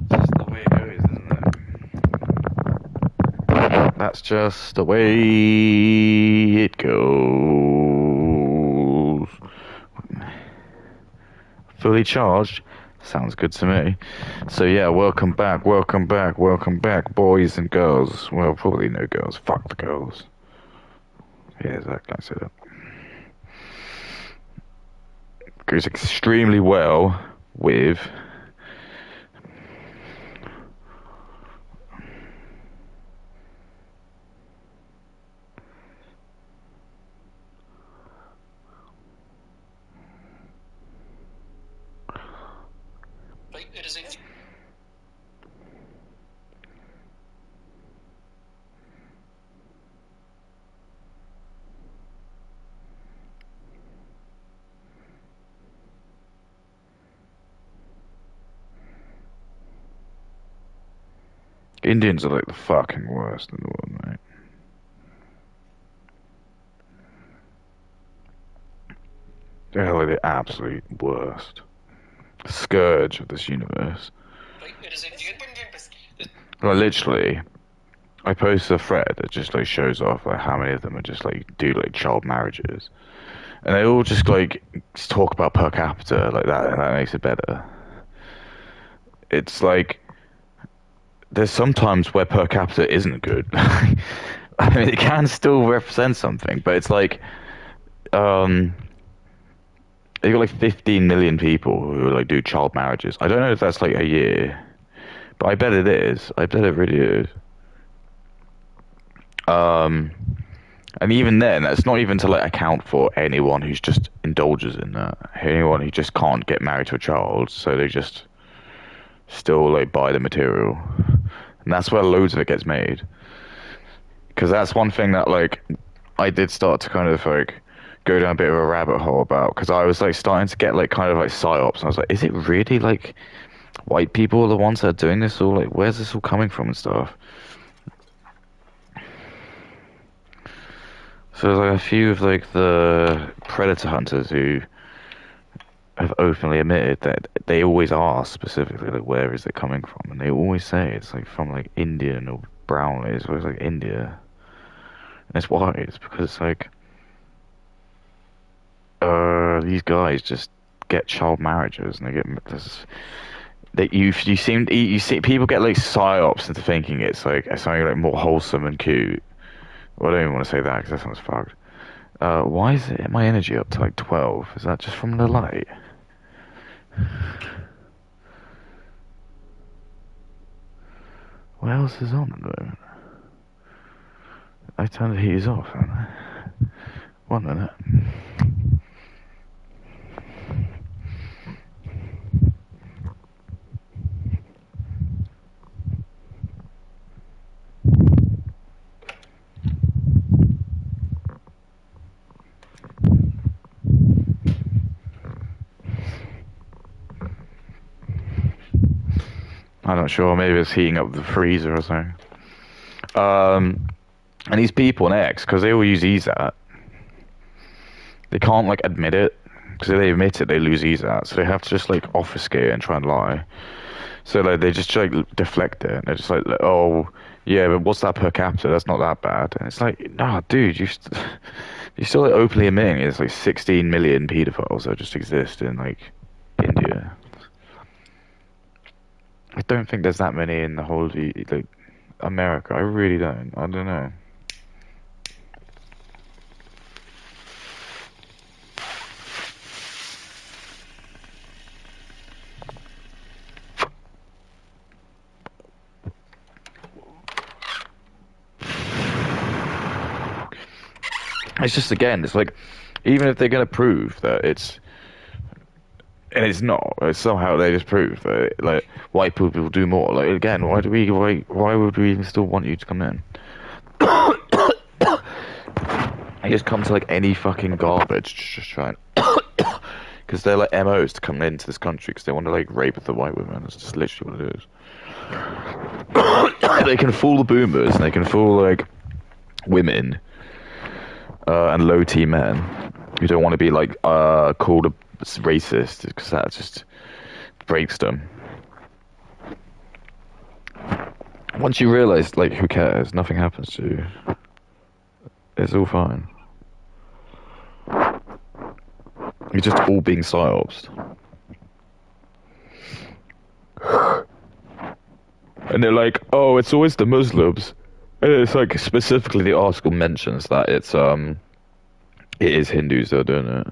That's the way it goes, isn't it? That's just the way it goes. Fully charged. Sounds good to me. So yeah, welcome back, boys and girls. Well, probably no girls. Fuck the girls. Yeah, exactly. I said it. Goes extremely well with Indians are like the fucking worst in the world, mate. They're like the absolute worst. Scourge of this universe. Like literally, I posted a thread that just like shows off like how many of them are just like do like child marriages, and they all just like talk about per capita like that, and that makes it better. It's like there's sometimes where per capita isn't good. I mean, it can still represent something, but it's like um, you got like 15 million people who like do child marriages. I don't know if that's like a year, but I bet it is. I bet it really is. Um, and even then, that's not even to like account for anyone who's just indulges in that. Anyone who just can't get married to a child, so they just still like buy the material, and that's where loads of it gets made. Because that's one thing that like I did start to kind of like go down a bit of a rabbit hole about, because I was like starting to get like kind of like psyops, and I was like, is it really like white people are the ones that are doing this, or like where's this all coming from and stuff? So there's like a few of like the predator hunters who have openly admitted that they always ask specifically like where is it coming from, and they always say it's like from like Indian or brown. It's always like India. And it's why it's because it's like these guys just get child marriages and they get this. That you see people get like psyops into thinking it's like something like more wholesome and cute. Well, I don't even want to say that because that sounds fucked. Why is it my energy up to like 12? Is that just from the light? What else is on at the moment? I turned the heaters off, haven't I? 1 minute. I'm not sure. Maybe it's heating up the freezer or something. And these people in X, because they all use ESAT, they can't like admit it, because if they admit it, they lose ESAT. So they have to just like obfuscate it and try and lie. So like they just like deflect it. And they're just like, oh yeah, but what's that per capita? That's not that bad. And it's like, nah, dude, you still like openly admitting there's like 16 million pedophiles that just exist in like India. I don't think there's that many in the whole of like America. I really don't. I don't know. It's just again, it's like even if they're going to prove that and it's not, it's somehow they just prove that like white people do more. Like again, why would we even still want you to come in? I just come to like any fucking garbage just try and because they're like MOs to come into this country because they want to like rape the white women. That's just literally what it is. They can fool the boomers and they can fool like women and low T men who don't want to be like called a racist because that just breaks them. Once you realise, like, who cares? Nothing happens to you. It's all fine. You're just all being psyopsed. And they're like, oh, it's always the Muslims. And it's like specifically the article mentions that it is Hindus that are doing it.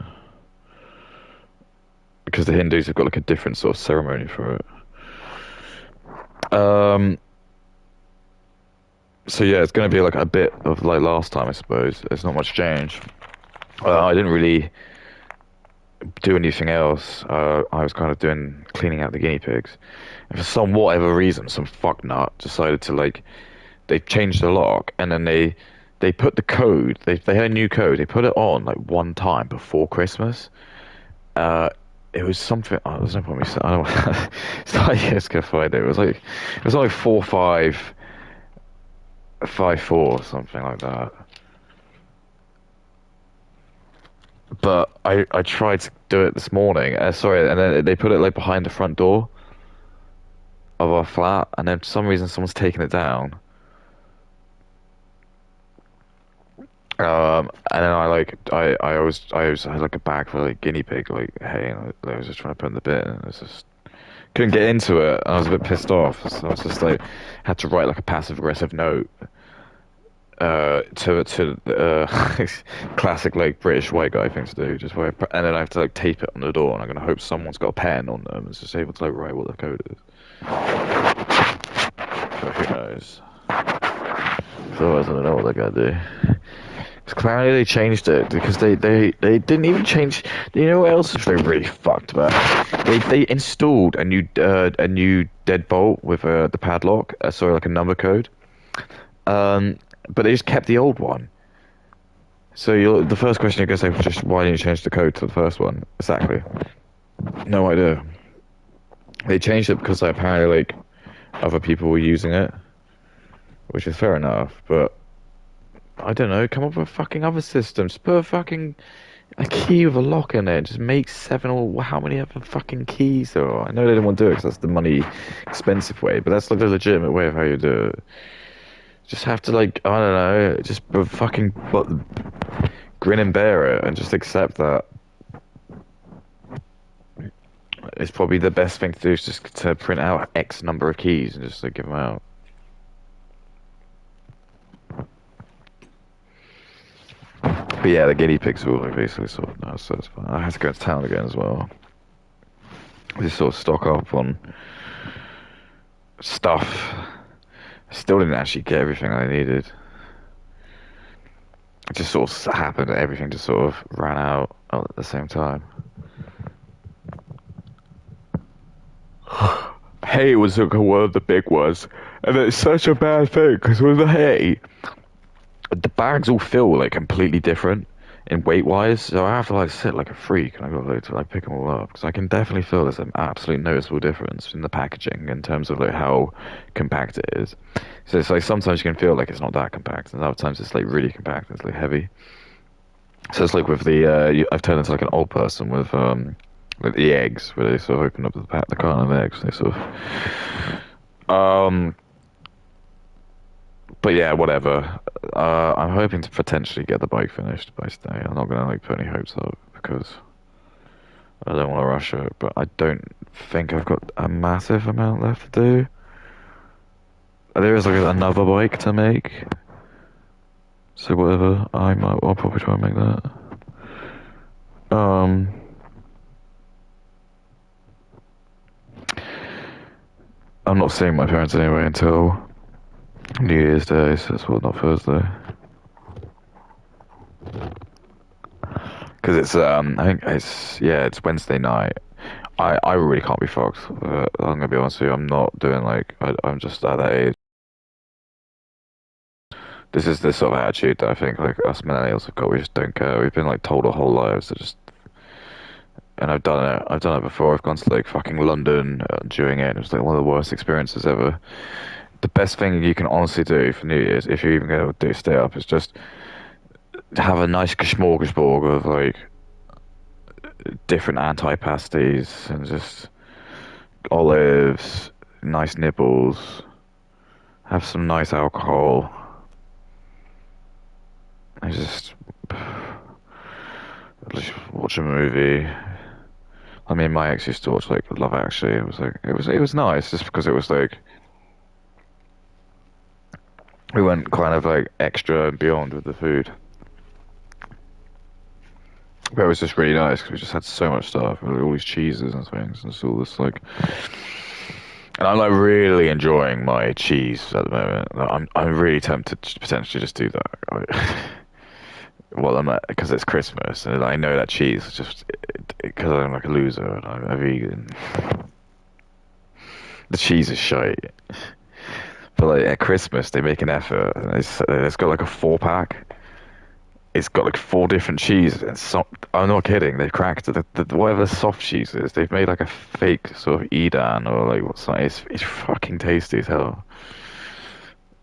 Because the Hindus have got like a different sort of ceremony for it. So yeah, it's going to be like a bit of like last time, I suppose. There's not much change. I didn't really do anything else. I was kind of cleaning out the guinea pigs. And for some whatever reason, some fucknut decided to like, they changed the lock and then they put the code, they had a new code, they put it on like one time before Christmas. It was something, oh, there's no point me saying, I don't it's not, yeah, it's gonna find it. It was like 4554, something like that. But I tried to do it this morning. Sorry, and then they put it like behind the front door of our flat, and then for some reason someone's taken it down. And then I always had like a bag for like guinea pig like hay, and I was just trying to put in the bin, and it was just couldn't get into it. And I was a bit pissed off, so I was just like had to write like a passive aggressive note to classic like British white guy thing to do. Just write, and then I have to like tape it on the door, and I'm gonna hope someone's got a pen on them and is just able to like write what the code is. But who knows? So I don't know what they're gonna do. Apparently they changed it because they didn't even change. You know what else is they really fucked about? They installed a new deadbolt with the padlock. Sorry, like a number code. But they just kept the old one. So the first question you're gonna say, just why didn't you change the code to the first one? Exactly. No idea. They changed it because like, apparently like other people were using it, which is fair enough, but. I don't know, come up with fucking other systems. Put a key with a lock in it. Just make 7 or how many other fucking keys there are. I know they don't want to do it because that's the money expensive way, but that's like the legitimate way of how you do it. Just have to like, I don't know, just fucking grin and bear it and just accept that. It's probably the best thing to do is just to print out X number of keys and just like give them out. But yeah, the guinea pigs were like basically sort of no, so it's fine. I had to go to town again as well. Just sort of stock up on stuff. I still didn't actually get everything I needed. It just sort of happened that everything just sort of ran out at the same time. Hay was like one of the big ones, and it's such a bad thing because with the hay, the bags all feel like completely different in weight wise, so I have to like sit like a freak and I got to like pick them all up because I can definitely feel there's an absolute noticeable difference in the packaging in terms of like how compact it is. So it's like sometimes you can feel like it's not that compact, and other times it's like really compact, it's like heavy. So it's like with I've turned into like an old person with like the eggs where they sort of open up the carton of eggs. They sort of but yeah, whatever. I'm hoping to potentially get the bike finished by today. I'm not gonna like put any hopes up because I don't want to rush it. But I don't think I've got a massive amount left to do. There is like another bike to make. So whatever, I'll probably try and make that. I'm not seeing my parents anyway until New Year's Day, so it's not Thursday. Because it's I think it's Wednesday night. I really can't be fucked. I'm gonna be honest with you. I'm not doing like I'm just at that age. This is the sort of attitude that I think like us millennials have got. We just don't care. We've been like told our whole lives to just. And I've done it. I've done it before. I've gone to like fucking London during it. It was like one of the worst experiences ever. The best thing you can honestly do for New Year's, if you're even going to stay up, is just have a nice smorgasbord of like different anti-pasties and just olives, nice nibbles, have some nice alcohol. I just watch a movie. I mean, my ex used to watch like Love Actually. It was nice just because it was like we went kind of like extra and beyond with the food. But it was just really nice because we just had so much stuff, like, all these cheeses and things, and it's all this like. And I'm like really enjoying my cheese at the moment. Like, I'm really tempted to potentially just do that. Well, I'm because it's Christmas and I know that cheese is just because I'm like a loser and I'm a vegan. The cheese is shite. But like at Christmas they make an effort. And it's got like a 4 pack. It's got like 4 different cheeses. And I'm not kidding. They've cracked whatever the soft cheese is. They've made like a fake sort of Edam or like what's that? It's fucking tasty as hell.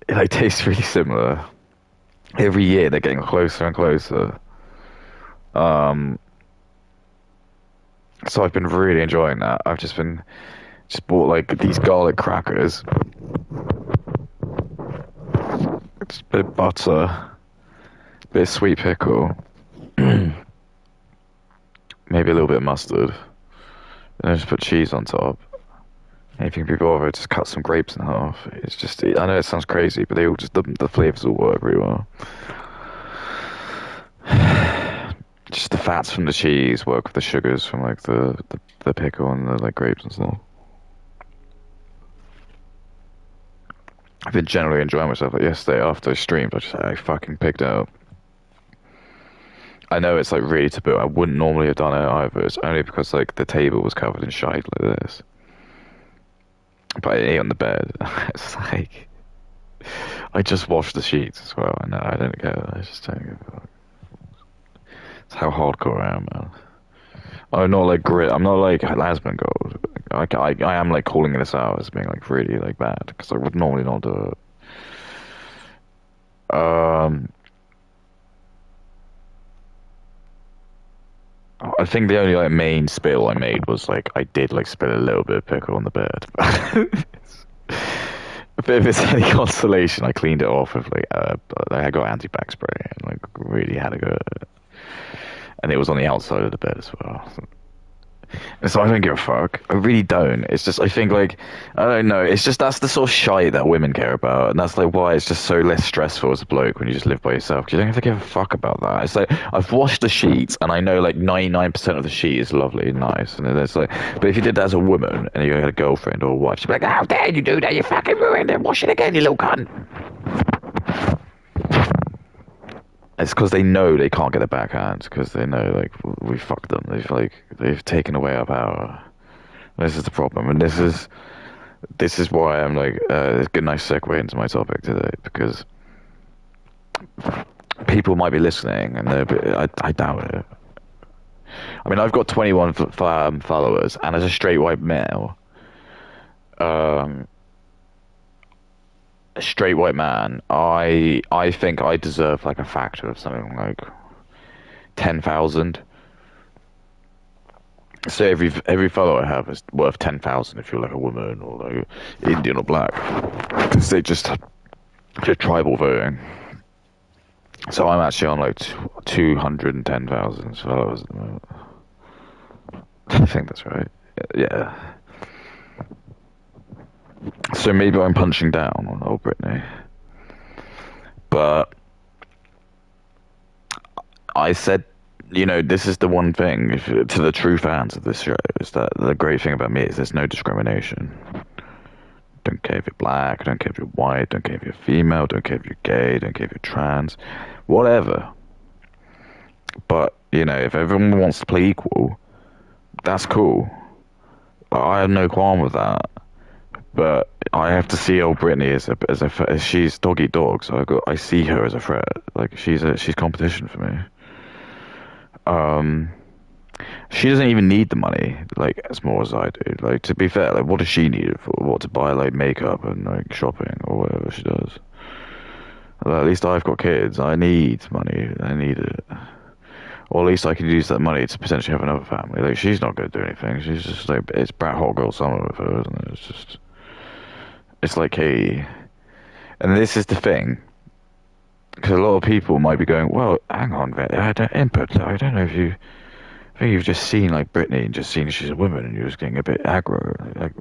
It like tastes really similar. Every year they're getting closer and closer. Um, so I've been really enjoying that. I've just bought like these garlic crackers. It's a bit of butter, a bit of sweet pickle, maybe a little bit of mustard, and then just put cheese on top. And if you can be bothered, just cut some grapes in half. It's just, I know it sounds crazy, but the flavors all work really well. Just the fats from the cheese work with the sugars from like the pickle and the like grapes and stuff. I've been generally enjoying myself. Like yesterday after I streamed, I fucking picked out. I know it's like really taboo. I wouldn't normally have done it either. It's only because like the table was covered in shite like this. But I ate on the bed. It's like I just washed the sheets as well. I know I don't care. I just don't give a fuck. It's how hardcore I am, man. I'm not like grit. I'm not like Lasman Gold. I am like calling this out as being like really like bad because I would normally not do it. I think the only like main spill I made was like I did like spill a little bit of pickle on the bed. But if it's any consolation, I cleaned it off with like I got anti-bac spray and like really had a go at it. And it was on the outside of the bed as well. And so I don't give a fuck. I really don't. It's just I think like I don't know. It's just that's the sort of shite that women care about, and that's like why it's just so less stressful as a bloke when you just live by yourself. 'Cause you don't have to give a fuck about that. It's like I've washed the sheets, and I know like 99% of the sheet is lovely and nice, and then it's like. But if you did that as a woman and you had a girlfriend or a wife, she'd be like, "How dare you do that? You fucking ruined it. Wash it again, you little cunt." It's because they know they can't get a backhand because they know like we fucked them. They've taken away our power. This is the problem, and this is why I'm like it's a good nice segue into my topic today because people might be listening and I doubt it. I mean, I've got 21 followers, and as a straight white male, um, a straight white man, I think I deserve like a factor of something like 10,000. So every follower I have is worth 10,000 if you're like a woman or like Indian or black, because they just tribal voting. So I'm actually on like 210,000 followers at the moment. I think that's right. Yeah. So maybe I'm punching down on old Brittany. But I said, this is the one thing to the true fans of this show is that the great thing about me is there's no discrimination. Don't care if you're black, don't care if you're white, don't care if you're female, don't care if you're gay, don't care if you're trans, whatever. But, if everyone wants to play equal, that's cool. I have no qualm with that. But I have to see old Brittany as she's dog eat dog, so I see her as a threat. Like she's competition for me. She doesn't even need the money like as more as I do. Like to be fair, like what does she need it for? What, to buy like makeup and like shopping or whatever she does? Well, at least I've got kids. I need money. I need it. Or at least I can use that money to potentially have another family. Like, she's not going to do anything. She's just like, it's brat hot girl summer with her, isn't it? It's just, it's like, hey. And this is the thing. Because a lot of people might be going, well, hang on, input. I don't know if you, I think you've just seen like Brittany and just seen she's a woman and you're just getting a bit aggro. Like,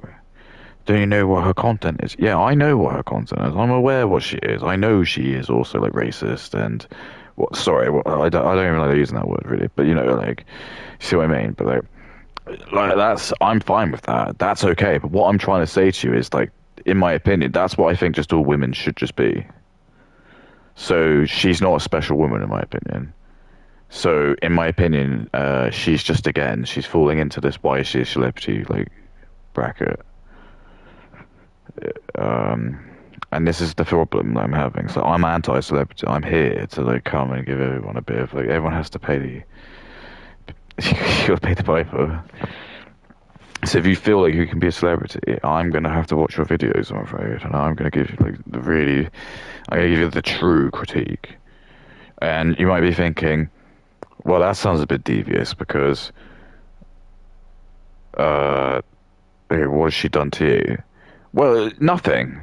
don't you know what her content is? Yeah, I know what her content is. I'm aware what she is. I know she is also like racist and what? Sorry, I don't even like using that word really, but you know, like, you see what I mean? But like that's I'm fine with that. That's okay. But what I'm trying to say to you is like, in my opinion, that's what I think just all women should just be. So she's not a special woman in my opinion. So in my opinion, she's just again she's falling into this why is she a celebrity like bracket. Um, and this is the problem that I'm having. So I'm anti-celebrity. I'm here to like come and give everyone a bit of like everyone has to pay the you gotta pay the piper. So if you feel like you can be a celebrity, I'm gonna have to watch your videos, I'm afraid, and I'm gonna give you like the really, I'm gonna give you the true critique. And you might be thinking, well, that sounds a bit devious because, uh, what has she done to you? Well, nothing.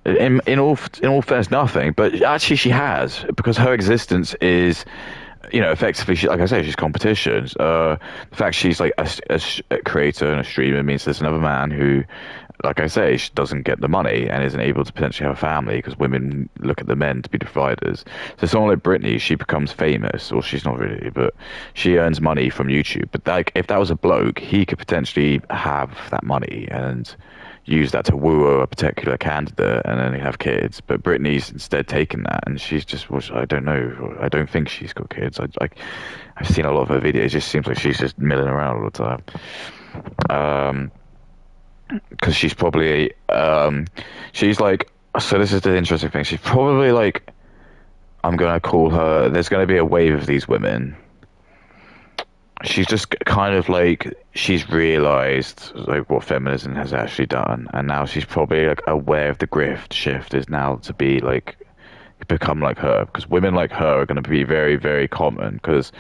In all fairness, nothing. But actually, she has because her existence is, you know, effectively, like I say, she's competition. The fact she's like a creator and a streamer means there's another man who, like I say, she doesn't get the money and isn't able to potentially have a family because women look at the men to be the providers. So someone like Brittany, she becomes famous, or she's not really, but she earns money from YouTube. But like, if that was a bloke, he could potentially have that money and use that to woo a particular candidate and then have kids. But Brittany's instead taken that and she's just, well, I don't know, I don't think she's got kids. I've seen a lot of her videos. It just seems like she's just milling around all the time. Because she's probably, she's like, so this is the interesting thing. She's probably like, I'm gonna call her. There's gonna be a wave of these women. She's just kind of like she's realized like what feminism has actually done, and now she's probably like aware of the grift shift is now to be like become like her because women like her are going to be very very common because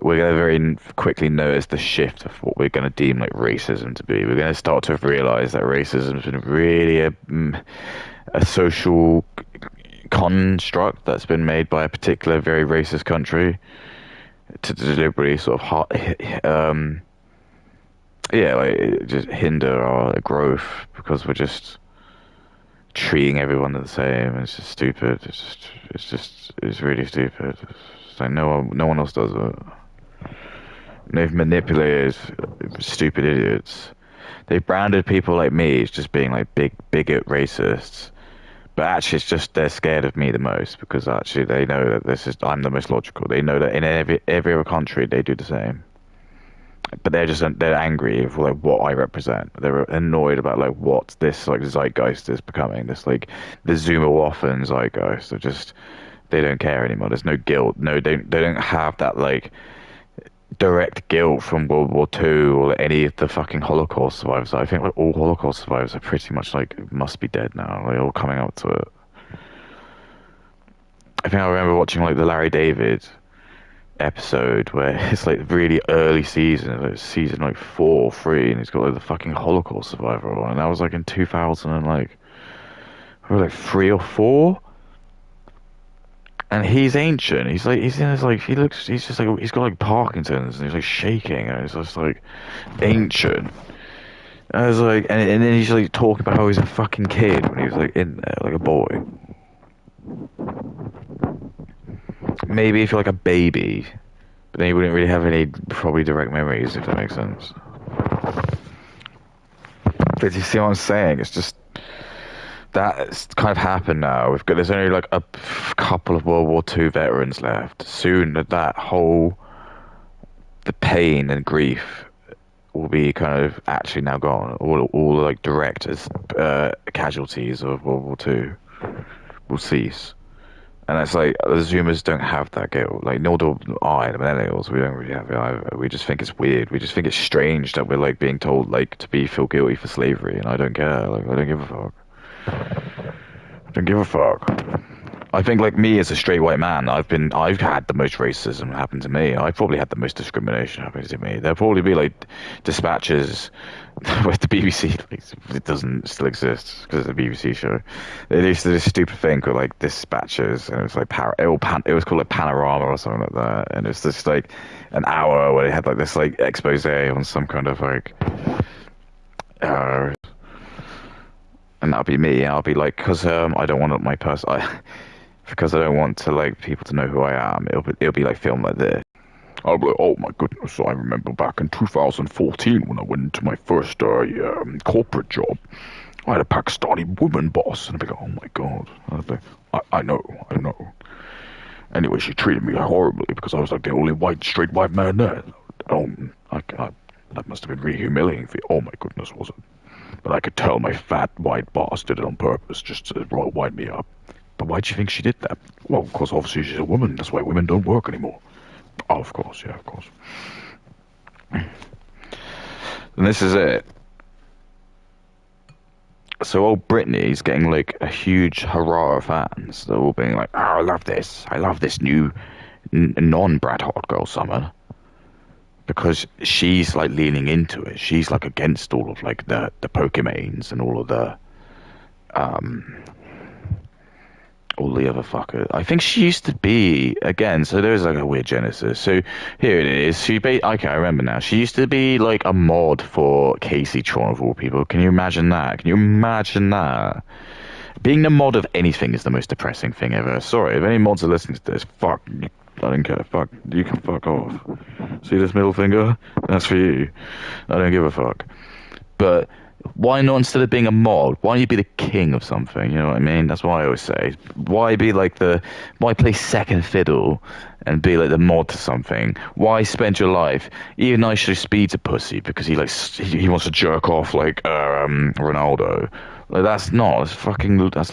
we're going to very quickly notice the shift of what we're going to deem like racism to be. We're going to start to realize that racism has been really a social construct that's been made by a particular very racist country to deliberately sort of yeah, like just hinder our growth because we're just treating everyone the same. It's just stupid. It's really stupid. It's like no one else does it. They've manipulated stupid idiots. They've branded people like me as just being like big bigot racists. But actually, it's just they're scared of me the most because actually they know that I'm the most logical. They know that in every other country they do the same. But they're angry for like what I represent. They're annoyed about like what this like zeitgeist is becoming. This like the Zoomer Waffen zeitgeist. They don't care anymore. There's no guilt. No, they don't have that like direct guilt from World War II or any of the fucking Holocaust survivors. I think like all Holocaust survivors are pretty much like must be dead now. They're all coming up to it. I think I remember watching like the Larry David episode where it's like really early season, like season like 4 or 3, and he's got like the fucking Holocaust survivor on, and that was like in 2000 and like 3 or 4. And he's ancient. He's in his like he's just like he's got like Parkinson's and he's like shaking and it's just like ancient. And I was like, and then he's like talking about how he's a fucking kid when he was like in there, like a boy. Maybe if you're like a baby, but then you wouldn't really have any probably direct memories, if that makes sense. But you see what I'm saying? It's just that's kind of happened now. There's only like a couple of World War II veterans left. Soon that whole the pain and grief will be kind of actually now gone. All like direct casualties of World War II will cease. And it's like the Zoomers don't have that guilt. Like nor do I, the millennials. We don't really have it either. We just think it's weird. We just think it's strange that we're like being told like to feel guilty for slavery, and I don't care. Like I don't give a fuck. I don't give a fuck. I think like me as a straight white man, I've had the most racism happen to me. I've probably had the most discrimination happen to me. There'll probably be like dispatches with the BBC. Like, it doesn't still exist because it's a BBC show. They used to do this stupid thing called like dispatches, and it was like it was called like Panorama or something like that. And it's just like an hour where they had like this like expose on some kind of like. Uh, and that'll be me. I'll be like, because I don't want my because I don't want to like people to know who I am. It'll be like filmed like this. I'll be like, oh my goodness, I remember back in 2014 when I went into my first corporate job. I had a Pakistani woman boss, and I'd be like, oh my god. And I'd be like, I know. Anyway, she treated me horribly because I was like the only straight white man there. Oh, that must have been really humiliating for you. Oh my goodness, was it? But I could tell my fat white boss did it on purpose just to wind me up. But why do you think she did that? Well, because obviously she's a woman. That's why women don't work anymore. Oh, of course, yeah, of course. And this is it. So old Brittany's getting like a huge hurrah of fans. They're all being like, oh, I love this new non-Brad Hot Girl Summer. Because she's like leaning into it. She's like against all of like the Pokemanes and all the other fuckers. I think she used to be again. So there's like a weird genesis. So here it is. Okay, I remember now. She used to be like a mod for Casey Tron of all people. Can you imagine that? Can you imagine that? Being the mod of anything is the most depressing thing ever. Sorry, if any mods are listening to this, fuck. I don't care. Fuck. You can fuck off. See this middle finger? That's for you. I don't give a fuck. But why not, instead of being a mod, why don't you be the king of something? You know what I mean? That's what I always say. Why play second fiddle and be like the mod to something? Why spend your life? Even Nigel Speed's a pussy because he wants to jerk off like Ronaldo. Like that's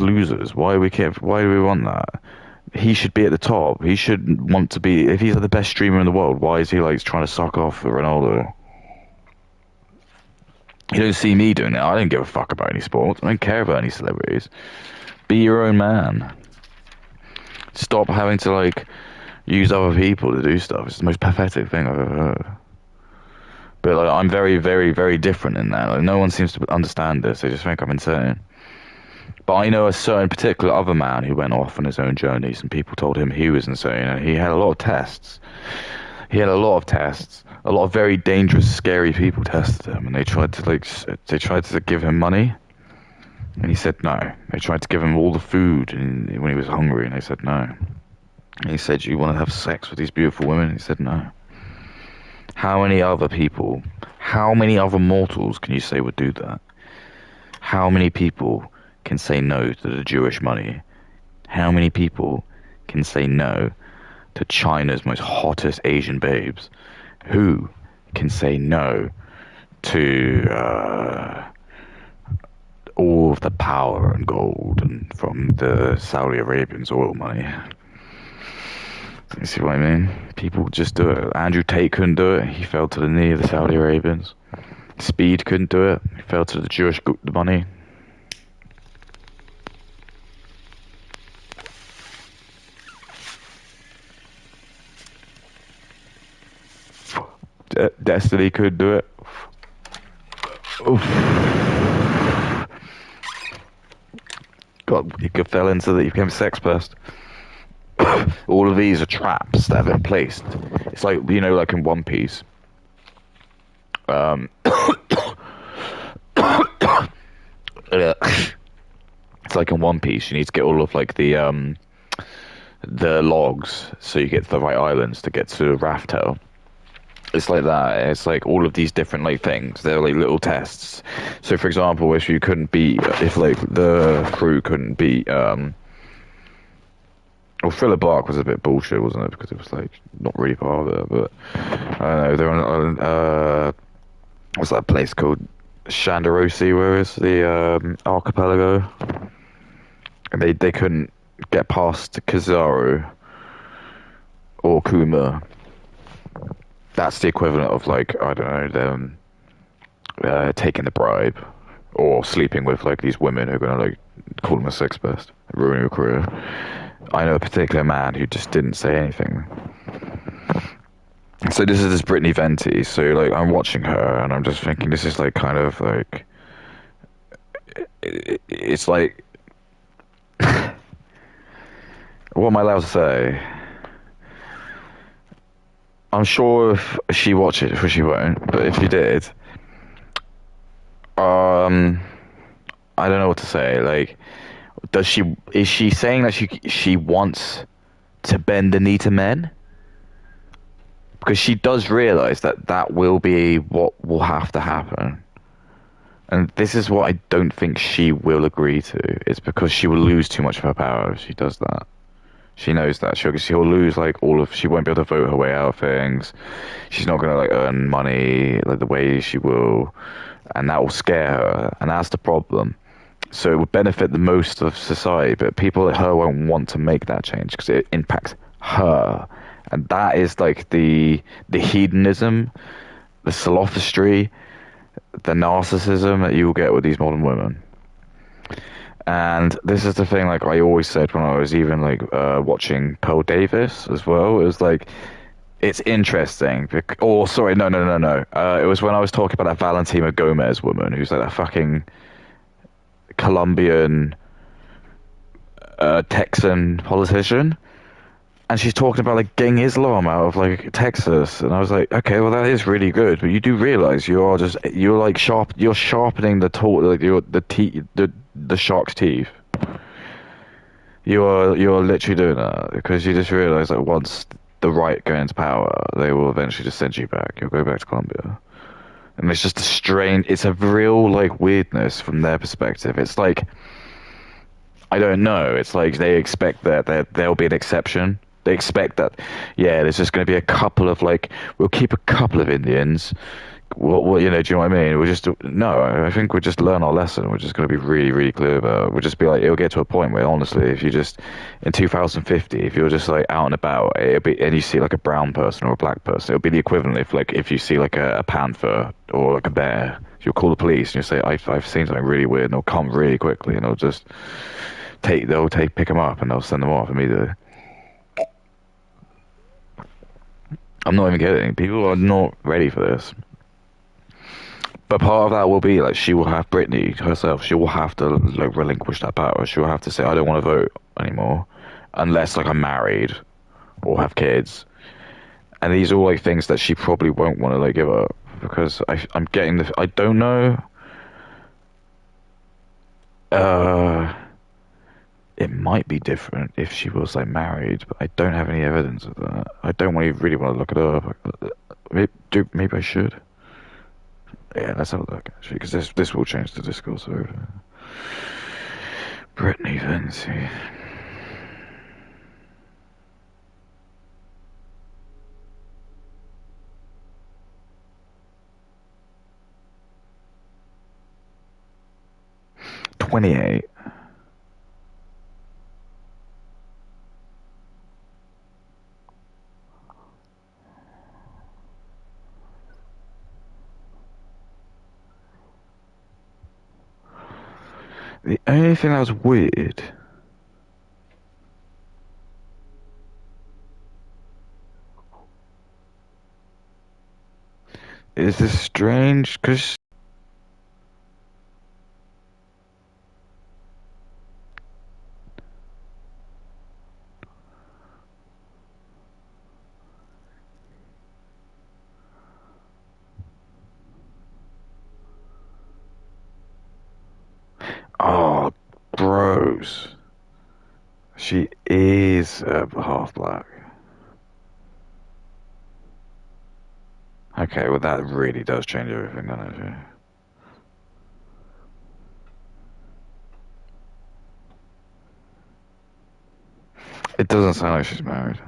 losers. Why do we want that? He should be at the top. He should want to be. If he's like the best streamer in the world, why is he like trying to suck off Ronaldo? You don't see me doing that. I don't give a fuck about any sports. I don't care about any celebrities. Be your own man. Stop having to like use other people to do stuff. It's the most pathetic thing I've ever heard. But like, I'm very, very, very different in that. Like, no one seems to understand this. They just think I'm insane. But I know a certain particular other man who went off on his own journeys, and people told him he was insane, and he had a lot of tests. A lot of very dangerous, scary people tested him, and they tried to give him money, and he said no. They tried to give him all the food when he was hungry, and they said no. And he said, "You want to have sex with these beautiful women?" He said no. How many other mortals can you say would do that? How many people can say no to the Jewish money? How many people can say no to China's most hottest Asian babes? Who can say no to all of the power and gold and from the Saudi Arabians' oil money? You see what I mean? People just do it. Andrew Tate couldn't do it. He fell to the knee of the Saudi Arabians. Speed couldn't do it. He fell to the Jewish money. Destiny could do it. Oof. God, you fell into that. You became a sex pest. All of these are traps that have been placed. It's like, you know, like in One Piece. It's like in One Piece, you need to get all of like the logs, so you get to the right islands to get to Raftel. It's like that. It's like all of these different like things. They're like little tests. So, for example, if like the crew couldn't beat, well, Thriller Bark was a bit bullshit, wasn't it? Because it was like not really part of it. But I don't know. They're on what's that place called? Shandarosi, where is the archipelago? And they couldn't get past Kizaru or Kuma. That's the equivalent of like, I don't know, them taking the bribe or sleeping with like these women who are gonna like call them a sex pest, ruin your career. I know a particular man who just didn't say anything. So this is this Brittany Venti. So like I'm watching her and I'm just thinking this is like kind of like it's like what am I allowed to say? I'm sure if she watches it, which she won't, but if she did, um, I don't know what to say. Like, does she is she saying that she wants to bend the knee to men? Because she does realize that that will be what will have to happen. And this is what I don't think she will agree to. It's because she will lose too much of her power if she does that. She knows that she'll lose like all of she won't be able to vote her way out of things. She's not gonna like earn money like the way she will, and that will scare her, and that's the problem. So it would benefit the most of society, but people like her won't want to make that change because it impacts her, and that is like the hedonism, the sophistry, the narcissism that you will get with these modern women. And this is the thing, like I always said when I was even like watching Pearl Davis as well. It was like it's interesting. Or sorry, no. It was when I was talking about that Valentina Gomez woman who's like that fucking Colombian Texan politician, and she's talking about like getting Islam out of like Texas, and I was like, okay, well that is really good, but you do realize you're like you're sharpening the tool, like the shark's teeth. You're literally doing that because you just realize that once the right go into power, they will eventually just send you back. You'll go back to Colombia, and it's just a strange. It's a real like weirdness from their perspective. It's like I don't know. It's like they expect that there'll be an exception. They expect that, yeah, there's just going to be a couple of like, we'll keep a couple of Indians. What you know? Do you know what I mean? We'll just no. I think we'll just learn our lesson. We're just going to be really, really clear about it. We'll just be like, it'll get to a point where honestly, if you just in 2050, if you're just like out and about, it'll be and you see like a brown person or a black person, it'll be the equivalent if like if you see like a panther or like a bear, you'll call the police and you say, I've seen something really weird, and they'll come really quickly and they'll pick them up and they'll send them off immediately. I'm not even kidding. People are not ready for this. But part of that will be like she will have Brittany herself. She will have to like relinquish that power. She will have to say, I don't want to vote anymore, unless like I'm married or have kids. And these are all like things that she probably won't want to like give up because I'm getting the. I don't know. Uh, it might be different if she was like married, but I don't have any evidence of that. I don't really want to look it up. Maybe I should. Yeah, let's have a look actually, because this will change the discourse over. Brittany Venti. $28. The only thing that was weird is this strange because oh, gross. She is half black. Okay, well that really does change everything, doesn't it? It doesn't sound like she's married.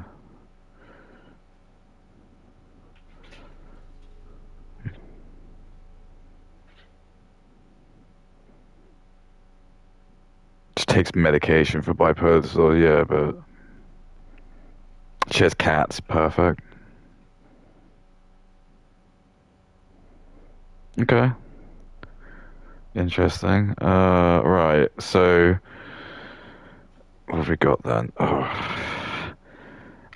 She takes medication for bipolar disorder, yeah, but she has cats, perfect. Okay, interesting. Right, so What have we got then? Oh.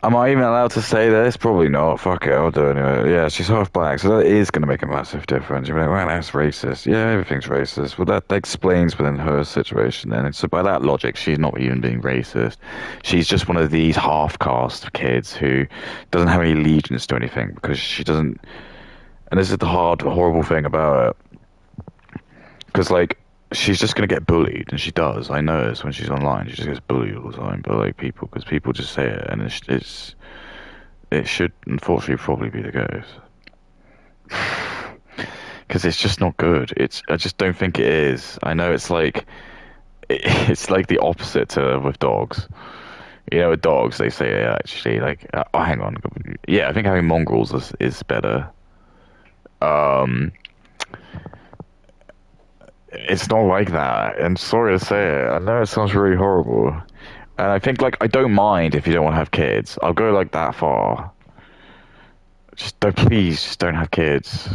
Am I even allowed to say this? Probably not. Fuck it, I'll do it anyway. Yeah, she's half black, so that is going to make a massive difference. You're like, well, that's racist. Yeah, everything's racist. Well, that explains within her situation then. And so by that logic, she's not even being racist. She's just one of these half-caste kids who doesn't have any allegiance to anything because she doesn't. And this is the horrible thing about it. Because, like, she's just going to get bullied, and she does. I know this when she's online. She just gets bullied all the time by, like, people, because people just say it, and it should, unfortunately, probably be the case. Because it's just not good. I just don't think it is. I know it's like, it's like the opposite to with dogs. You know, with dogs, they say actually, like, oh, hang on. Yeah, I think having mongrels is better. Um, It's not like that. And sorry to say it. I know it sounds really horrible. And I think like I don't mind if you don't want to have kids. I'll go like that far. Just don't please just don't have kids.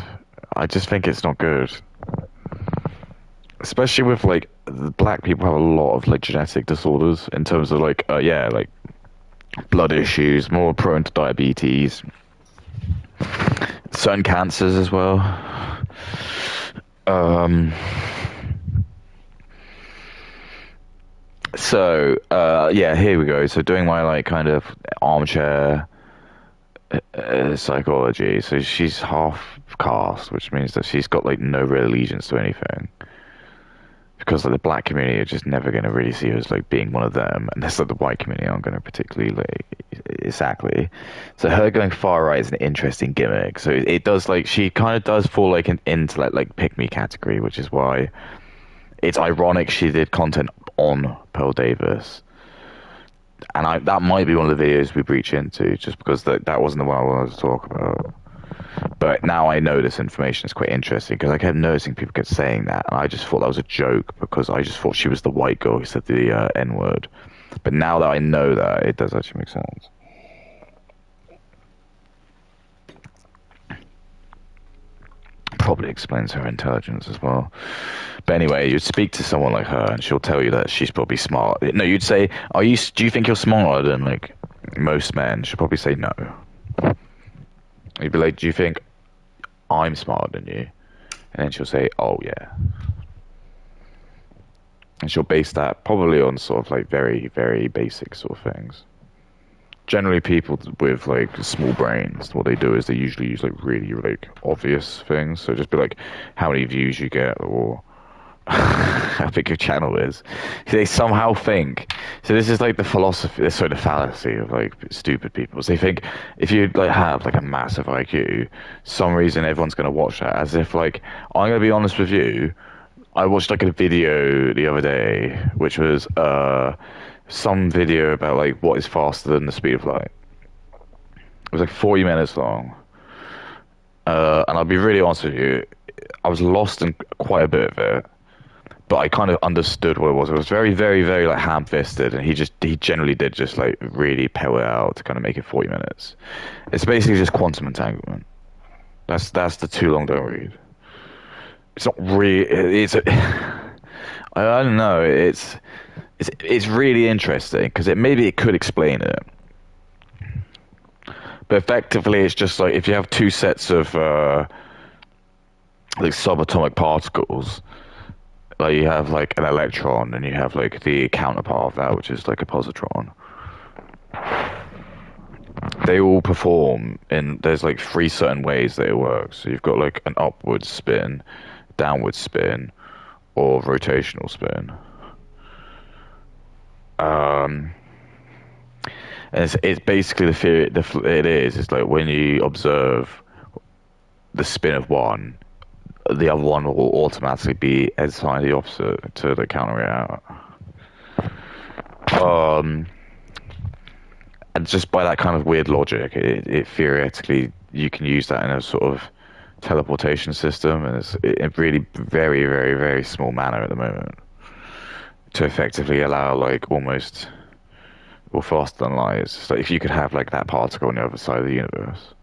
I just think it's not good. Especially with like the black people have a lot of like genetic disorders in terms of like yeah, like blood issues, more prone to diabetes, certain cancers as well. Um So, yeah, here we go. So doing my like kind of armchair psychology. So she's half caste, which means that she's got like no real allegiance to anything. Because like the black community are just never going to really see her as like being one of them, and that's like the white community aren't going to particularly like exactly. So her going far right is an interesting gimmick. So it does like she kind of does fall like into like pick me category, which is why it's ironic she did content on Pearl Davis, and that might be one of the videos we breach into, just because that wasn't the one I wanted to talk about. But now I know this information is quite interesting because I kept noticing people kept saying that, and I just thought that was a joke because I just thought she was the white girl who said the N word. But now that I know that, it does actually make sense. Probably explains her intelligence as well. But anyway, you'd speak to someone like her, and she'll tell you that she's probably smart. No, you'd say, "Are you? Do you think you're smarter than like most men?" She'll probably say no. You'd be like, "Do you think I'm smarter than you?" And then she'll say, "Oh yeah." And she'll base that probably on sort of like very, very basic sort of things. Generally, people with like small brains, what they do is they usually use like really like obvious things. So just be like, how many views you get, or how big your channel is. They somehow think. So this is like the philosophy, this sort of fallacy of like stupid people. So they think if you like have like a massive IQ, some reason everyone's gonna watch that. As if like I'm gonna be honest with you. I watched like a video the other day, which was some video about like what is faster than the speed of light. It was like 40 minutes long. And I'll be really honest with you, I was lost in quite a bit of it, but I kind of understood what it was. It was very, very, very like ham-fisted, and he generally did just like really pale it out to kind of make it 40 minutes. It's basically just quantum entanglement. That's the too long don't read. It's not really. I don't know. It's really interesting because maybe it could explain it, but effectively it's just like if you have two sets of like subatomic particles, like you have like an electron and you have like the counterpart of that, which is like a positron. They all perform in there's like three certain ways that it works. So you've got like an upward spin, downward spin, or rotational spin. Um, and it's basically the theory. It is like when you observe the spin of one, the other one will automatically be entirely the opposite to the counter it out. And just by that kind of weird logic, it theoretically you can use that in a sort of teleportation system, and it's in really very, very, very small manner at the moment to effectively allow like almost or faster than light. It's just like if you could have like that particle on the other side of the universe.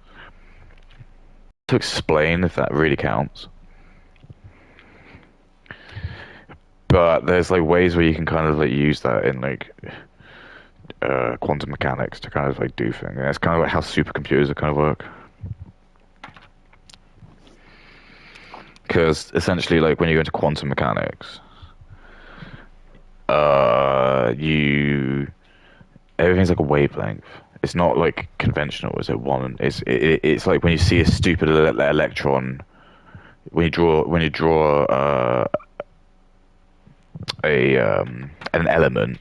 To explain if that really counts. But there's like ways where you can kind of like use that in like quantum mechanics to kind of like do things. And that's kind of like how supercomputers are kind of work. Because essentially, like when you go into quantum mechanics, you everything's like a wavelength. It's not like conventional. Is it one? It's like when you see a stupid electron. When you draw a an element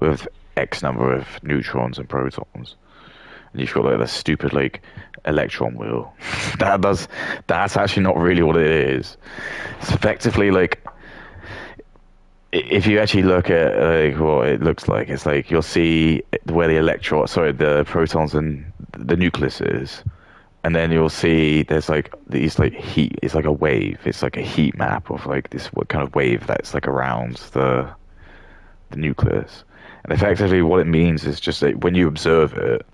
with X number of neutrons and protons, and you've got like the stupid like electron wheel. That's actually not really what it is. It's effectively like if you actually look at like what it looks like, it's like you'll see where the protons and the nucleus is, and then you'll see there's like these like heat. It's like a wave. It's like a heat map of like this what kind of wave that's like around the nucleus. And effectively, what it means is just that when you observe it,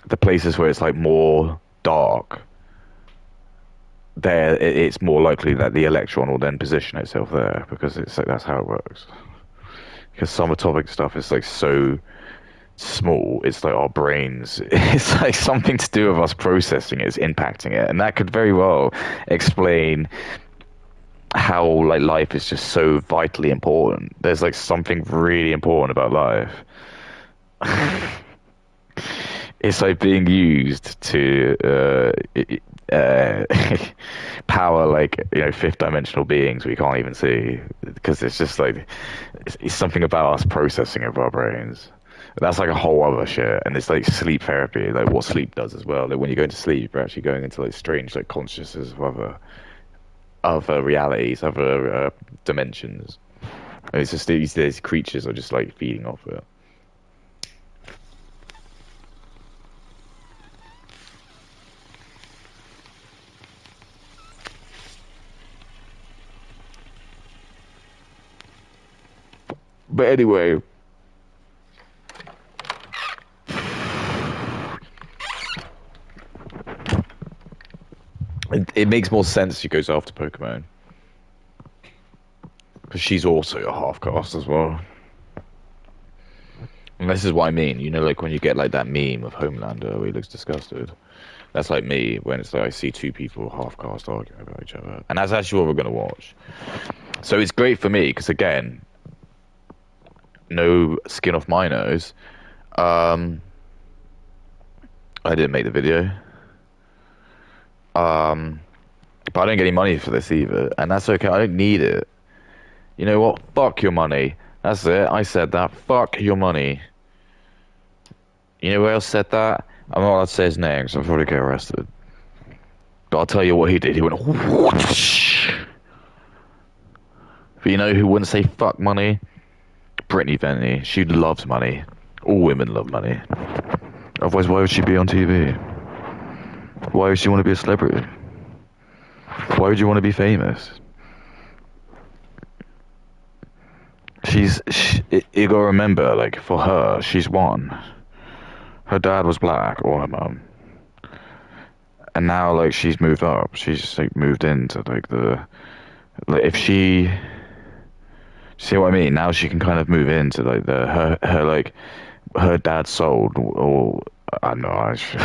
the places where it's like more dark, it's more likely that the electron will then position itself there because it's like that's how it works. Because subatomic stuff is like so small, it's like our brains. It's like something to do with us processing it, is impacting it, and that could very well explain how like life is just so vitally important. There's like something really important about life. It's like being used to power like fifth dimensional beings we can't even see because it's just like it's something about us processing of our brains. That's like a whole other shit, and it's like sleep therapy, like what sleep does as well. Like when you go into sleep, you're actually going into like strange like consciousnesses of other realities, other dimensions. And it's just these creatures are just like feeding off it. But anyway, it makes more sense she goes after Pokemon. Because she's also a half caste as well. And this is what I mean. Like when you get like that meme of Homelander where he looks disgusted. That's like me when it's like I see two people half caste arguing about each other. And that's actually what we're going to watch. So it's great for me because, again, no skin off my nose. I didn't make the video. But I don't get any money for this either. And that's okay. I don't need it. You know what? Fuck your money. That's it. I said that. Fuck your money. You know who else said that? I'm not allowed to say his name because I'll probably get arrested. But I'll tell you what he did. He went whoosh. But you know who wouldn't say fuck money? Brittany Venti. She loves money. All women love money. Otherwise, why would she be on TV? Why would she want to be a celebrity? Why would you want to be famous? You gotta remember, like, for her, she's won. Her dad was black, or her mum. And now, like, she's moved up. She's, like, moved into, like, like, if she... See what I mean? Now she can kind of move into, like, her dad sold, or... I don't know, I should...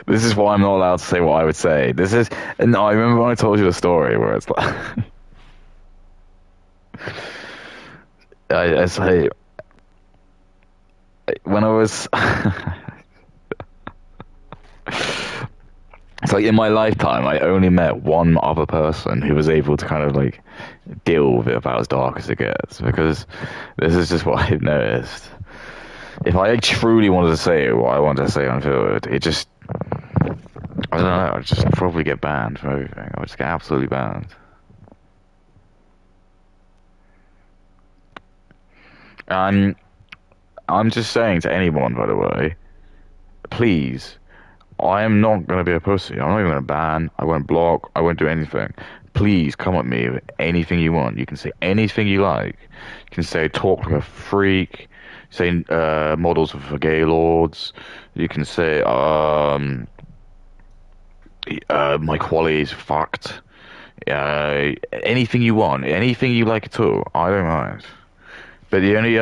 This is why I'm not allowed to say what I would say. No, I remember when I told you the story where it's like, I say, when I was, it's like in my lifetime, I only met one other person who was able to kind of like deal with it about as dark as it gets, because this is just what I've noticed. If I truly wanted to say what I wanted to say unfiltered, I don't know, I'd just probably get banned from everything. I would just get absolutely banned. I'm just saying to anyone, by the way, please, I am not going to be a pussy. I'm not even going to ban. I won't block. I won't do anything. Please come at me with anything you want. You can say anything you like. You can say talk like a freak. Say models for gay lords. You can say my quality is fucked. Anything you want, anything you like at all, I don't mind. But the only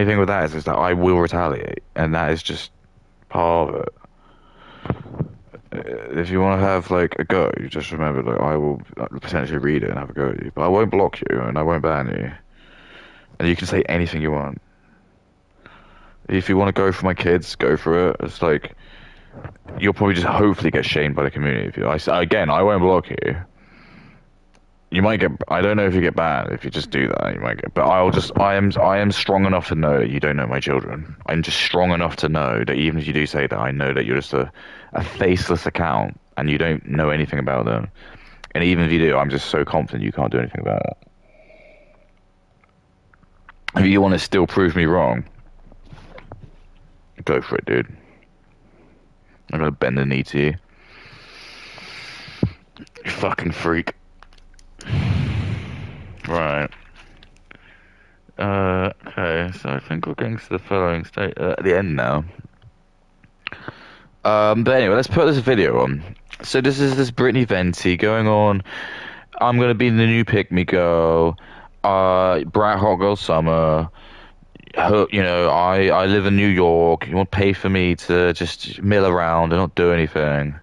thing with that is that I will retaliate, and that is just part of it. If you want to have like a go, you just remember like I will potentially read it and have a go at you, but I won't block you and I won't ban you, and you can say anything you want. If you want to go for my kids, go for it. It's like you'll probably just hopefully get shamed by the community. If you, again, I won't block you. You might get. I don't know if you get banned if you just do that. You might get. But I'll just. I am strong enough to know that you don't know my children. I'm just strong enough to know that even if you do say that, I know that you're just a faceless account and you don't know anything about them. And even if you do, I'm just so confident you can't do anything about it. If you want to still prove me wrong, go for it, dude. I'm gonna bend the knee to you. You fucking freak. Right. Okay, so I think we're getting to the following state at the end now. But anyway, let's put this video on. So this is this Brittany Venti going on. I'm gonna be the new pick me girl. Bright hot girl summer. You know, I live in New York. You want to pay for me to just mill around and not do anything?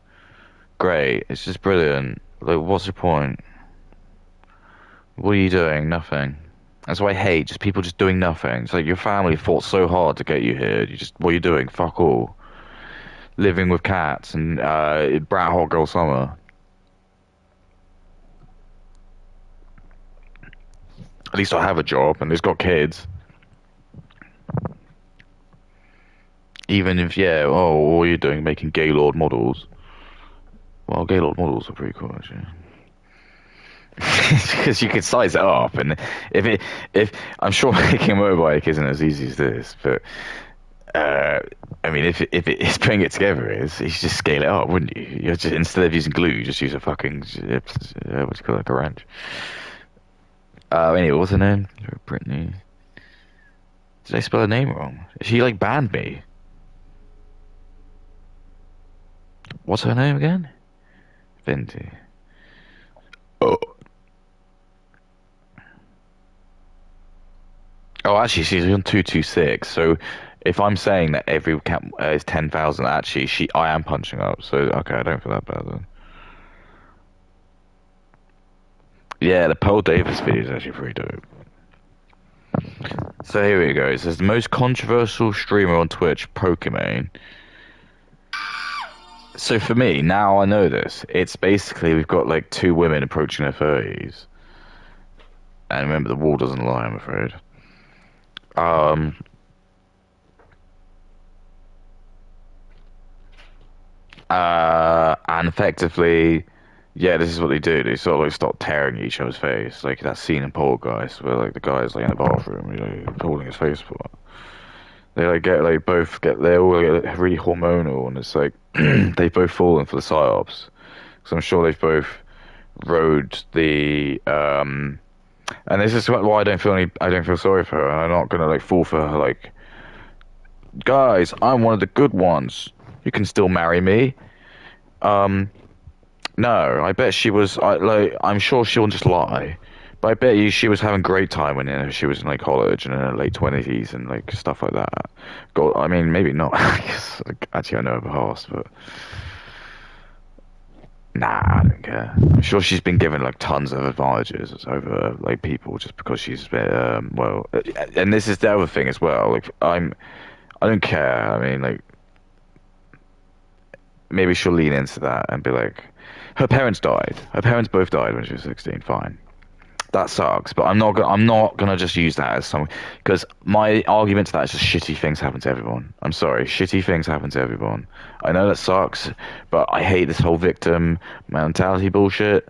Great. It's just brilliant. Like, what's the point? What are you doing? Nothing. That's what I hate. Just people just doing nothing. It's like your family fought so hard to get you here. You just, what are you doing? Fuck all. Living with cats and brat hot girl summer. At least I have a job and it's got kids. Even if, yeah, oh, what are you doing? Making Gaylord models. Well, Gaylord models are pretty cool, actually. Because you could size it up, and if I'm sure making a motorbike isn't as easy as this, but I mean, if it is putting it together is, you should just scale it up, wouldn't you? You just instead of using glue, you just use a fucking what do you call it, like a wrench. Anyway, what's her name? Brittany. Did I spell her name wrong? She like banned me. What's her name again? Venti. Oh. Oh, actually, she's on 226. So, if I'm saying that every cat is 10,000, actually, I am punching up. So, okay, I don't feel that bad then. Yeah, the Pearl Davis video is actually pretty dope. So here we go. It says the most controversial streamer on Twitch, Pokimane. So for me, now I know this. It's basically we've got like two women approaching their 30s. And remember, the wall doesn't lie, I'm afraid. Um, and effectively, yeah, this is what they do. They sort of like start tearing each other's face, like that scene in Poltergeist where like the guy's like in the bathroom, you know, pulling his face apart. They like get like both get they all get like, really hormonal, and it's like they've both fallen for the psyops. So I'm sure they've both rode the and this is why I don't feel sorry for her. I'm not gonna like fall for her like, guys, I'm one of the good ones. You can still marry me. Um, no, I bet she was. I'm sure she'll just lie. But I bet you she was having a great time when she was in like college and in her late 20s and like stuff like that. God, I mean, maybe not. Like, actually, I know of a past, but nah, I don't care. I'm sure she's been given like tons of advantages over like people just because she's been well. And this is the other thing as well. Like I don't care. I mean, like maybe she'll lean into that and be like, her parents died. Her parents both died when she was 16. Fine, that sucks. But I'm not gonna just use that as some because my argument to that is just shitty things happen to everyone. I'm sorry, shitty things happen to everyone. I know that sucks, but I hate this whole victim mentality bullshit.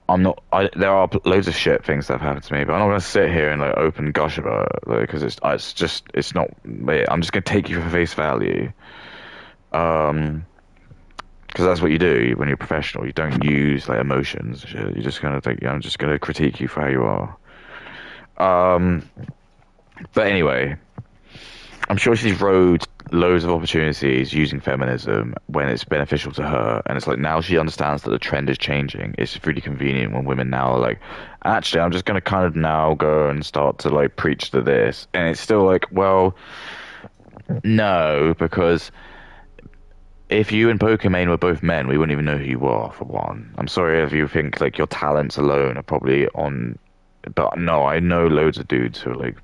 I'm not. There are loads of shit things that have happened to me, but I'm not gonna sit here and like open gush about it because it's not. I'm just gonna take you for face value. Because that's what you do when you're professional. You don't use like emotions. You just kind of think, I'm just going to critique you for how you are. But anyway, I'm sure she's rode loads of opportunities using feminism when it's beneficial to her, and it's like now she understands that the trend is changing. It's really convenient when women now are like, actually, I'm just gonna kind of now go and start to like preach to this, and it's still like, well, no, because if you and Pokimane were both men, we wouldn't even know who you are, for one. I'm sorry if you think like your talents alone are probably on, but no, I know loads of dudes who are like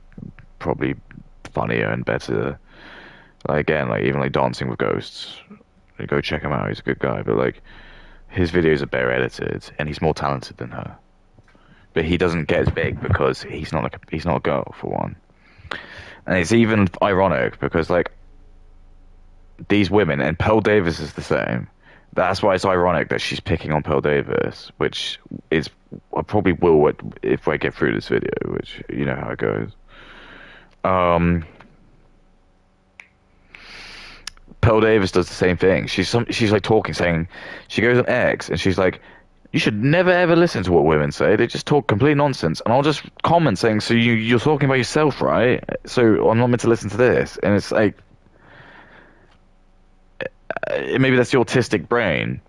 probably funnier and better. Like again, like even like Dancing with Ghosts, you go check him out. He's a good guy, but like his videos are better edited, and he's more talented than her. But he doesn't get as big because he's not a girl, for one. And it's even ironic because like these women, and Pearl Davis is the same. That's why it's ironic that she's picking on Pearl Davis, which is I probably will if I get through this video, which you know how it goes. Um, Pearl Davis does the same thing. She's like talking, saying she goes on X, and she's like, "You should never ever listen to what women say. They just talk complete nonsense." And I'll just comment saying, "So you're talking about yourself, right? So I'm not meant to listen to this." And it's like maybe that's the autistic brain.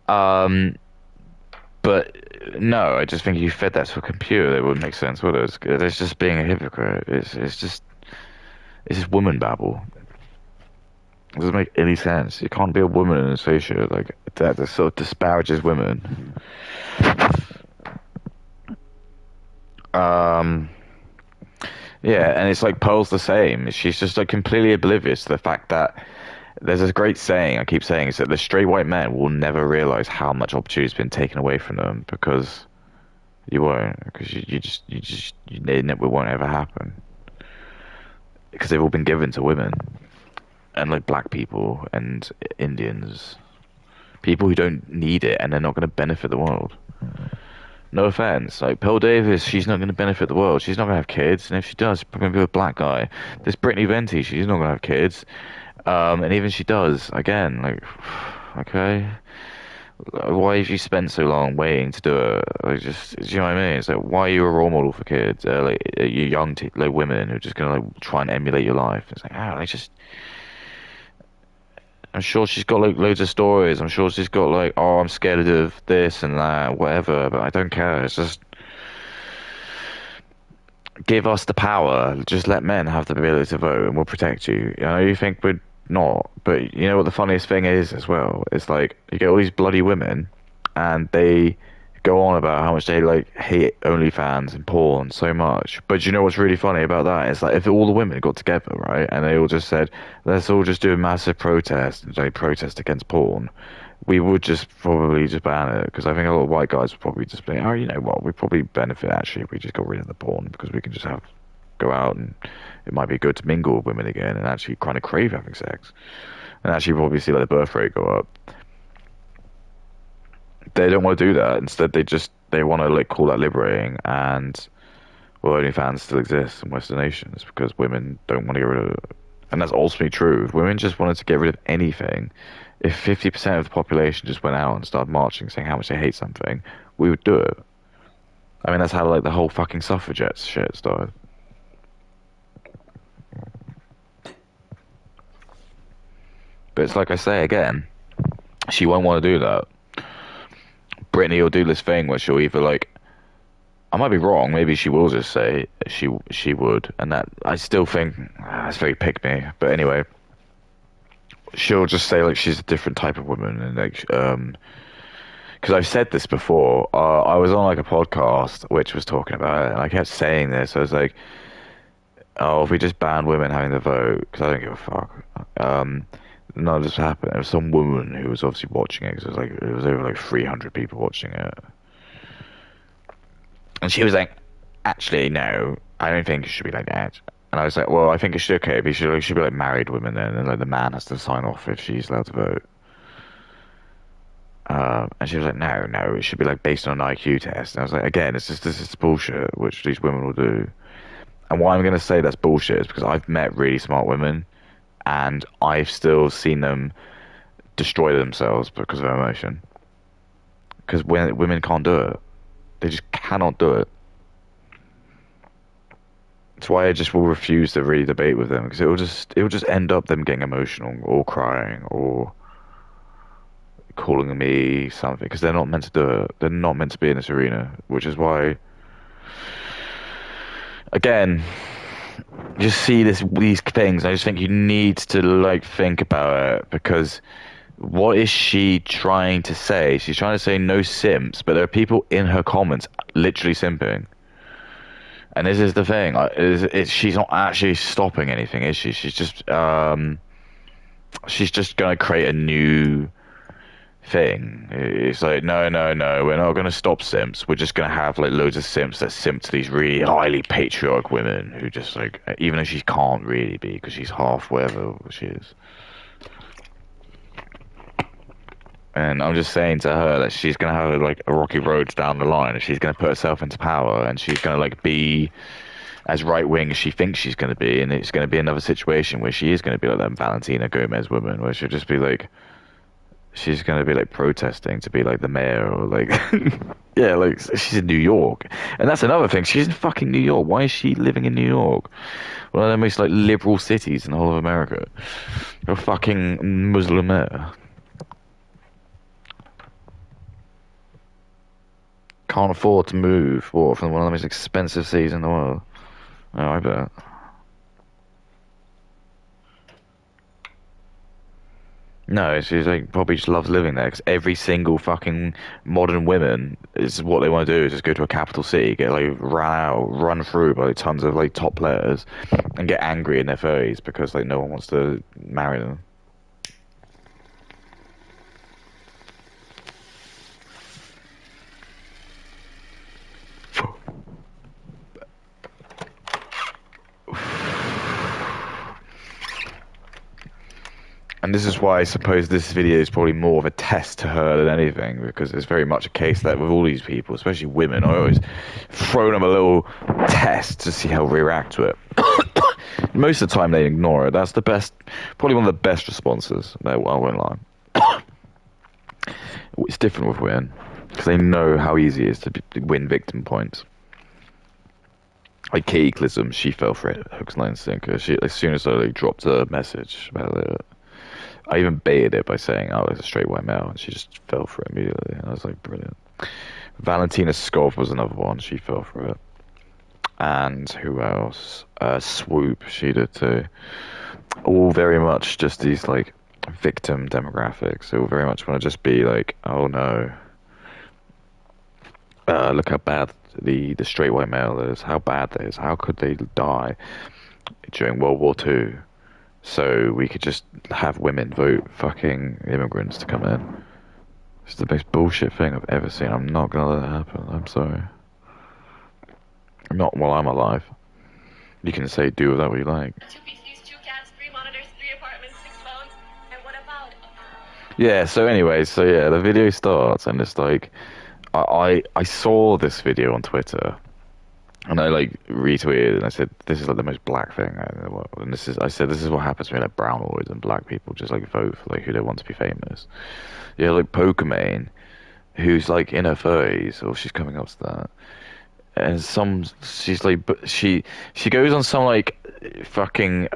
Um, but no, I just think if you fed that to a computer, it wouldn't make sense, would it? It's just being a hypocrite. It's just woman babble. It doesn't make any sense. You can't be a woman and say shit like that. That sort of disparages women. Um, yeah, and it's like Pearl's the same. She's just like completely oblivious to the fact that there's this great saying I keep saying is that the straight white men will never realize how much opportunity has been taken away from them because you won't, because it won't ever happen because they've all been given to women and like black people and Indians, people who don't need it and they're not going to benefit the world. No offense, like Pearl Davis, she's not going to benefit the world. She's not going to have kids, and if she does, she's probably going to be a black guy. This Brittany Venti, she's not going to have kids, and even she does, again, like, okay, why have you spent so long waiting to do it? Like, just, do you know what I mean? It's like, why are you a role model for kids? Like, you young like women who are just gonna like try and emulate your life. It's like, ah, like just. I'm sure she's got like loads of stories. I'm sure she's got like, oh, I'm scared of this and that, whatever. But I don't care. It's just give us the power. Just let men have the ability to vote, and we'll protect you. You know, you think we're not, but you know what the funniest thing is as well? It's like you get all these bloody women, and they go on about how much they like hate OnlyFans and porn so much. But you know what's really funny about that? It's like if all the women got together, right, and they all just said, let's all just do a massive protest and like protest against porn, we would just probably just ban it because I think a lot of white guys would probably just be, oh, you know what, we probably benefit actually if we just got rid of the porn because we can just have go out and it might be good to mingle with women again and actually kind of crave having sex and actually probably see like the birth rate go up. They don't want to do that. Instead, they want to like call that liberating, and well, OnlyFans still exists in Western nations because women don't want to get rid of it, and that's ultimately true. If women just wanted to get rid of anything, if 50% of the population just went out and started marching, saying how much they hate something, we would do it. I mean, that's how like the whole fucking suffragettes shit started. But it's like I say again, she won't want to do that. Brittany will do this thing where she'll either like I might be wrong. Maybe she will just say she would, and that I still think it's very pick me. But anyway, she'll just say like she's a different type of woman, and like because I've said this before. I was on like a podcast which was talking about it, and I kept saying this. I was like, oh, if we just ban women having the vote, because I don't give a fuck. None of this happened. There was some woman who was obviously watching it. Cause it was over like 300 people watching it. And she was like, actually, no, I don't think it should be like that. And I was like, well, I think it should okay. But it should be like married women then, and like the man has to sign off if she's allowed to vote. And she was like, no, no, it should be like based on an IQ test. And I was like, again, this is bullshit, which these women will do. And why I'm going to say that's bullshit is because I've met really smart women, and I've still seen them destroy themselves because of emotion. Because when women can't do it, they just cannot do it. That's why I just will refuse to really debate with them because it will just end up them getting emotional or crying or calling me something because they're not meant to do it. They're not meant to be in this arena, which is why, again, just see these things. I just think you need to like think about it because what is she trying to say? She's trying to say no simps, but there are people in her comments literally simping. And this is the thing. She's not actually stopping anything, is she? She's just gonna create a new thing. It's like, no, no, no, we're not gonna stop simps. We're just gonna have like loads of simps that simp to these really highly patriotic women who just like, even though she can't really be because she's half whatever she is. And I'm just saying to her that she's gonna have like a rocky road down the line, and she's gonna put herself into power, and she's gonna like be as right wing as she thinks she's gonna be, and it's gonna be another situation where she is gonna be like that Valentina Gomez woman, where she'll just be like, she's gonna be like protesting to be like the mayor or like, yeah, like she's in New York, and that's another thing. She's in fucking New York. Why is she living in New York? One of the most like liberal cities in the whole of America. A fucking Muslim mayor. Can't afford to move from one of the most expensive cities in the world. Oh, I bet. No, she's like probably just loves living there because every single fucking modern women is what they want to do is just go to a capital city, get like run through by like, tons of like top players, and get angry in their 30s because like no one wants to marry them. And this is why I suppose this video is probably more of a test to her than anything, because it's very much a case that with all these people, especially women, I always throw them a little test to see how they react to it. Most of the time they ignore it. That's the best, probably one of the best responses. No, I won't lie. It's different with women, because they know how easy it is to win victim points. Like Katie Clism, she fell for it, hooks, line, and sinker. She, as soon as I like, dropped a message about it, I even baited it by saying, "Oh, it's a straight white male," and she just fell for it immediately. And I was like, brilliant. Valentina Skov was another one. She fell for it. And who else? Swoop, she did too. All very much just these like victim demographics. They all very much want to just be like, "Oh no, look how bad the straight white male is. How bad that is. How could they die during World War II?" So we could just have women vote fucking immigrants to come in. It's the most bullshit thing I've ever seen. I'm not gonna let it happen. I'm sorry. Not while I'm alive. You can say do with that what you like. 2 PCs, 2 cats, 3 monitors, 3 apartments, 6 phones, and what about? Yeah, so anyway, so yeah, the video starts and it's like I saw this video on Twitter and I like retweeted and I said this is like the most black thing in the world. And I said this is what happens when like brownoids and black people just like vote for like who they want to be famous. Yeah, like Pokimane, who's like in her 30s or she's coming up to that. And she's like, but she goes on some like fucking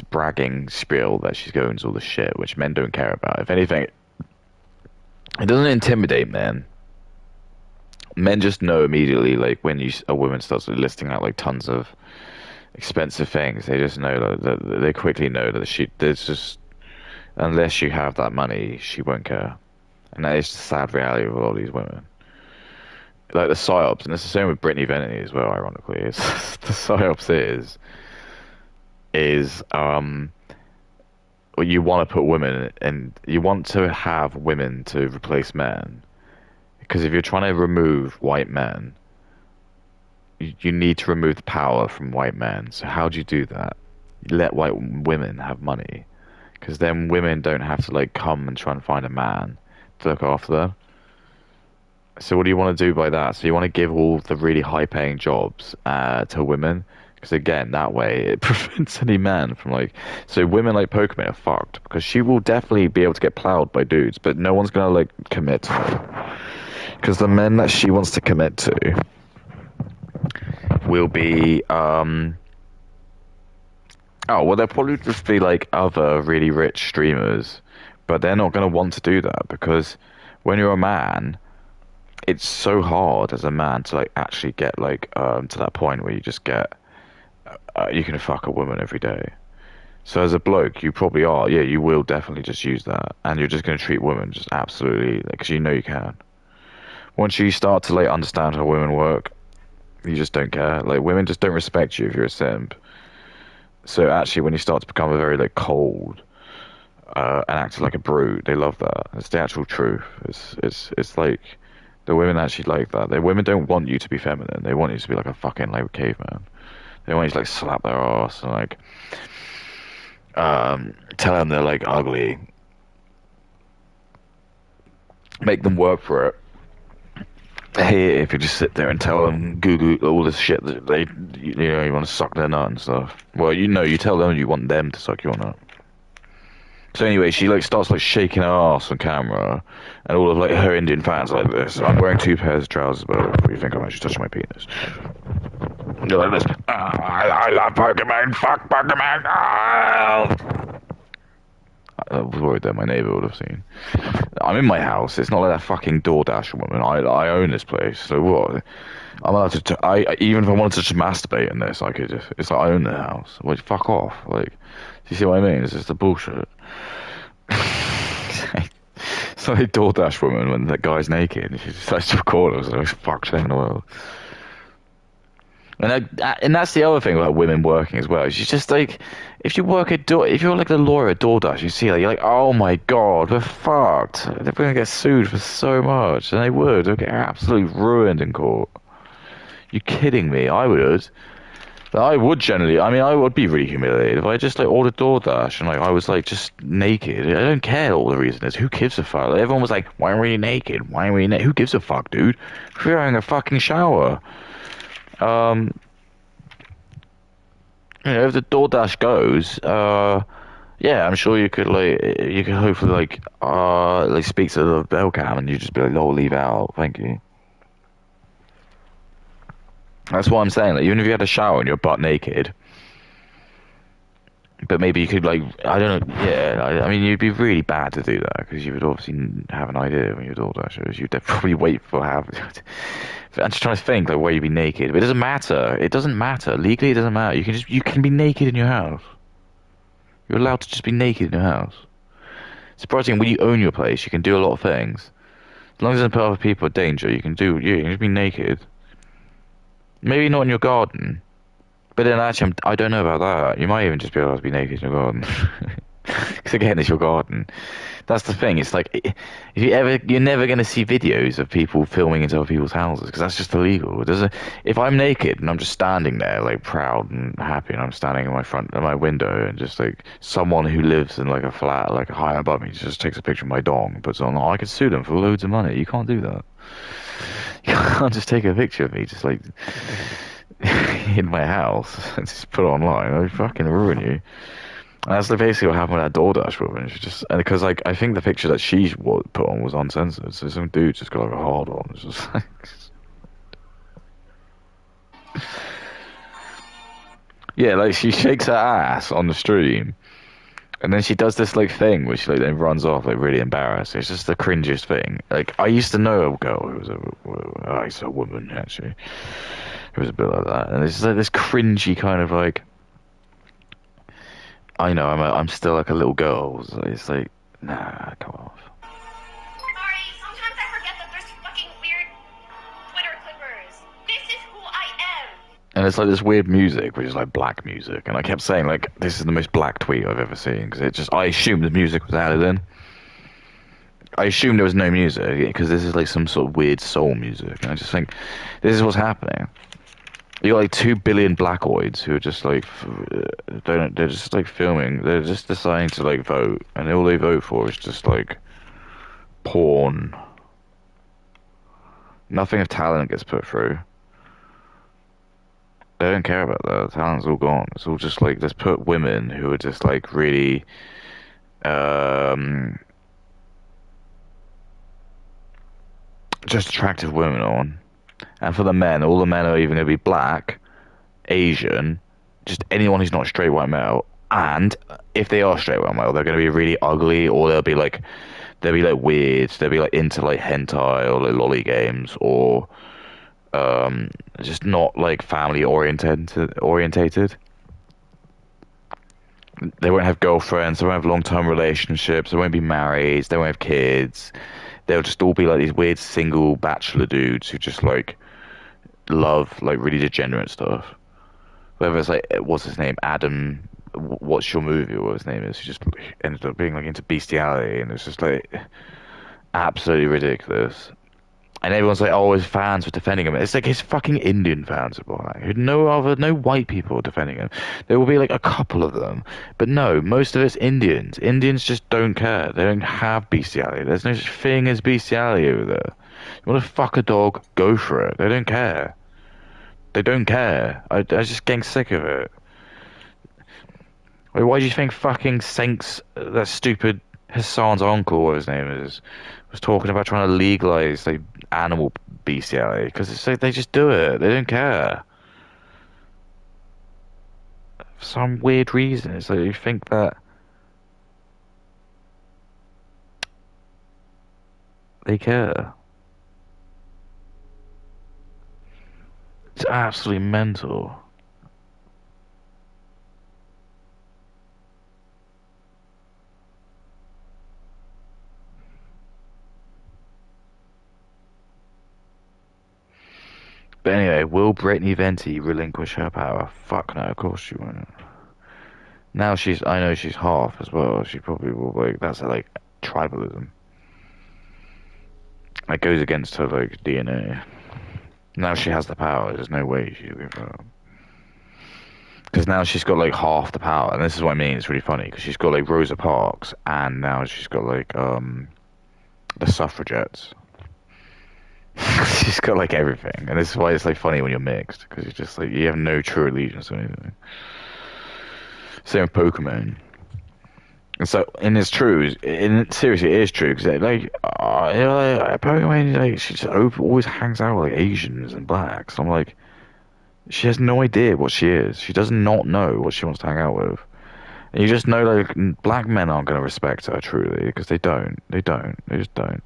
bragging spiel that she's going to all the shit which men don't care about. If anything, it doesn't intimidate men. Men just know immediately, like when a woman starts listing out like tons of expensive things, they just know that they quickly know that there's just unless you have that money, she won't care, and that is the sad reality of a lot of these women. Like the psyops, and it's the same with Brittany Venti as well. Ironically, it's the psyops is well, you want to put women and you want to have women to replace men. Because if you're trying to remove white men, you need to remove the power from white men. So how do you do that? You let white women have money. Because then women don't have to like come and try and find a man to look after them. So what do you want to do by that? So you want to give all the really high-paying jobs to women. Because again, that way it prevents any man from like. So women like Pokimane are fucked because she will definitely be able to get plowed by dudes, but no one's gonna like commit to her. Because the men that she wants to commit to will be Oh, well, there'll probably just be like other really rich streamers, but they're not going to want to do that because when you're a man, it's so hard as a man to like actually get like to that point where you just get you can fuck a woman every day. So as a bloke, you probably are. Yeah, you will definitely just use that, and you're just going to treat women just absolutely because you know you can. Once you start to like understand how women work, you just don't care. Like women just don't respect you if you're a simp. So actually, when you start to become a very like cold and acting like a brute, they love that. It's the actual truth. It's like the women actually like that. The women don't want you to be feminine. They want you to be like a fucking like caveman. They want you to like slap their ass and like tell them they're like ugly, make them work for it. Hey, if you just sit there and tell them goo goo all this shit that they, you want to suck their nut and stuff. Well, you tell them you want them to suck your nut. So anyway, she like starts like shaking her ass on camera, and all of like her Indian fans are like this. I'm wearing two pairs of trousers, but what do you think I'm actually touching my penis? You're like this. I love Pokemon. Fuck Pokemon. I was worried that my neighbour would have seen. I'm in my house. It's not like that fucking DoorDash woman. I own this place. So what? I'm allowed to. Even if I wanted to just masturbate in this, I could just. It's like I own the house. Well, fuck off. Like, do you see what I mean? It's just the bullshit. It's like a DoorDash woman when that guy's naked and she decides to record it. It was the most fucked thing in the world. And that's the other thing about women working as well. She's just like, if you work at if you're like the lawyer at DoorDash, you see that you're like, oh my god, we're fucked. They're gonna get sued for so much, and they would. They'll get absolutely ruined in court. You kidding me? I would. I would generally. I mean, I would be really humiliated if I just like ordered DoorDash and like I was like just naked. I don't care what the reason is. Who gives a fuck? Like, everyone was like, "Why are we naked? Why are we naked?" Who gives a fuck, dude? We're having a fucking shower. Um, if the DoorDash goes, yeah, I'm sure you could hopefully like speak to the bell cam and you just be like, "Oh, leave out, thank you." That's what I'm saying. Like, even if you had a shower and you're butt naked, but maybe you could like, I don't know, yeah. I mean, you'd be really bad to do that because you would obviously have an idea when you do all that shows. You'd probably wait for have. I'm just trying to think like where you'd be naked, but it doesn't matter. It doesn't matter legally. It doesn't matter. You can be naked in your house. You're allowed to just be naked in your house. Surprising when you own your place, you can do a lot of things. As long as it doesn't put other people in danger, you can just be naked. Maybe not in your garden. But then actually, I don't know about that. You might even just be able to be naked in your garden. Because again, it's your garden. That's the thing. It's like if you're never going to see videos of people filming into other people's houses because that's just illegal. If I'm naked and I'm just standing there like proud and happy, and I'm standing in my window, and just like someone who lives in like a flat like high above me just takes a picture of my dog and puts it on, I could sue them for loads of money. You can't do that. You can't just take a picture of me just like in my house and just put it online. I'd fucking ruin you. And that's like basically what happened with that DoorDash woman. She just, and because like I think the picture that she put on was uncensored, so some dude just got like a hard on. It's just like, yeah, like she shakes her ass on the stream, and then she does this like thing where she like then runs off like really embarrassed. It's just the cringiest thing. Like I used to know a girl who was I saw a woman actually. It was a bit like that, and it's just like this cringy kind of like. I know I'm still like a little girl. So it's like, nah, come off. Sorry, sometimes I forget that there's fucking weird Twitter clippers. This is who I am. And it's like this weird music, which is like black music, and I kept saying like, this is the most black tweet I've ever seen because I assumed the music was added in. I assumed there was no music because this is like some sort of weird soul music, and I just think this is what's happening. You got like 2 billion blackoids who are just like they're just like filming. They're just deciding to like vote, and all they vote for is just like porn. Nothing of talent gets put through. They don't care about that. The talent's all gone. It's all just like let's put women who are just like really just attractive women on. And for the men, all the men are even going to be black, Asian, just anyone who's not a straight white male. And if they are straight one male, they're going to be really ugly, or they'll be like weird. They'll be like into like hentai or like lolly games, or um, just not like family orientated. They won't have girlfriends. They won't have long term relationships. They won't be married. They won't have kids. They'll just all be like these weird single bachelor dudes who just like love like really degenerate stuff. Whether it's like what's his name, Adam, what's your movie, or what his name is, he just ended up being like into bestiality, and it's just like absolutely ridiculous. And everyone's like, oh, his fans were defending him. It's like his fucking Indian fans are behind. No white people are defending him. There will be like a couple of them, but no, most of it's Indians. Indians just don't care. They don't have bestiality. There's no such thing as bestiality over there. You want to fuck a dog? Go for it. They don't care. They don't care. I just getting sick of it. Like, why do you think fucking Saints, that stupid Hassan's uncle, what his name is, was talking about trying to legalize like animal bestiality? Because it's like they just do it. They don't care for some weird reason. It's like you think that they care. It's absolutely mental. But anyway, will Brittany Venti relinquish her power? Fuck no, of course she won't. Now I know she's half as well. She probably will like, that's like tribalism. That goes against her like DNA. Now she has the power. There's no way she'll give her up. Because now she's got like half the power, and this is what I mean. It's really funny because she's got like Rosa Parks, and now she's got like the suffragettes. She's got like everything, and this is why it's like funny when you're mixed because it's just like you have no true allegiance or anything. Same with Pokemon. And so, and it's true. And seriously, it is true because like, you know, like, Pokemon, like she just always hangs out with like Asians and blacks. I'm like, she has no idea what she is. She does not know what she wants to hang out with. And you just know like black men aren't going to respect her truly because they don't. They don't. They just don't.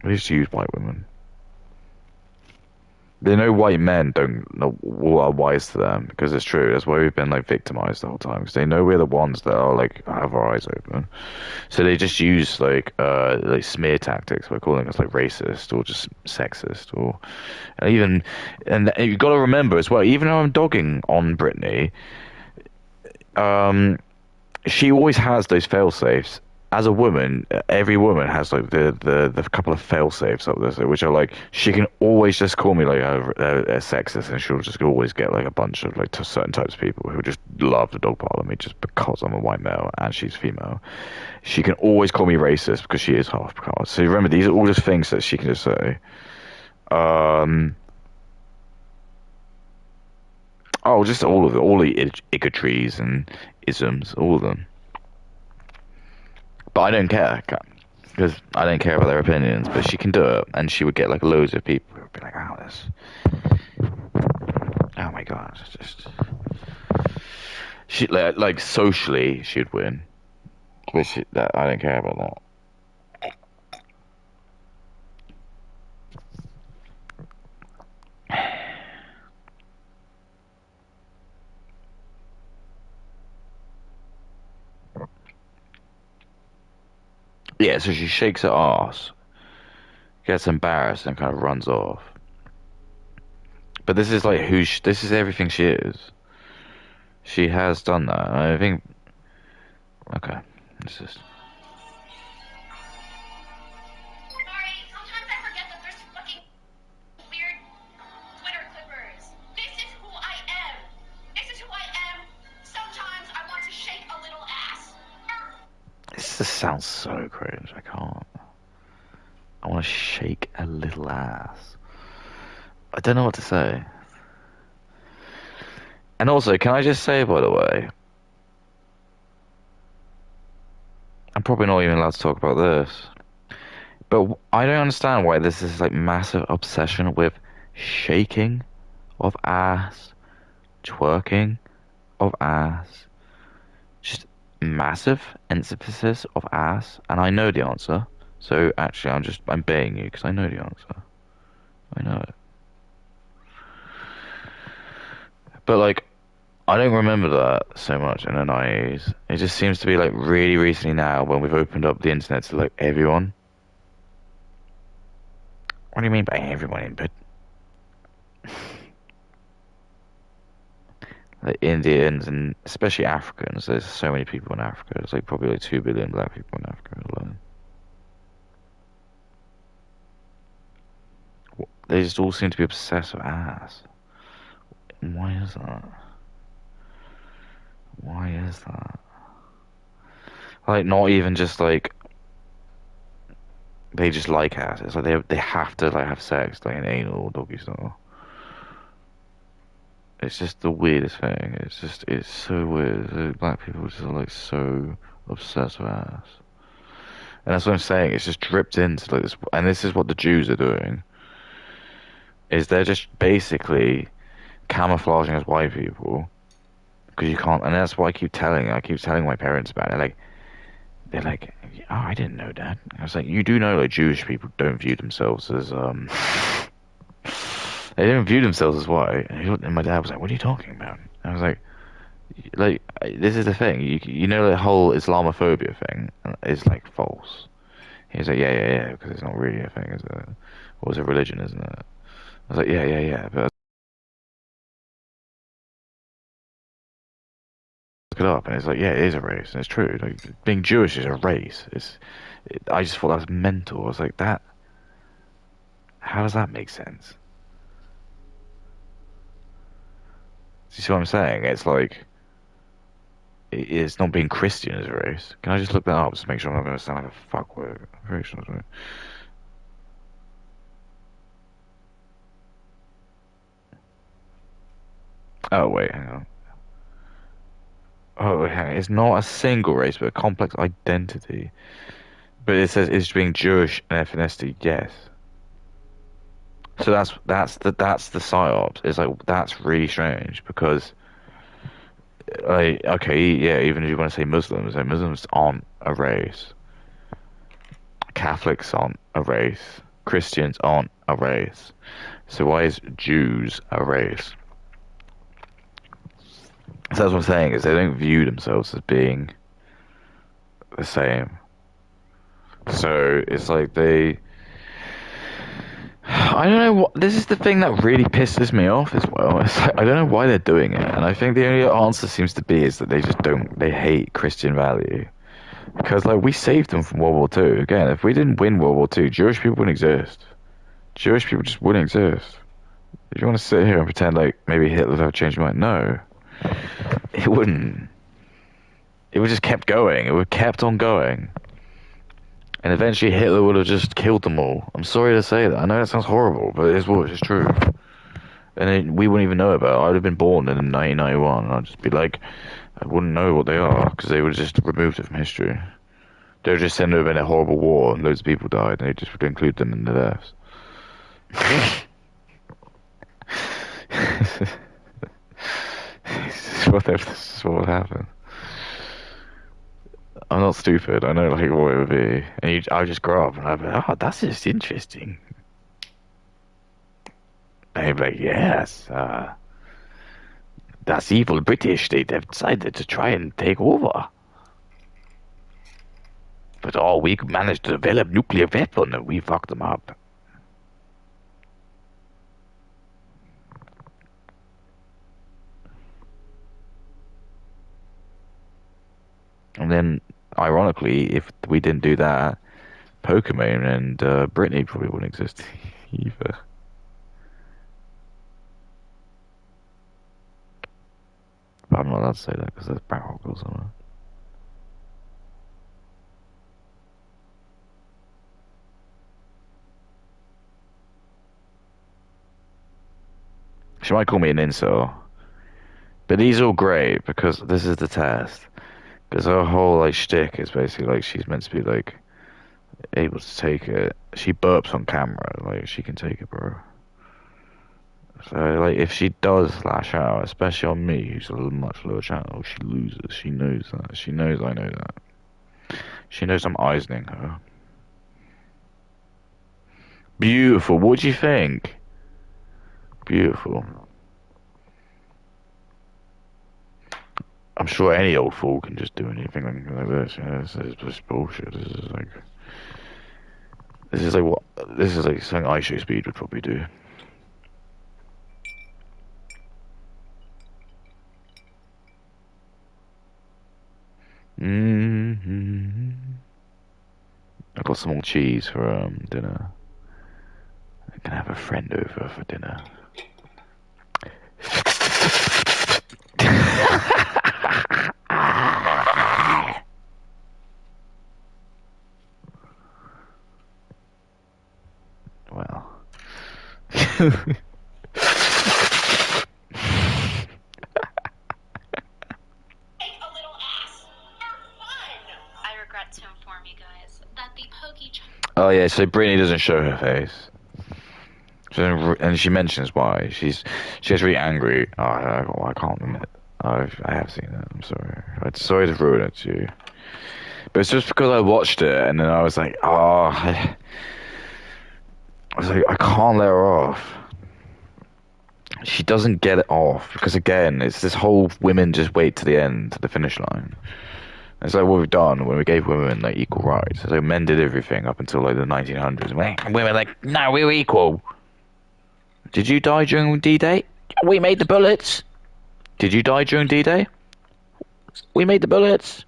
They just use white women. They know white men don't know what are wise to them because it's true. That's why we've been like victimized the whole time because they know we're the ones that are like have our eyes open. So they just use like smear tactics by calling us like racist or just sexist or even and you've got to remember as well. Even though I'm dogging on Brittany, um, she always has those fail safes. As a woman, every woman has like the couple of fail safes up there, so, which are like she can always just call me like a sexist, and she'll just always get like a bunch of like certain types of people who just love to dogpile on me just because I'm a white male and she's female. She can always call me racist because she is half caste. So remember, these are all just things that she can just say. Um, oh, just all of it, all the bigotries and isms, all of them. But I don't care because I don't care about their opinions. But she can do it, and she would get like loads of people who would be like, "Oh, this, oh my god!" It's just she like socially she'd win, but that I don't care about that. Yeah, so she shakes her ass, gets embarrassed, and kind of runs off. But this is like this is everything she is. She has done that. And I think okay, it's just Sorry, sometimes I forget that there's fucking weird Twitter clippers. This is who I am. This is who I am. Sometimes I want to shake a little ass. this just sounds so cringe. I can't. I want to shake a little ass. I don't know what to say. And also, can I just say, by the way, I'm probably not even allowed to talk about this, but I don't understand why this is like massive obsession with shaking of ass, twerking of ass. Just massive emphasis of ass, and I know the answer. So actually, I'm baiting you because I know the answer. I know it. But like, I don't remember that so much in the 90s. It just seems to be like really recently now when we've opened up the internet to like everyone. What do you mean by everyone in but like Indians and especially Africans? There's so many people in Africa. There's like probably like 2 billion black people in Africa alone. They just all seem to be obsessed with ass. Why is that? Why is that? Like not even just like they just like ass. It's like they have to like have sex like an anal or doggy style. It's just the weirdest thing. It's so weird. Black people just are like so obsessed with ass. And that's what I'm saying. It's just dripped into like this, and this is what the Jews are doing. Is they're just basically camouflaging as white people because you can't. And that's what I keep telling my parents about it. They're like, oh, I didn't know that. I was like, you do know like Jewish people don't view themselves as they don't view themselves as white. And my dad was like, what are you talking about? I was like this is the thing. You know the whole Islamophobia thing is like false. He was like, yeah, because it's not really a thing, is it? Or it's a religion, isn't it? I was like, yeah, but I look it up, and it's like, yeah, it is a race, and it's true. Like, being Jewish is a race. I just thought that was mental. I was like, that. How does that make sense? Do you see what I'm saying? It's like, it's not being Christian as a race. Can I just look that up just to make sure I'm not going to sound like a fuckwit? I'm very sure. Right? Oh wait, hang on. Oh, hang on. It's not a single race, but a complex identity. But it says it's being Jewish and ethnicity. Yes. So that's the psyops. It's like that's really strange because like okay, yeah, even if you want to say Muslims, like Muslims aren't a race. Catholics aren't a race. Christians aren't a race. So why is Jews a race? So that's what I'm saying is they don't view themselves as being the same. So it's like I don't know what. This is the thing that really pisses me off as well. It's like, I don't know why they're doing it, and I think the only answer seems to be is that they just don't. They hate Christian value because like we saved them from World War Two. Again, if we didn't win World War Two, Jewish people wouldn't exist. Jewish people just wouldn't exist. If you want to sit here and pretend like maybe Hitler would have changed your mind, no, it wouldn't. It would just kept going. It would kept on going. And eventually Hitler would have just killed them all. I'm sorry to say that. I know that sounds horrible, but it's what it's true. And we wouldn't even know about it. I'd have been born in 1991, and I'd just be like, I wouldn't know what they are because they would have just removed it from history. They would just send over in a horrible war, and loads of people died, and they just would include them in the deaths. This is what would happen. I'm not stupid. I know like what it would be, and I just grow up and I'd be like, oh, that's just interesting. And he'd be like, yes, that's evil British. They've decided to try and take over. But oh, we managed to develop nuclear weapon and we fucked them up. And then, ironically, if we didn't do that, Pokemon and Brittany probably wouldn't exist either. But I'm not allowed to say that because there's Barrock or something. She might call me an incel. But these are all great because this is the test. Because her whole like shtick is basically like she's meant to be like able to take it. She burps on camera, like she can take it, bro. So, like, if she does lash out, especially on me, who's a much lower channel, she loses. She knows that. She knows I know that. She knows I'm Eisening her. Beautiful. What do you think? Beautiful. I'm sure any old fool can just do anything like this. You know, this is just bullshit. This is like something I Show Speed would probably do. hmm I got some more cheese for dinner. I can have a friend over for dinner. Well. Take a little ass for fun. I regret to inform you guys that the pokey. Oh yeah, so Brittany doesn't show her face. And she mentions why. She gets really angry. Oh, I can't admit. I have seen it. I'm sorry. I'm sorry to ruin it to you. But it's just because I watched it and then I was like, I was like, I can't let her off. She doesn't get it off because again, it's this whole women just wait to the end, to the finish line. It's like what we've done when we gave women like equal rights. So men did everything up until like the 1900s. And women like, no, we're equal. Did you die during D-Day? We made the bullets. Did you die during D-Day? We made the bullets.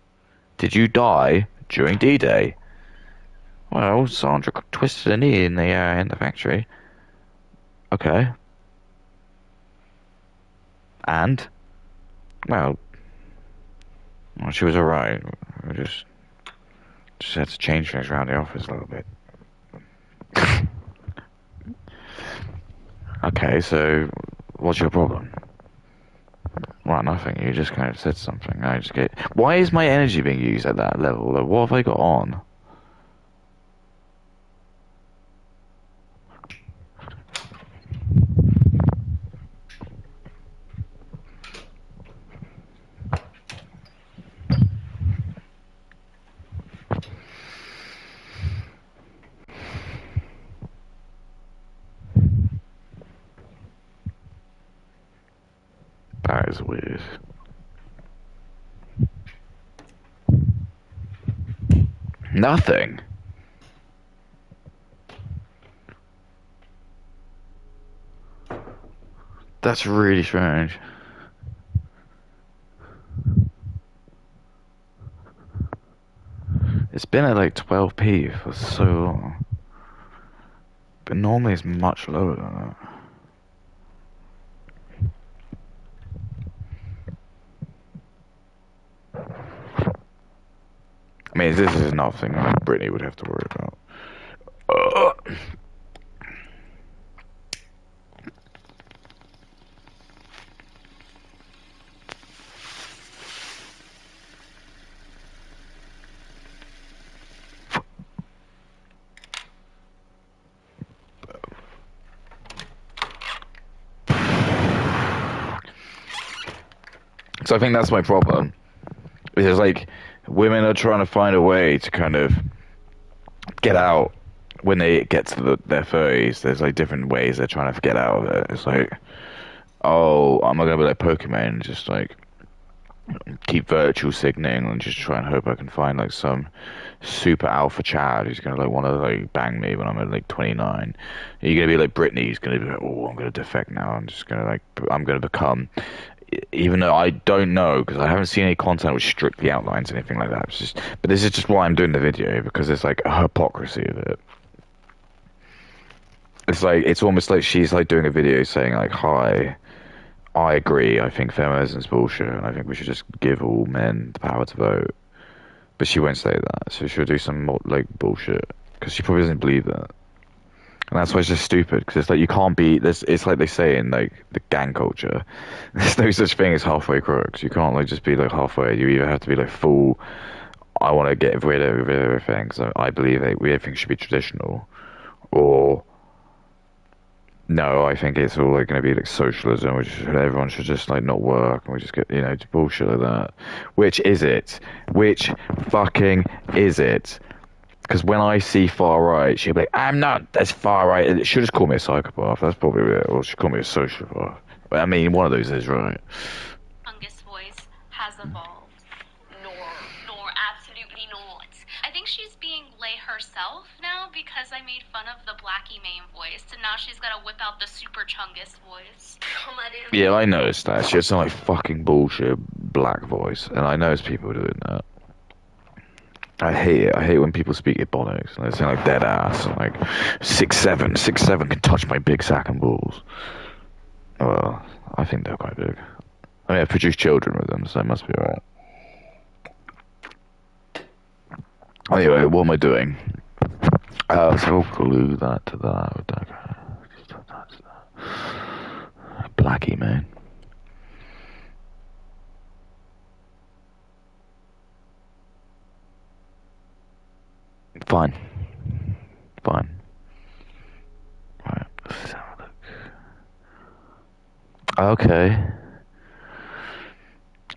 Did you die during D-Day? Well, Sandra twisted a knee in the factory. Okay. And well, she was alright. We just had to change things around the office a little bit. Okay, so what's your problem? Well, nothing. You just kind of said something. I just get. Why is my energy being used at that level? Like, what have I got on? That is weird. Nothing. That's really strange. It's been at like 12p for so long. But normally it's much lower than that. I mean, this is nothing that Brittany would have to worry about. So I think that's my problem. It's like women are trying to find a way to kind of get out when they get to their 30s. There's like different ways they're trying to get out of it. It's like, oh, I'm not gonna be like Pokemon, and just like keep virtual signaling and just try and hope I can find like some super alpha Chad who's gonna like want to like bang me when I'm at like 29. You're gonna be like Brittany, who's gonna be like, oh, I'm gonna defect now. I'm gonna become. Even though I don't know because I haven't seen any content which strictly outlines anything like that. But this is just why I'm doing the video because it's like a hypocrisy of it. It's like it's almost like she's like doing a video saying like, "Hi, I agree. I think feminism's bullshit, and I think we should just give all men the power to vote." But she won't say that, so she'll do some more, like bullshit because she probably doesn't believe that. And that's why it's just stupid, because it's like you can't be this. It's like they say in like the gang culture, there's no such thing as halfway crooks. You can't like just be like halfway. You either have to be like full. I want to get rid of everything, so I believe that everything should be traditional, or No, I think it's all like going to be like socialism, which everyone should just like not work, and we just get bullshit like that. Which is it? Which fucking is it? Because when I see far right, she'll be like, "I'm not as far right." She'll just call me a psychopath. That's probably it, or she'll call me a sociopath. But I mean, one of those is right. Youngest voice has evolved. Nor, absolutely not. I think she's being Lay herself now because I made fun of the Blackie main voice, and now she's gotta whip out the super Chungus voice. Yeah, I noticed that. She had some like fucking bullshit black voice, and I noticed people doing that. I hate it. I hate when people speak Ebonics and they sound like dead ass and like 6'7", 6'7" can touch my big sack and balls. Well, I think they're quite big. I mean, I've produced children with them, so it must be alright. Anyway, what am I doing? So we'll glue that to that. Blackie, man. Fine. Fine. Right, let's have a look. Okay.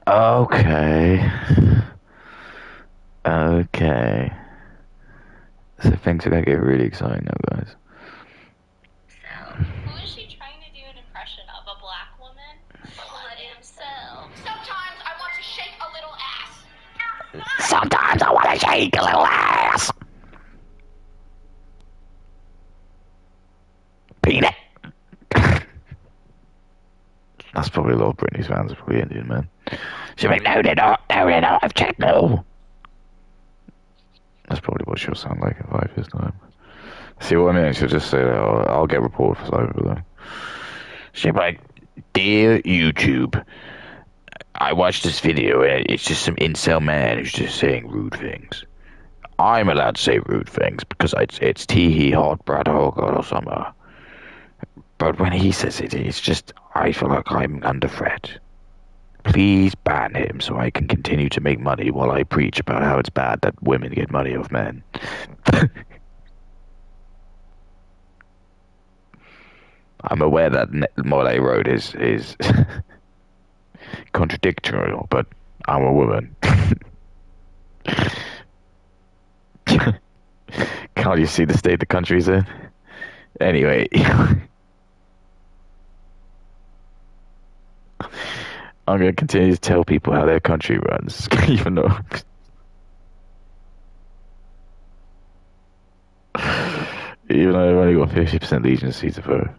Okay. Okay. So things are gonna get really exciting now, guys. So, who is she trying to do an impression of? A black woman? Let himself. Sometimes I want to shake a little ass. Sometimes I want to shake a little ass. Peanut. That's probably a lot of Britney's fans are probably Indian, man. She'll be like, no, they're not. No, they're not. I've checked, no. That's probably what she'll sound like in 5 years' time. See what I mean? She'll just say, I'll get reported for cyberbullying. She'll be like, dear YouTube, I watched this video and it's just some incel man who's just saying rude things. I'm allowed to say rude things because it's tee-hee hot, Brad Hogard or summer. But when he says it, it's just, I feel like I'm under threat. Please ban him so I can continue to make money while I preach about how it's bad that women get money off men. I'm aware that what I wrote is contradictory, but I'm a woman. Can't you see the state the country's in? Anyway. I'm going to continue to tell people how their country runs, even though... even though I've only got 50% legitimacy to vote.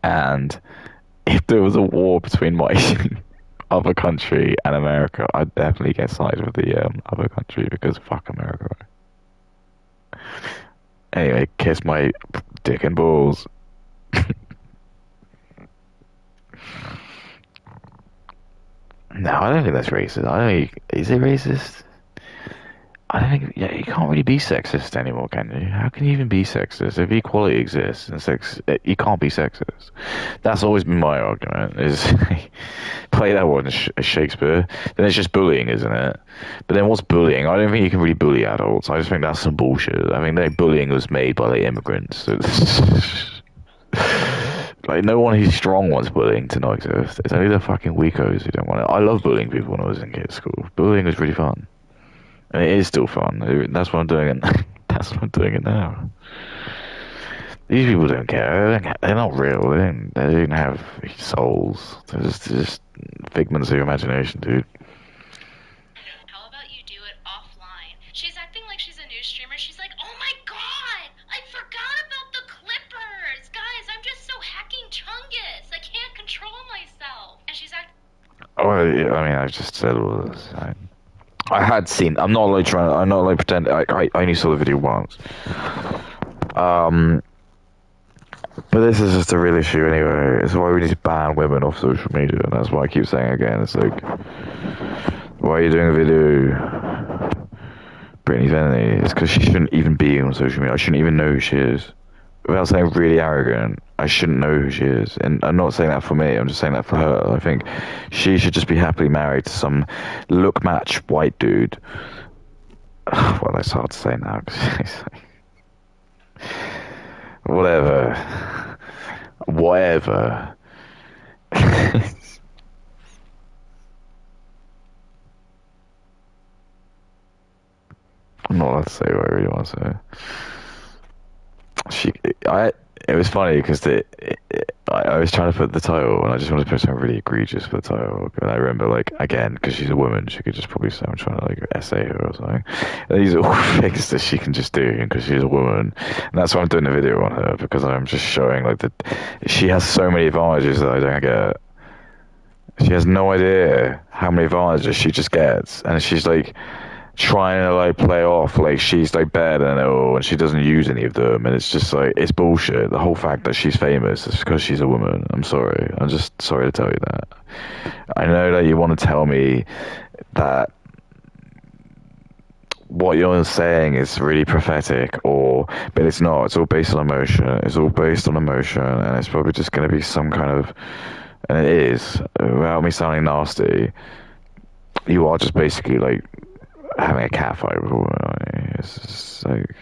And if there was a war between my other country and America, I'd definitely get sides with the other country because fuck America. Anyway, kiss my dick and balls. No, I don't think that's racist. I don't think, is it racist? I don't think, yeah, you can't really be sexist anymore, can you? How can you even be sexist? If equality exists and you can't be sexist. That's always been my argument, is play that one as Shakespeare, then it's just bullying, isn't it? But then what's bullying? I don't think you can really bully adults. I just think that's some bullshit. I mean, bullying was made by the immigrants. Like, no one who's strong wants bullying to not exist. It's only the fucking weakos who don't want it. I love bullying people when I was in kids' school. Bullying was really fun. And it is still fun. That's why I'm doing it. That's why I'm doing it now. These people don't care. They're not real. They don't have souls. They're just figments of your imagination, dude. How about you do it offline? She's acting like she's a news streamer. She's like, oh my god, I forgot about the Clippers. Guys, I'm just so hacking Chungus. I can't control myself. And she's acting... Oh, I mean, I just said all this. I had seen. I'm not like pretending. I only saw the video once. But this is just a real issue anyway. It's why we need to ban women off social media, and that's why I keep saying again. It's like, why are you doing a video, Brittany Venti? It's because she shouldn't even be on social media. I shouldn't even know who she is. Without saying really arrogant, I shouldn't know who she is. And I'm not saying that for me, I'm just saying that for her. I think she should just be happily married to some look match white dude. Well, that's hard to say now. Whatever. Whatever. I'm not allowed to say what I really want to say. She, I, it was funny because I was trying to put the title and I just wanted to put something really egregious for the title. And I remember, like, again, because she's a woman, she could just probably say I'm trying to, like, essay her or something. And these are all things that she can just do because she's a woman. And that's why I'm doing the video on her because I'm just showing, like, that she has so many advantages that I don't get. She has no idea how many advantages she just gets. And she's, like, trying to like play off like she's like better than it all and she doesn't use any of them and it's just like it's bullshit. The whole fact that she's famous is because she's a woman. I'm sorry. I'm just sorry to tell you that. I know that you want to tell me that what you're saying is really prophetic or but it's not. It's all based on emotion. It's all based on emotion and it's probably just going to be some kind of and it is without me sounding nasty you are just basically like having a cat fight with a woman, aren't you? It's just like,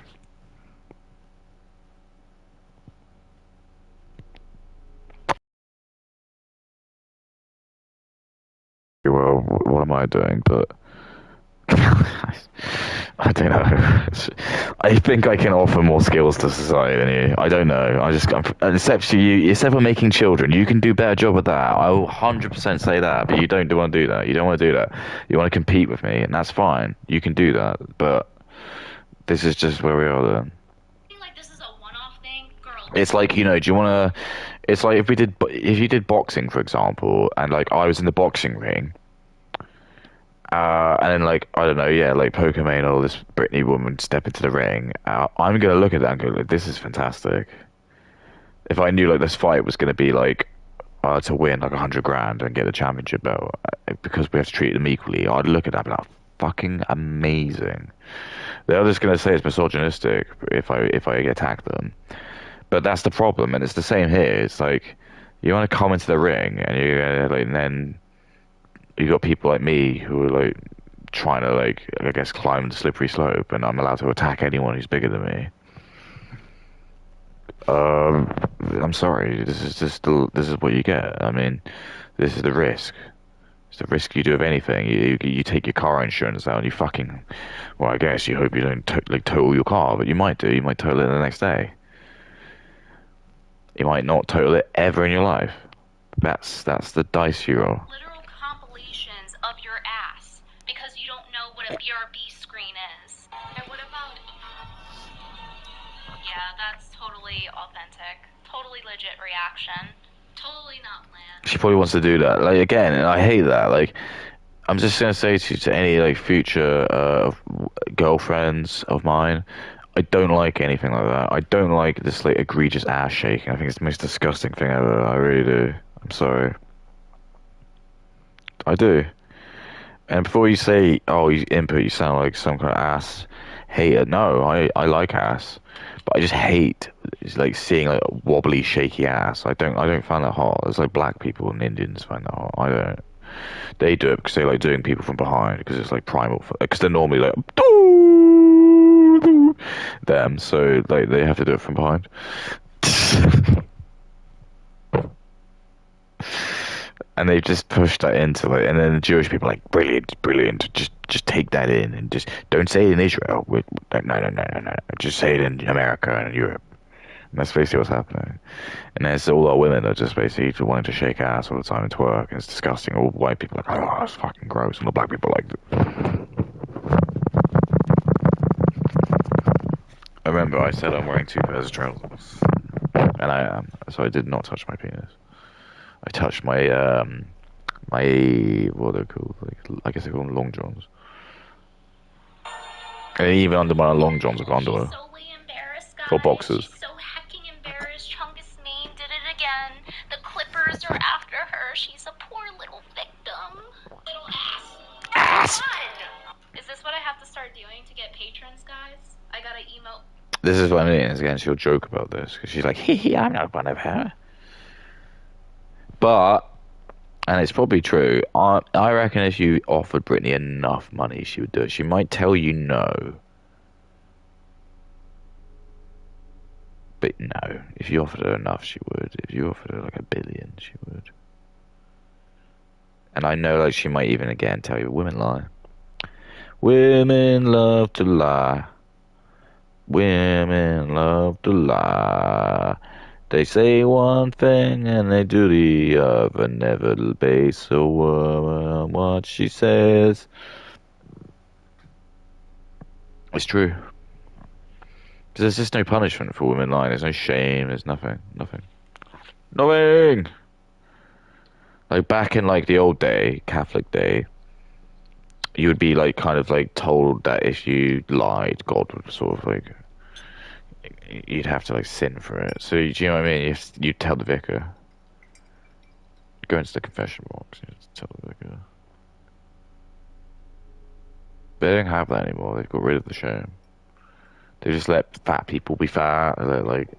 well, what am I doing? But I don't know. I think I can offer more skills to society than you. I don't know. Except for you, except for making children, you can do a better job at that. I will 100% say that, but you don't want to do that. You don't want to do that. You want to compete with me, and that's fine. You can do that, but this is just where we are then. Like this is a one-off thing, girl. It's like, do you want to, it's like if you did boxing, for example, and like I was in the boxing ring, and then like, I don't know, yeah, like Pokemon or this Brittany woman step into the ring, I'm gonna look at that and go, like, this is fantastic. If I knew like this fight was gonna be like, to win like 100 grand and get the championship belt, because we have to treat them equally, I'd look at that and be like, fucking amazing. They're just gonna say it's misogynistic if I attack them. But that's the problem, and it's the same here. It's like you want to come into the ring, and and then you got people like me who are like trying to like I guess climb the slippery slope, and I'm allowed to attack anyone who's bigger than me. Um, I'm sorry. This is what you get. I mean, this is the risk. It's the risk you do of anything. You take your car insurance out, and you fucking well, I guess you hope you don't like total your car, but you might do. You might total it the next day. You might not total it ever in your life. That's the dice you roll. Literal compilations of your ass because you don't know what a BRB screen is. And what about? Yeah, that's totally authentic. Totally legit reaction. Totally not planned. She probably wants to do that. Like again, and I hate that. Like I'm just gonna say to any like future girlfriends of mine, I don't like anything like that. I don't like this like egregious ass shaking. I think it's the most disgusting thing ever. I really do. I'm sorry. I do. And before you say, "Oh, you input," you sound like some kind of ass hater. No, I like ass, but I just hate it's like seeing like wobbly, shaky ass. I don't find that hot. It's like black people and Indians find that hot. I don't. They do it because they like doing people from behind because it's like primal. Because they're normally like them, so like they have to do it from behind. And they've just pushed that into like, and then the Jewish people are like, brilliant, brilliant. Just take that in and just don't say it in Israel. No, no, no, no, no, no. Just say it in America and Europe. And that's basically what's happening. And there's all our women that are just basically wanting to shake ass all the time and twerk, and it's disgusting. All white people are like, oh, it's fucking gross, and the black people like it. I remember I said I'm wearing 2 pairs of trousers, and I am. So I did not touch my penis. I touched my what are they called? Like I guess they call them long johns. And even under my long johns, I've got She's underwear solely embarrassed, guys. or boxers. She's so hecking embarrassed. Chungus Mame did it again. The Clippers are after her. She's a poor little victim. Little ass. Ass. Is this what I have to start doing to get patrons, guys? I gotta emote. This is what I mean. Again, she'll joke about this because she's like, hee hee, I'm not one of her. But, and it's probably true, I reckon if you offered Brittany enough money, she would do it. She might tell you no. But no, if you offered her enough, she would. If you offered her like 1 billion, she would. And I know like she might even again tell you women lie. Women love to lie. Women love to lie. They say one thing and they do the other. Never base a woman on what she says. It's true. Because there's just no punishment for women lying. There's no shame. There's nothing. Nothing. Nothing! Like back in like the old day, Catholic day, you would be like kind of like told that if you lied, God would sort of like you'd have to like sin for it. So do you know what I mean? You tell the vicar, go into the confession box, you tell the vicar. But they don't have that anymore. They've got rid of the shame. They just let fat people be fat. They let like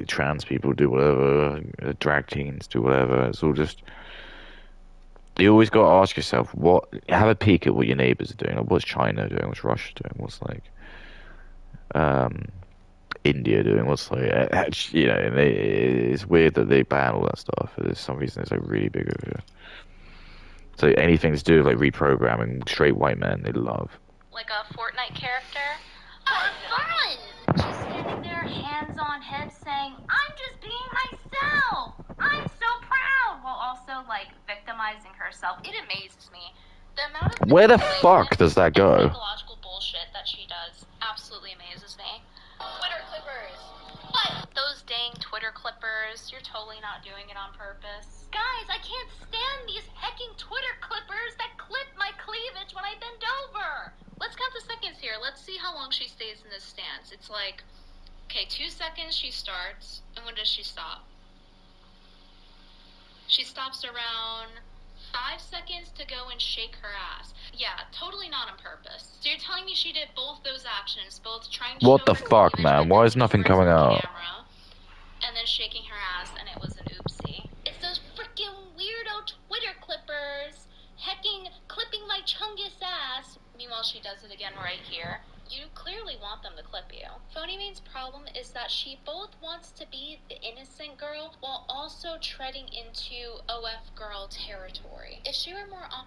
trans people do whatever. Drag teens do whatever. It's all just. You always got to ask yourself have a peek at what your neighbors are doing. Like, what's China doing? What's Russia doing? What's like um, India doing? What's like it's weird that they ban all that stuff. There's some reason it's like really big over here. So anything to do with like reprogramming straight white men, they love. Like a Fortnite character? For fun! She's standing there, hands on hips, saying, I'm just being myself! I'm so proud! While also, like, victimizing herself. It amazes me. The amount of Where the fuck does that go? psychological bullshit that she does absolutely amazes me. Twitter clippers. What? Those dang Twitter clippers. You're totally not doing it on purpose. Guys, I can't stand these hecking Twitter clippers that clip my cleavage when I bend over. Let's count the seconds here. Let's see how long she stays in this stance. It's like, okay, 2 seconds she starts, and when does she stop? She stops around 5 seconds to go and shake her ass. Yeah, totally not on purpose. So you're telling me she did both those actions, both trying to What show the her fuck, cleavage, man? but Why then is nothing whispers coming in the out? camera, and then shaking her ass, and it was an oopsie. It's those freaking weirdo Twitter clippers hecking clipping my chungus ass. Meanwhile, she does it again right here. You clearly want them to clip you. Phony Main's problem is that she both wants to be the innocent girl while also treading into OF girl territory. If she were more on.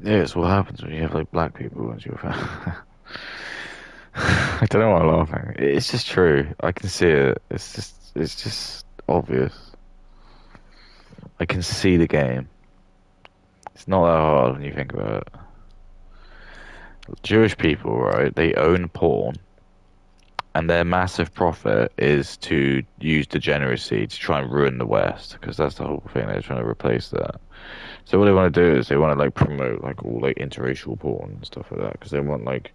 Yeah, it's what happens when you have like black people as your family. I don't know why I'm laughing. It's just true. I can see it. It's just obvious. I can see the game. It's not that hard when you think about it. Jewish people, right? They own porn, and their massive profit is to use degeneracy to try and ruin the West, because that's the whole thing. They're trying to replace that. So what they want to do is they want to like promote like all like interracial porn and stuff like that, because they want like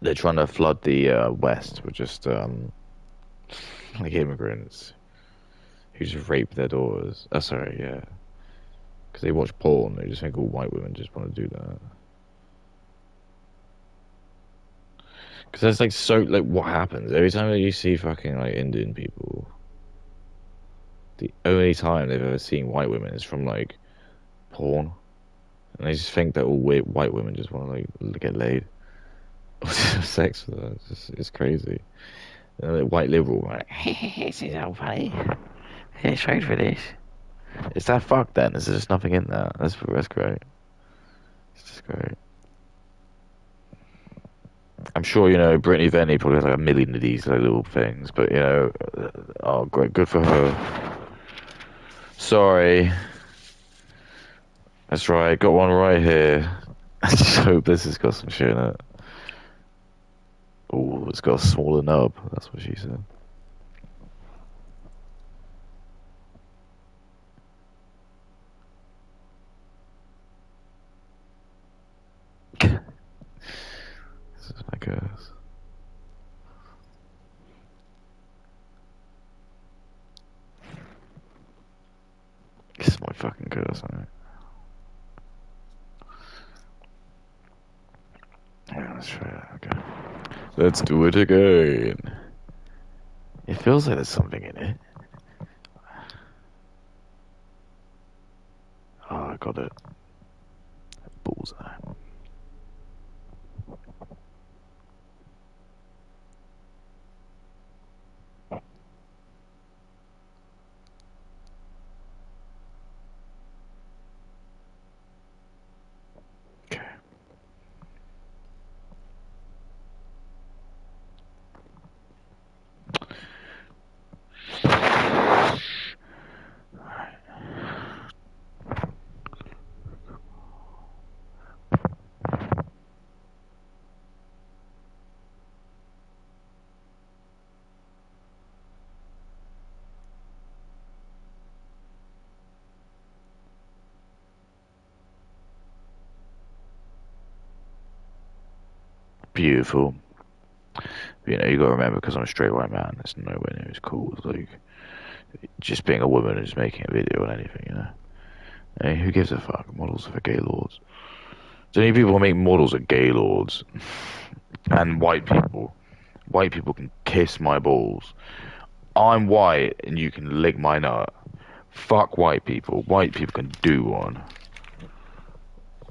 they're trying to flood the West with just like immigrants who just rape their daughters. Oh, sorry, yeah, because they watch porn. They just think all white women just want to do that. Because that's like so like what happens every time that you see fucking like Indian people. The only time they've ever seen white women is from like porn, and they just think that all white women just want to like get laid, or just have sex with them. It's crazy. And the white liberal, like, this is so funny. It's straight for this. Is that fuck then? Is there just nothing in that? That's great. It's just great. I'm sure Brittany Venti probably has like 1 million of these like little things, but oh great, good for her. Sorry, that's right. Got one right here. I just hope this has got some shit in it. Oh, it's got a smaller nub. That's what she said. This is my curse. This is my fucking curse, mate. Yeah, let's try it. Okay. Let's do it again. It feels like there's something in it. Oh, I got nailed it. Bullseye. Okay. Beautiful. You know, you gotta remember, because I'm a straight white man, it's nowhere near as cool as like just being a woman and just making a video on anything, you know. Hey, who gives a fuck? Models are for gay lords. So many people make models are gay lords, and white people. White people can kiss my balls. I'm white, and you can lick my nut. Fuck white people. White people can do one.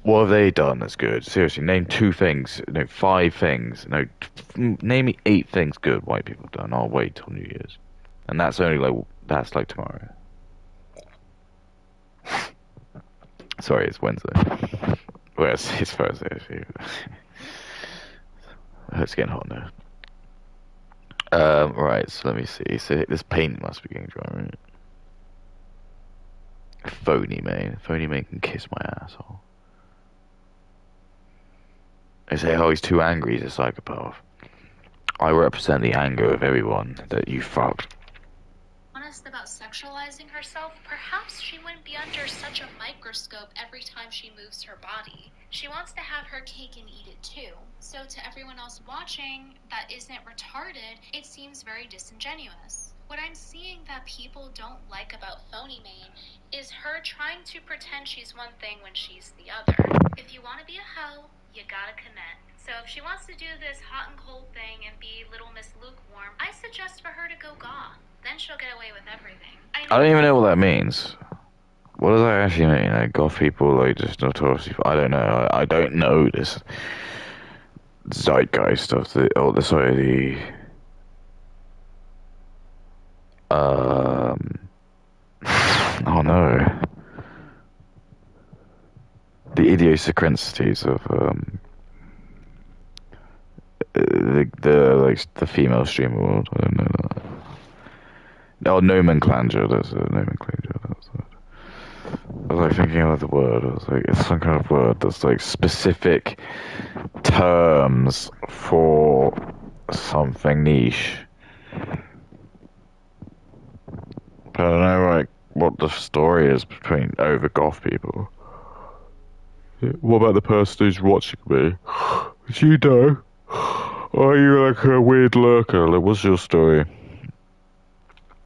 What have they done that's good? Seriously, name 2 things. No, 5 things. No, name me 8 things good white people have done. I'll wait till New Year's, and that's like tomorrow. Sorry, it's Wednesday. Well, it's Thursday. Actually. It's getting hot now. Right. So let me see. So this paint must be getting dry, right? Phony man. Phony man can kiss my asshole. They say, oh, he's too angry. He's a psychopath. I represent the anger of everyone that you fucked. Honest about sexualizing herself, perhaps she wouldn't be under such a microscope every time she moves her body. She wants to have her cake and eat it too. So to everyone else watching that isn't retarded, it seems very disingenuous. What I'm seeing that people don't like about Phony Main is her trying to pretend she's one thing when she's the other. If you want to be a hoe, you gotta commit. So if she wants to do this hot and cold thing and be Little Miss Lukewarm, I suggest for her to go goth. Then she'll get away with everything. I don't even know what that means. What does that actually mean? Like, goth people, like, just notoriously. I don't know. I don't know this zeitgeist of sorry, oh no. The idiosyncrasies of, the female streamer world. I don't know that. Oh, nomenclature. That's a nomenclature. That's it. I was like thinking of the word. I was like, it's some kind of word that's like specific terms for something niche. But I don't know, like, what the story is between over goth people. What about the person who's watching me? Do you know? Are you like a weird lurker? Like, what's your story?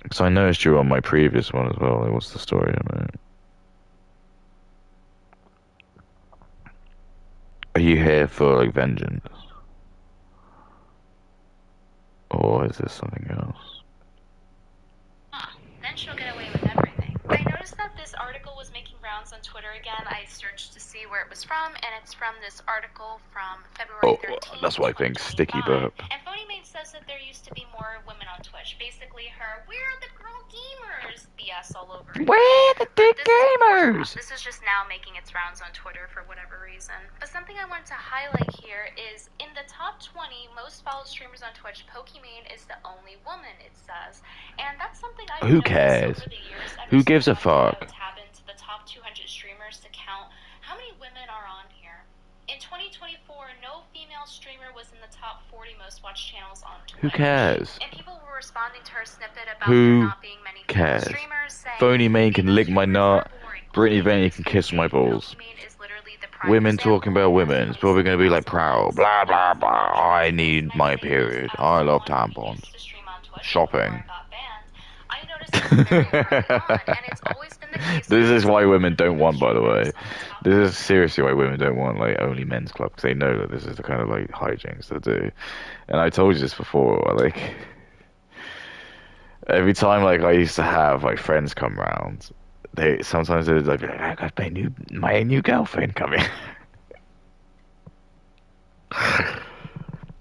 Because I noticed you on my previous one as well. Like, what's the story, mate? Are you here for like vengeance? Or is this something else? Then she'll get away with everything. I noticed that this article was making rounds on Twitter again. I searched to see where it was from, and it's from this article from February 13th. That's why I think sticky burp. And Phony Maid says that there used to be more women on Twitch. Basically, her "Where are the girl gamers?" BS all over. Where the big gamers? This is just now making its rounds on Twitter for whatever reason. But something I want to highlight here is in the top 20 most followed streamers on Twitch, Pokimane is the only woman, it says. And that's something I've Who noticed cares? over the years. Who gives a fuck? Tab into the top 200 streamers to count how many women are on here. In 2024, no female streamer was in the top 40 most watched channels on Twitch. Who cares? And people were responding to her snippet about Who there not being many female cares? streamers, saying, Phony Main can lick my nut. Brittany Venti can kiss my balls. Women talking about women. It's probably going to be like proud. Blah, blah, blah. I need my period. I love tampons. Shopping. This is why women don't want, by the way. This is seriously why women don't want like only men's club, because they know that this is the kind of like hijinks they do. And I told you this before, like every time like I used to have like friends come round they sometimes they're like, I got my new girlfriend coming.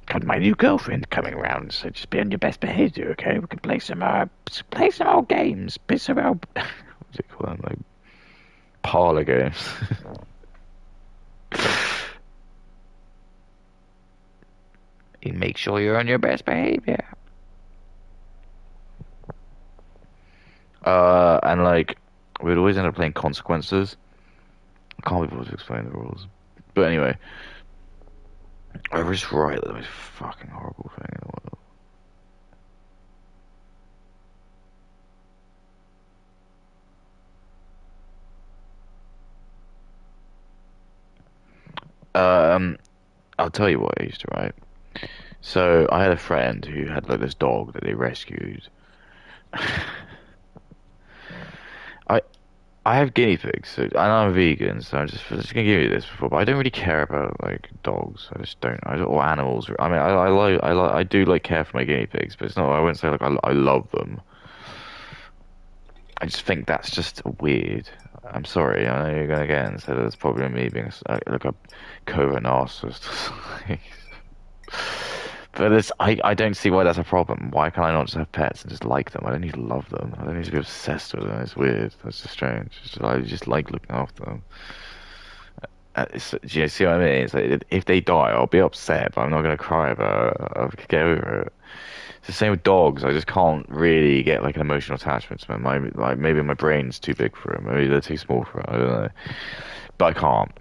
Got my new girlfriend coming around, so just be on your best behavior, okay? We can play some old games, play some old what's it called, like parlor games. You make sure you're on your best behavior. And like we'd always end up playing consequences. I can't be able to explain the rules, but anyway, I was right. That was a fucking horrible thing in the world. I'll tell you what I used to write. So I had a friend who had like this dog that they rescued. I I have guinea pigs, so, and I'm vegan, so I'm just gonna give you this before. But I don't really care about like dogs. I just don't. Or animals. I mean, I do like care for my guinea pigs, but it's not. I wouldn't say like I love them. I just think that's just weird. I'm sorry. I know you're gonna get and say that's probably me being like a covert narcissist. But I don't see why that's a problem. Why can I not just have pets and just like them? I don't need to love them. I don't need to be obsessed with them. It's weird. That's just strange. I just like looking after them. Do you see what I mean? It's like, if they die, I'll be upset, but I'm not gonna cry about it. I'll get over it. It's the same with dogs. I just can't really get like an emotional attachment to them. Like maybe my brain's too big for them. Maybe they're too small for it. I don't know. But I can't.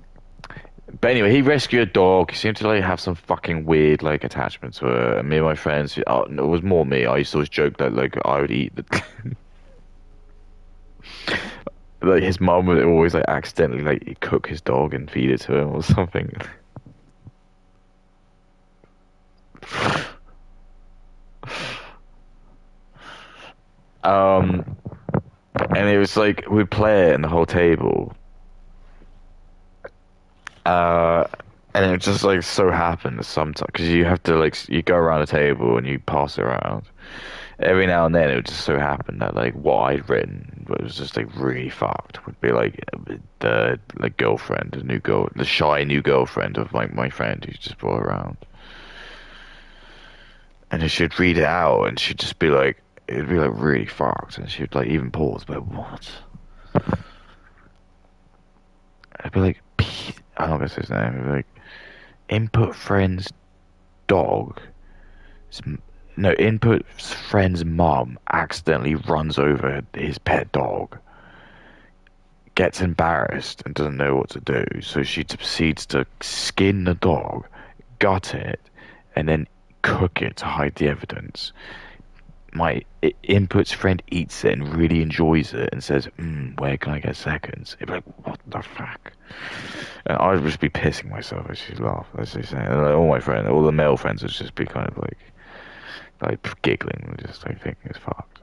But anyway, he rescued a dog. He seemed to like have some fucking weird like attachment to it. And me and my friends, no, it was more me. I used to always joke that like I would eat the like his mum would always like accidentally like cook his dog and feed it to him or something. Um, and it was like we'd play it in the whole table. Uh, and it just like so happened sometimes because you have to like you go around the table and you pass it around. Every now and then it would just so happen that like what I'd written was just like really fucked would be like the like girlfriend, the shy new girlfriend of like my friend who's just brought around. And then she'd read it out and she'd just be like it'd be like really fucked and she'd like even pause, but what? I'd be like, I'm not gonna say his name. I'd be like, input friend's dog. No, input friend's mum accidentally runs over his pet dog, gets embarrassed and doesn't know what to do. So she proceeds to skin the dog, gut it, and then cook it to hide the evidence. My input's friend eats it and really enjoys it and says, where can I get seconds? It'd be like, what the fuck? And I'd just be pissing myself as she'd laugh, as they say. And like, all my friends, all the male friends would just be kind of like giggling and just like thinking it's fucked.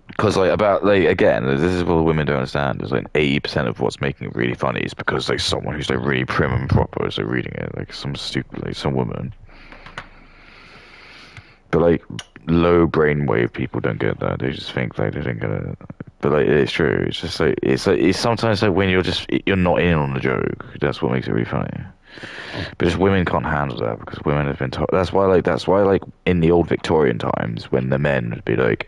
Because like about like again, this is what women don't understand. Is like 80% of what's making it really funny is because like someone who's like really prim and proper is like reading it, like some stupid like some woman. But like low brainwave people don't get that. They just think like they don't get it. But like it's true. It's just like it's sometimes like when you're not in on the joke. That's what makes it really funny. But just women can't handle that because women have been taught. That's why like in the old Victorian times when the men would be like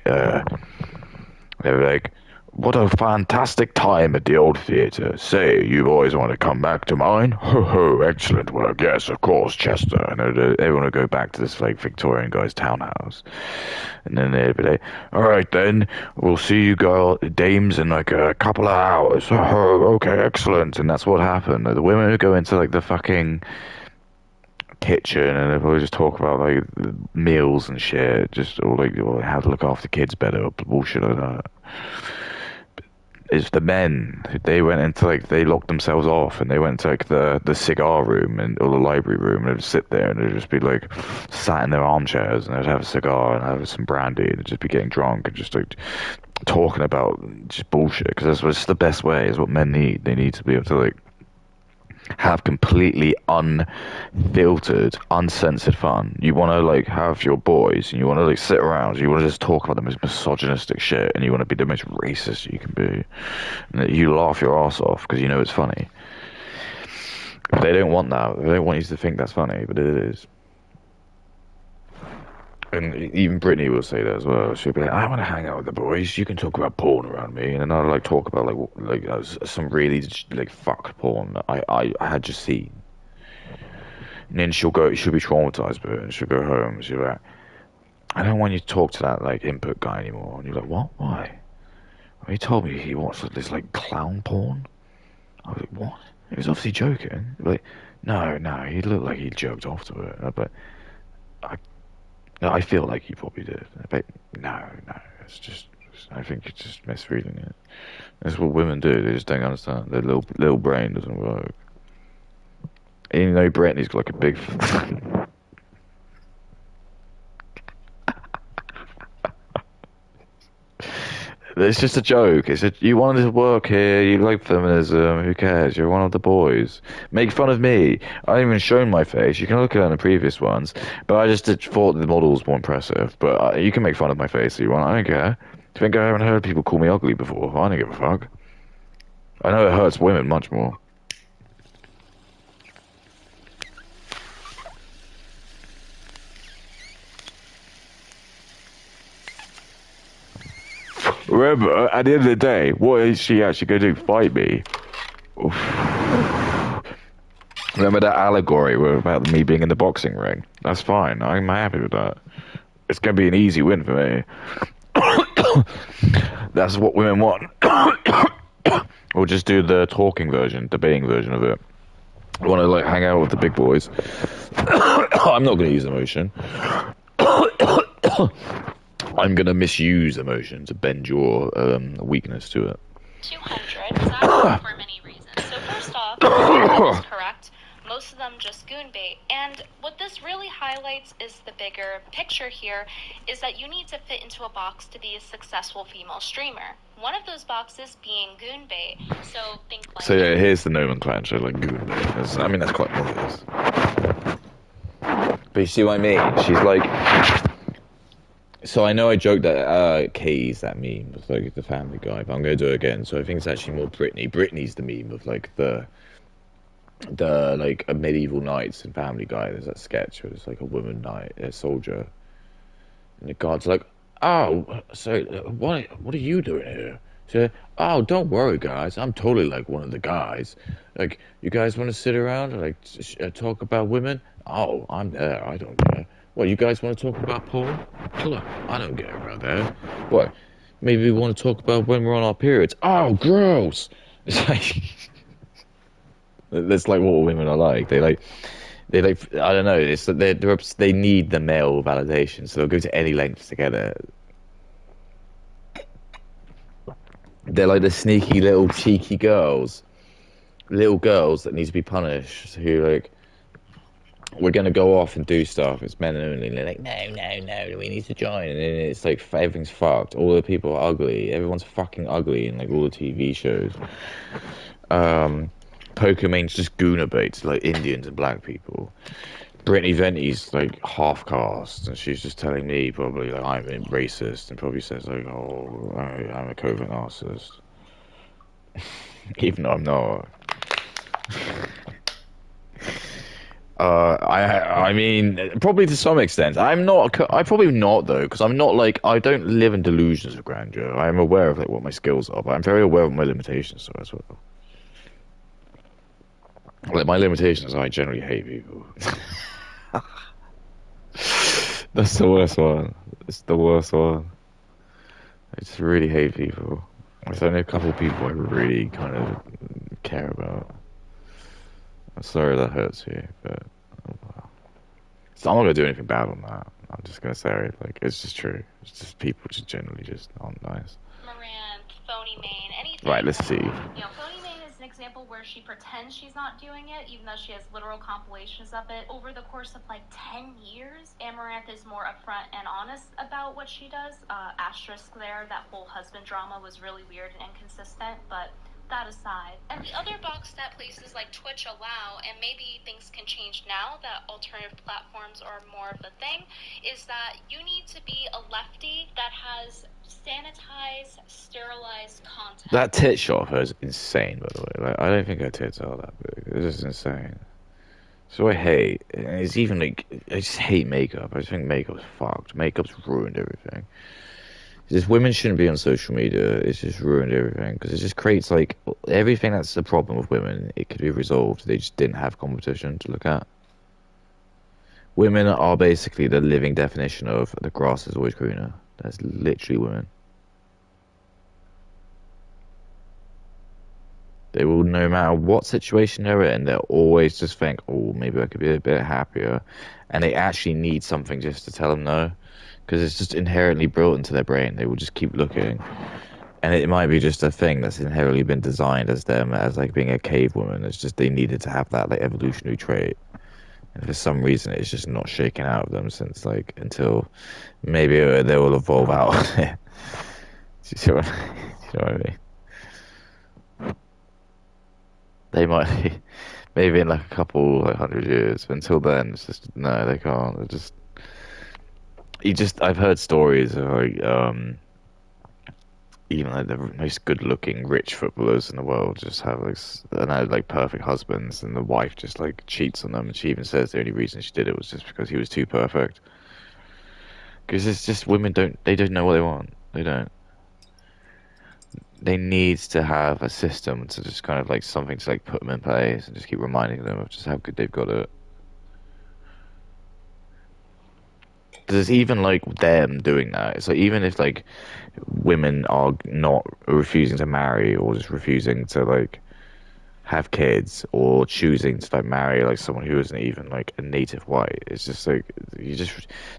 they were like, what a fantastic time at the old theatre. Say, you boys want to come back to mine? Ho ho, excellent work. Yes, of course, Chester. And everyone would go back to this like Victorian guy's townhouse. And then they'd be like, alright then, we'll see you dames in like a couple of hours. Oh, okay, excellent. And that's what happened. The women would go into like the fucking kitchen and they'd probably just talk about like meals and shit, just or like how to look after kids better or bullshit like that. It's the men. They went into like they locked themselves off and they went to like the cigar room and or the library room and they'd sit there and they'd just be like sat in their armchairs and they'd have a cigar and have some brandy and they'd just be getting drunk and just like talking about just bullshit because that's what's the best way is what men need. They need to be able to like have completely unfiltered, uncensored fun. You want to like have your boys, and you want to like sit around. You want to just talk about the most misogynistic shit, and you want to be the most racist you can be. And that you laugh your ass off because you know it's funny. They don't want that. They don't want you to think that's funny, but it is. And even Brittany will say that as well. She'll be like, "I want to hang out with the boys. You can talk about porn around me." And then I'll like talk about some really like fuck porn that I had just seen. And then she'll be traumatized by it, and she'll go home. And she'll be like, "I don't want you to talk to that like input guy anymore." And you're like, "What? Why?" Well, he told me he wants this like clown porn. I was like, "What?" He was obviously joking. Like, no, he looked like he joked off to it. But I I feel like he probably did. But no, it's just, I think it's just misreading it. That's what women do. They just don't understand. Their little brain doesn't work. Even though Brittany's got like a big. It's just a joke. You wanted to work here. You like feminism. Who cares? You're one of the boys. Make fun of me. I haven't even shown my face. You can look at it in the previous ones. But I just thought the model was more impressive. But you can make fun of my face if you want. I don't care. Do you think I haven't heard people call me ugly before? I don't give a fuck. I know it hurts women much more. Remember, at the end of the day, what is she actually going to do? Fight me? Oof. Remember that allegory about me being in the boxing ring? That's fine. I'm happy with that. It's going to be an easy win for me. That's what women want. We'll just do the talking version, debating version of it. I want to like hang out with the big boys. I'm not going to use emotion. I'm going to misuse emotion to bend your weakness to it. 200 is actually for many reasons. So first off, is correct. Most of them just goon bait. And what this really highlights is the bigger picture here is that you need to fit into a box to be a successful female streamer. One of those boxes being goon bait. So think like... So yeah, here's the nomenclature, like goon bait. I mean, that's quite obvious. But you see what I mean? She's like... So I know I joked that Katie's that meme of like the Family Guy, but I'm going to do it again. So I think it's actually more Brittany. Brittany's the meme of like the like a medieval knights in Family Guy. There's that sketch where it's like a woman knight, a soldier, and the guard's like, "Oh, so what are you doing here?" So, "Oh, don't worry, guys. I'm totally like one of the guys. Like, you guys want to sit around and like talk about women? Oh, I'm there. I don't care. What, you guys want to talk about porn? Look, I don't care about that. What? Maybe we want to talk about when we're on our periods. Oh, gross." It's like that's like what women are like. They like I don't know. It's that they need the male validation, so they'll go to any lengths to get it. They're like the sneaky little cheeky little girls that need to be punished. Who like, we're gonna go off and do stuff. It's men only. And they're like, no, we need to join. And then it's like everything's fucked. All the people are ugly. Everyone's fucking ugly in like all the TV shows. Pokemane's just gooner baits like Indians and black people. Brittany Venti's like half caste, and she's just telling me probably like I'm a racist, and probably says like, "Oh, I'm a covert narcissist," even though I'm not. I mean, probably to some extent. I'm not. I'm probably not though, because I'm not like I don't live in delusions of grandeur. I'm aware of like what my skills are, but I'm very aware of my limitations as well. Like my limitations, I generally hate people. That's the worst one. It's the worst one. I just really hate people. There's only a couple of people I really kind of care about. I'm sorry that hurts you, but oh well. So I'm not gonna do anything bad on that. I'm just gonna say it like it's just true. It's just people just generally just aren't nice. Morant, phony Maine, anything. Right, let's see. You know, phony Maine is an example where she pretends she's not doing it, even though she has literal compilations of it. Over the course of like 10 years, Amaranth is more upfront and honest about what she does. Asterisk there, that whole husband drama was really weird and inconsistent, but that aside. And the other box that places like Twitch allow, and maybe things can change now that alternative platforms are more of a thing, is that you need to be a lefty that has sanitized, sterilized content. That tit shot of hers is insane, by the way. Like, I don't think her tits are that big. It's just insane. So I hate, and it's even like, I just hate makeup. I just think makeup's fucked. Makeup's ruined everything. Just women shouldn't be on social media. It's just ruined everything because it just creates like everything that's the problem with women. It could be resolved. They just didn't have competition to look at. Women are basically the living definition of the grass is always greener. That's literally women. They will, no matter what situation they're in, they'll always just think, oh, maybe I could be a bit happier. And they actually need something just to tell them no. Because it's just inherently built into their brain. They will just keep looking. And it might be just a thing that's inherently been designed as them, as like being a cave woman. It's just they needed to have that like evolutionary trait. And for some reason, it's just not shaken out of them since like until maybe they will evolve out of it. Do you see what, do you know what I mean? They might be, maybe in like a couple like 100 years. But until then, it's just no, they can't. They're just I've heard stories of like even like the most good-looking rich footballers in the world just have like perfect husbands, and the wife just like cheats on them, and she even says the only reason she did it was just because he was too perfect. Because it's just women don't know what they want. They don't. They need to have a system to just kind of like something to like put them in place and just keep reminding them of just how good they've got it. There's even like them doing that. It's like even if like women are not refusing to marry or just refusing to like have kids or choosing to like marry like someone who isn't even like a native white, it's just like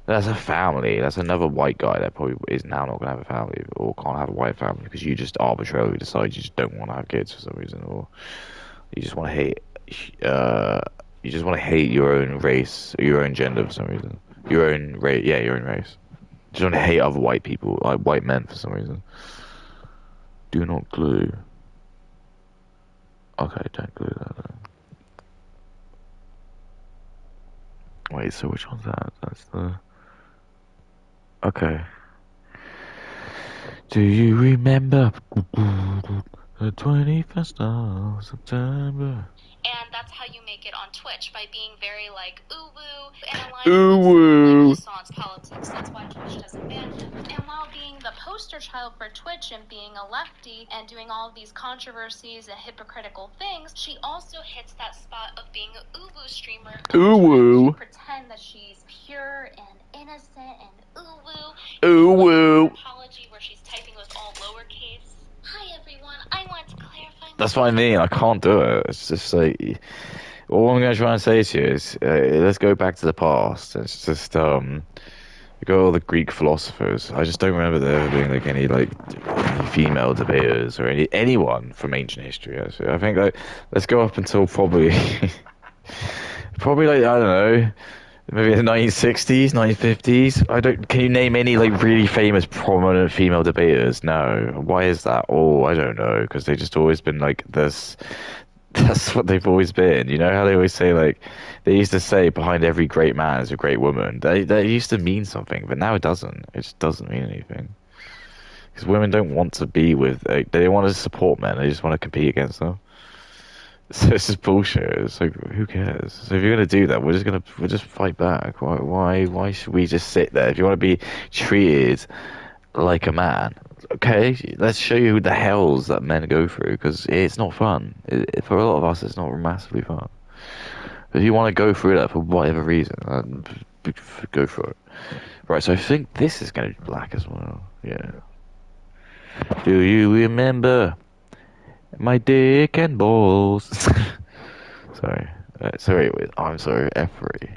that's a family. That's another white guy that probably is now not gonna have a family or can't have a white family because you just arbitrarily decide you just don't want to have kids for some reason, or you just want to hate your own race or your own gender for some reason. Your own race, yeah, your own race. Just want to hate other white people, like white men for some reason. Do not glue. Okay, don't glue that then. Wait, so which one's that? That's the... Okay. Do you remember the 21st of September? And that's how you make it on Twitch, by being very like ooh woo, Ooh woo. Renaissance politics. That's why Twitch doesn't ban him. And while being the poster child for Twitch and being a lefty and doing all of these controversies and hypocritical things, she also hits that spot of being an ooh woo streamer. Ooh woo. Pretend that she's pure and innocent and ooh woo. Ooh woo. Apology where she's typing with all lowercase. Hi everyone, I want to clarify. That's what I mean. I can't do it. It's just like all I'm going to try and say to you is let's go back to the past. It's just you go all the Greek philosophers. I just don't remember there ever being like any like female debaters or anyone from ancient history. Actually, I think like let's go up until probably probably like I don't know. Maybe the 1960s, 1950s. Can you name any like really famous, prominent female debaters? No. Why is that? Oh, I don't know. Because they've just always been like this. That's what they've always been. You know how they always say like they used to say behind every great man is a great woman. That used to mean something, but now it doesn't. It just doesn't mean anything. Because women don't want to be with. They don't want to support men. They just want to compete against them. So it's just bullshit. It's like who cares? So if you're gonna do that, we'll just fight back. Why should we just sit there? If you want to be treated like a man, okay, let's show you the hells that men go through because it's not fun. For a lot of us, it's not massively fun. But if you want to go through that for whatever reason, go for it. Right. So I think this is gonna be black as well. Yeah. Do you remember? My dick and balls. Sorry. Sorry, I'm sorry, F3.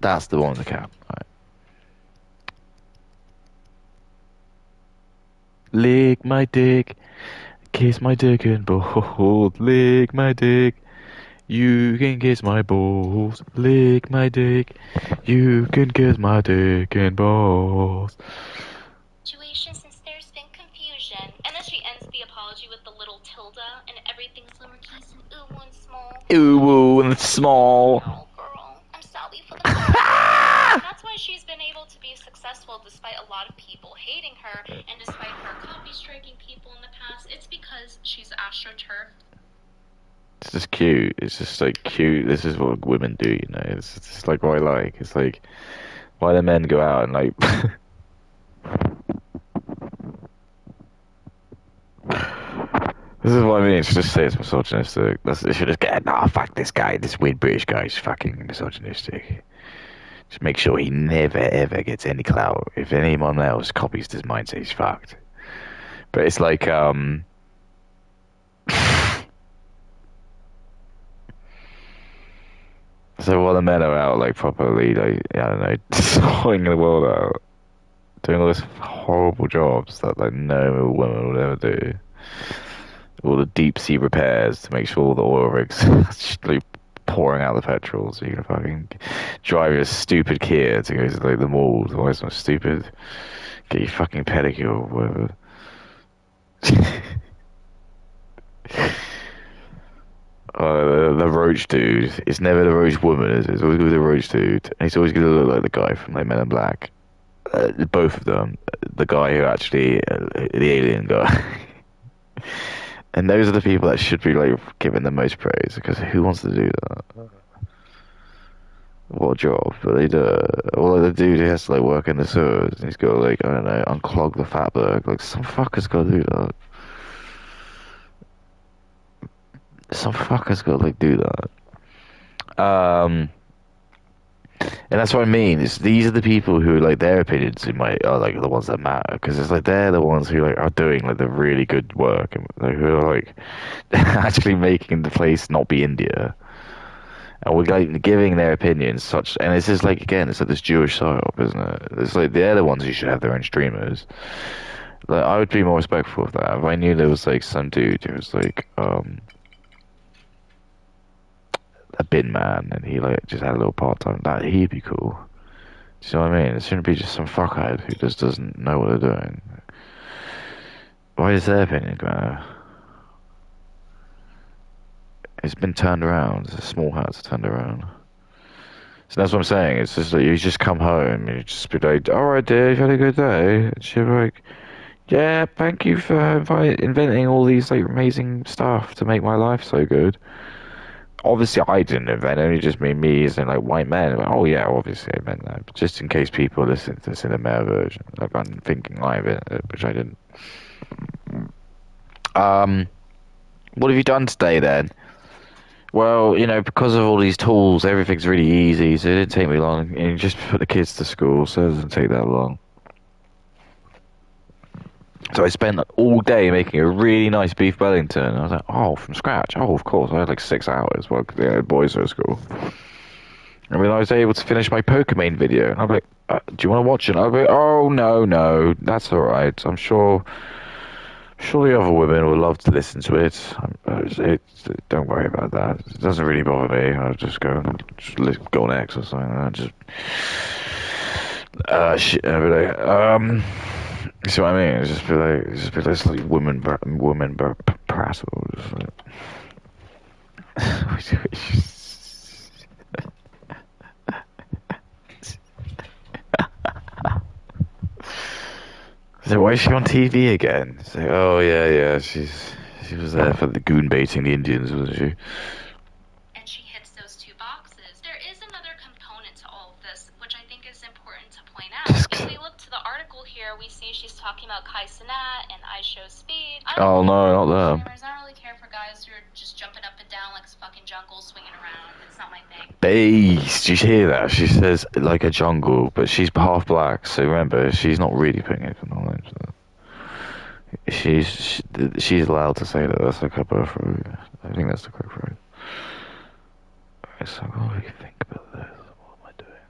That's the one with the cap. Right. Lick my dick, kiss my dick and balls. Lick my dick, you can kiss my balls. Lick my dick, you can kiss my dick and balls. Situation since there's been confusion. And then she ends the apology with the little ooh, and small. Oh, girl, I'm sorry for the That's why she's been able to be successful despite a lot of people hating her, and despite her copy striking people in the past. It's because she's astroturf. It's just cute. It's just like cute. This is what women do, you know. It's just like what I like. It's like why do men go out and like. This is what I mean. It's just say it's misogynistic. It should just get. Nah, fuck this guy. This weird British guy is fucking misogynistic. Just make sure he never ever gets any clout. If anyone else copies this mindset, he's fucked. But it's like so while the men are out like properly, like I don't know, sorting the world out, doing all these horrible jobs that like no woman would ever do. All the deep sea repairs to make sure all the oil rigs like pouring out the petrol so you can fucking drive your stupid Kia to go to like the mall. Why is it so stupid? Get your fucking pedicure or whatever. The roach dude. It's never the roach woman, is it? It's always gonna be the roach dude. And he's always gonna look like the guy from like Men in Black. Both of them. The guy who actually, the alien guy. And those are the people that should be like given the most praise because who wants to do that? What job? But they do it. Or like the dude who has to like work in the sewers and he's got to like I don't know unclog the fatberg. Like some fucker's got to do that. Some fucker's got to like do that. And that's what I mean. These are the people who like their opinions are like the ones that matter because it's like they're the ones who like are doing like the really good work and like, who are like actually making the place not be India. And we're like giving their opinions such, and it's just like again, it's like this Jewish psyop, isn't it? It's like they're the ones who should have their own streamers. Like I would be more respectful of that if I knew there was like some dude who was like a bin man and he like just had a little part time. That he'd be cool. Do you know what I mean? It shouldn't be just some fuckhead who just doesn't know what they're doing. Why is their opinion matter? It's been turned around. It's a small house turned around. So that's what I'm saying. It's just like you just come home and you just be like, "All right, dear, you had a good day." And she'll be like, "Yeah, thank you for inventing all these like amazing stuff to make my life so good." Obviously, I didn't invent it. Only just me as in like white men. Like, oh yeah, obviously I meant that. But just in case people listen to this in a male version, like I'm thinking I invented it, which I didn't. What have you done today then? Well, you know, because of all these tools, everything's really easy, so it didn't take me long. And you just put the kids to school, so it doesn't take that long. So I spent all day making a really nice beef Wellington. And I was like, oh, from scratch. Oh, of course. I had like 6 hours while the boys were at school. And then I was able to finish my Pokemon video. And I'm like, do you want to watch it? And I'm like, oh, no, that's all right. I'm sure the other women would love to listen to it. Don't worry about that. It doesn't really bother me. I'll just go on X or something. And just shit every day. See what I mean? It's just be like this like woman prattle. Just like. So why is she on TV again? It's like, oh yeah, she was there for the goon baiting the Indians, wasn't she? And she hits those 2 boxes. There is another component to all of this, which I think is important to point out. If we look to the article here, we see she's talking about Kai Cenat and I Show Speed. Oh no, not them. I don't really care for guys who are just jumping up and down like a fucking jungle, swinging around. It's not my thing. Beast, did you hear that? She says like a jungle, but she's half black, so remember, she's not really putting anything on it. She's allowed to say that. That's like her birthright. I think that's the correct phrase. Alright, so what do you think about this? What am I doing?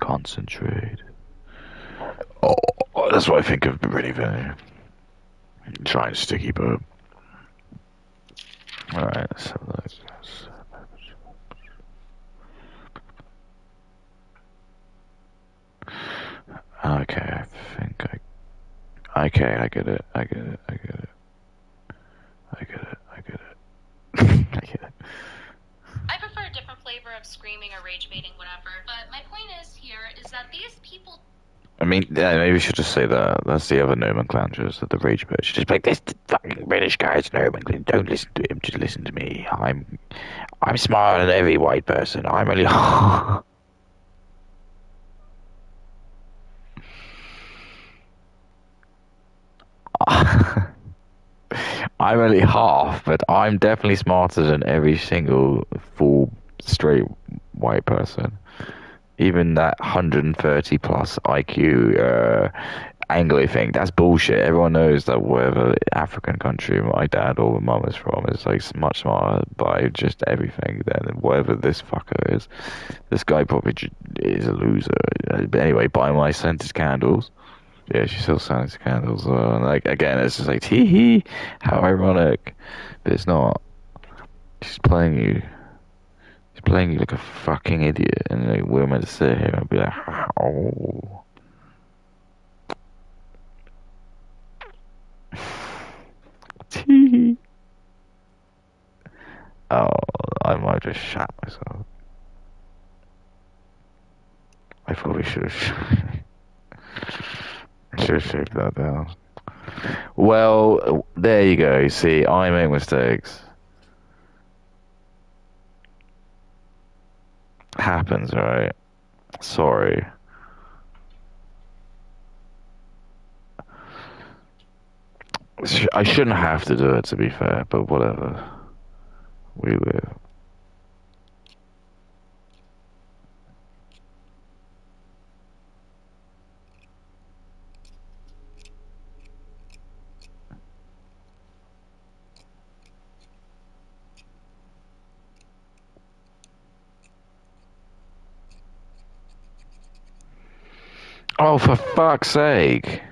Concentrate. Oh, that's what I think of Brittany Venti. Giant sticky bird. Alright, so let's. Okay, I think I get it. I get it. I get it. I get it. I get it. of screaming or rage baiting, whatever. But my point is that these people. I mean, yeah, maybe we should just say that. That's the other nomenclature, so the rage bait. She's just like, this fucking British guy's nomenclature. Don't listen to him, just listen to me. I'm smarter than every white person. I'm only I'm only half, but I'm definitely smarter than every single full straight white person. Even that 130 plus IQ Anglo thing, that's bullshit. Everyone knows that whatever African country my dad or my mum is from is like much smarter by just everything than whatever this fucker is. This guy probably is a loser. But anyway, buy my scented candles. Yeah, she still scented candles. Like again, it's just like tee hee, how ironic, but it's not. She's playing you. He's playing you like a fucking idiot, and like we're meant to sit here and be like, oh. Tee. Oh, I might just shat myself. I probably should have. Should have shaved that down. Well, there you go. See, I make mistakes. Happens, right? Sorry. I shouldn't have to do it, to be fair, but whatever. We live. Oh, for fuck's sake.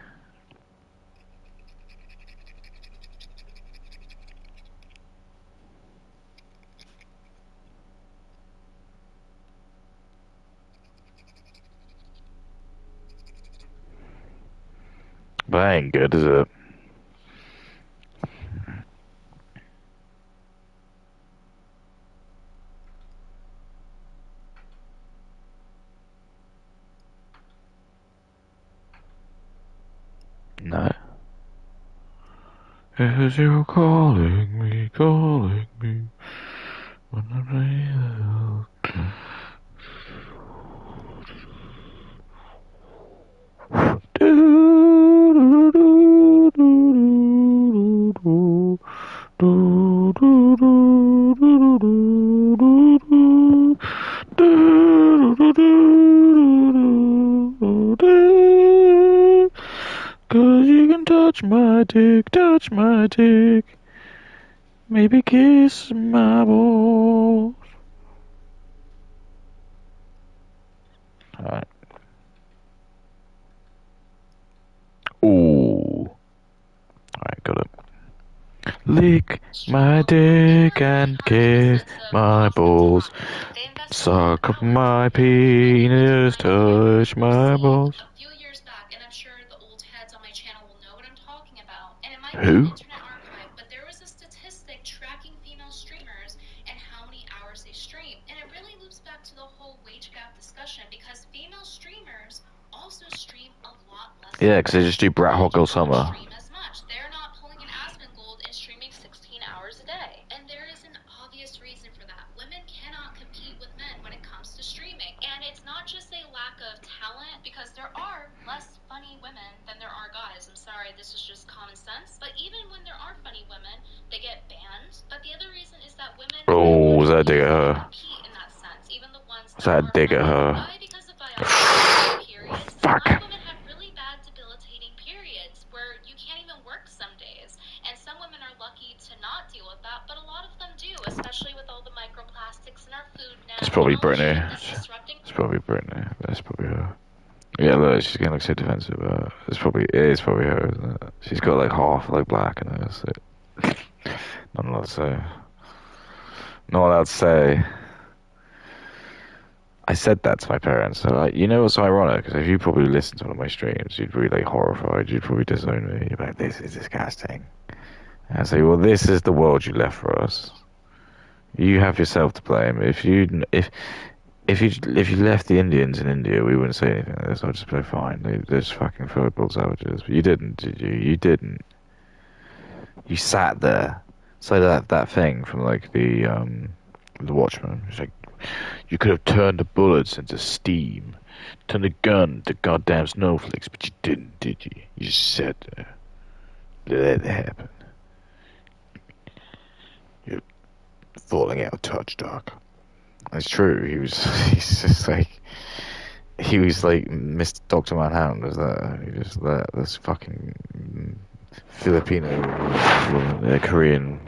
But that ain't good, is it? No. As you're calling me when I Cause you can touch my dick, maybe kiss my balls. Alright. Ooh. Alright, got it. Lick my dick and kiss my balls. Suck my penis, touch my balls. A few years back, and I'm sure the old heads on my channel will know what I'm talking about. And it might Who? be an internet archive, but there was a statistic tracking female streamers and how many hours they stream. And it really loops back to the whole wage gap discussion because female streamers also stream a lot less. Yeah, because they just do Brat Hot Girl Summer. Stream as much. They're not pulling an Asmongold and streaming 16 hours a day. And there is an obvious reason for that. Women cannot compete with men when it comes to streaming. And it's not just a lack of talent, because there are less funny women than there are guys. I'm sorry, this is just common sense. But even when there are funny women, they get banned. But the other reason is that women Oh, was that dig at her? compete in that sense. Even the ones Was that dig at her? Why? Because of biology. Periods. Fuck. A lot of women have really bad debilitating periods where you can't even work some days. And some women are lucky to not deal with that, but a lot of them do, especially with all the microplastics in our food now. It's probably And all the Brittany. shit that's disrupting. It's probably Brittany. That's probably her. Yeah, look, she's getting like so defensive. It is probably her, isn't it? She's got like half like black in her. That's it. Not allowed to say. Not allowed to say. I said that to my parents. So like, you know what's ironic? Because if you probably listened to one of my streams, you'd be like horrified. You'd probably disown me. You'd be like, "This is disgusting." And I say, "Well, this is the world you left for us. You have yourself to blame. If you left the Indians in India, we wouldn't say anything like this. I'd just be fine. They're just fucking football savages. But you didn't, did you? You didn't. You sat there. So that thing from like the Watchmen. It's like you could have turned the bullets into steam, turned the gun to goddamn snowflakes, but you didn't, did you? You just sat there. Let it happen. You're falling out of touch, Doc. It's true. He's just like, he was like Mr. Doctor Manhattan. Was that? He just that this fucking Filipino woman, Korean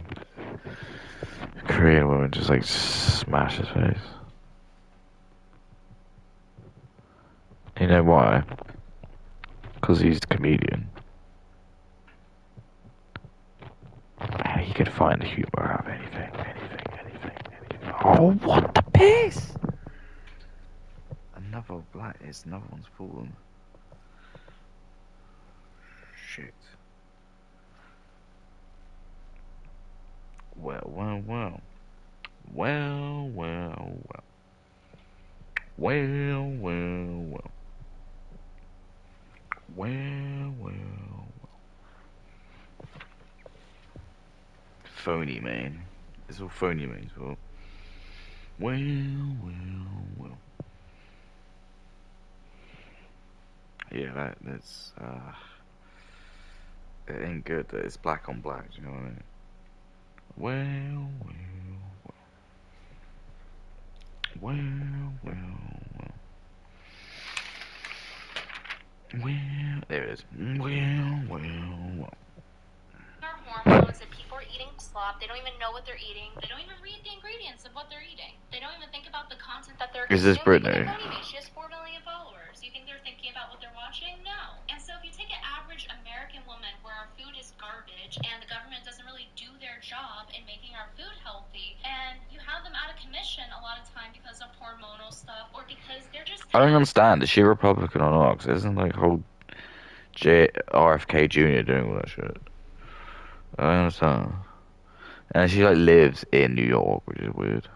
woman, just like smash his face. You know why? Because he's the comedian. He could find the humor out of anything. Oh, what the piss! Another black. It's another one's fallen. Shit. Well. Phony, man. It's all phony, man's fault. Well. Yeah, that's it ain't good that it's black on black, do you know what I mean? Well. There it is. Well. Our hormones and people are eating slop. They don't even know what they're eating. They don't even read the ingredients of what they're eating. They don't even think about the content that they're Is this consuming. Brittany? She has 4 million followers. You think they're thinking about what they're watching? No. And so if you take an average American woman where our food is garbage and the government doesn't really do their job in making our food healthy, and you have them out of commission a lot of time because of hormonal stuff or because they're just I don't understand. Is she Republican or not? 'Cause isn't like whole RFK Jr. doing all that shit? I don't understand. And she like lives in New York, which is weird.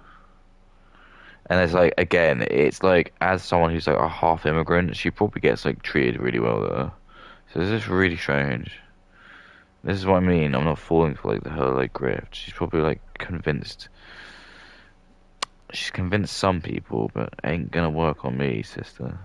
And it's like again, it's like as someone who's like a half immigrant, she probably gets like treated really well there. So this is really strange. This is what I mean. I'm not falling for like her like grift. She's probably like convinced. She's convinced some people, but ain't gonna work on me, sister.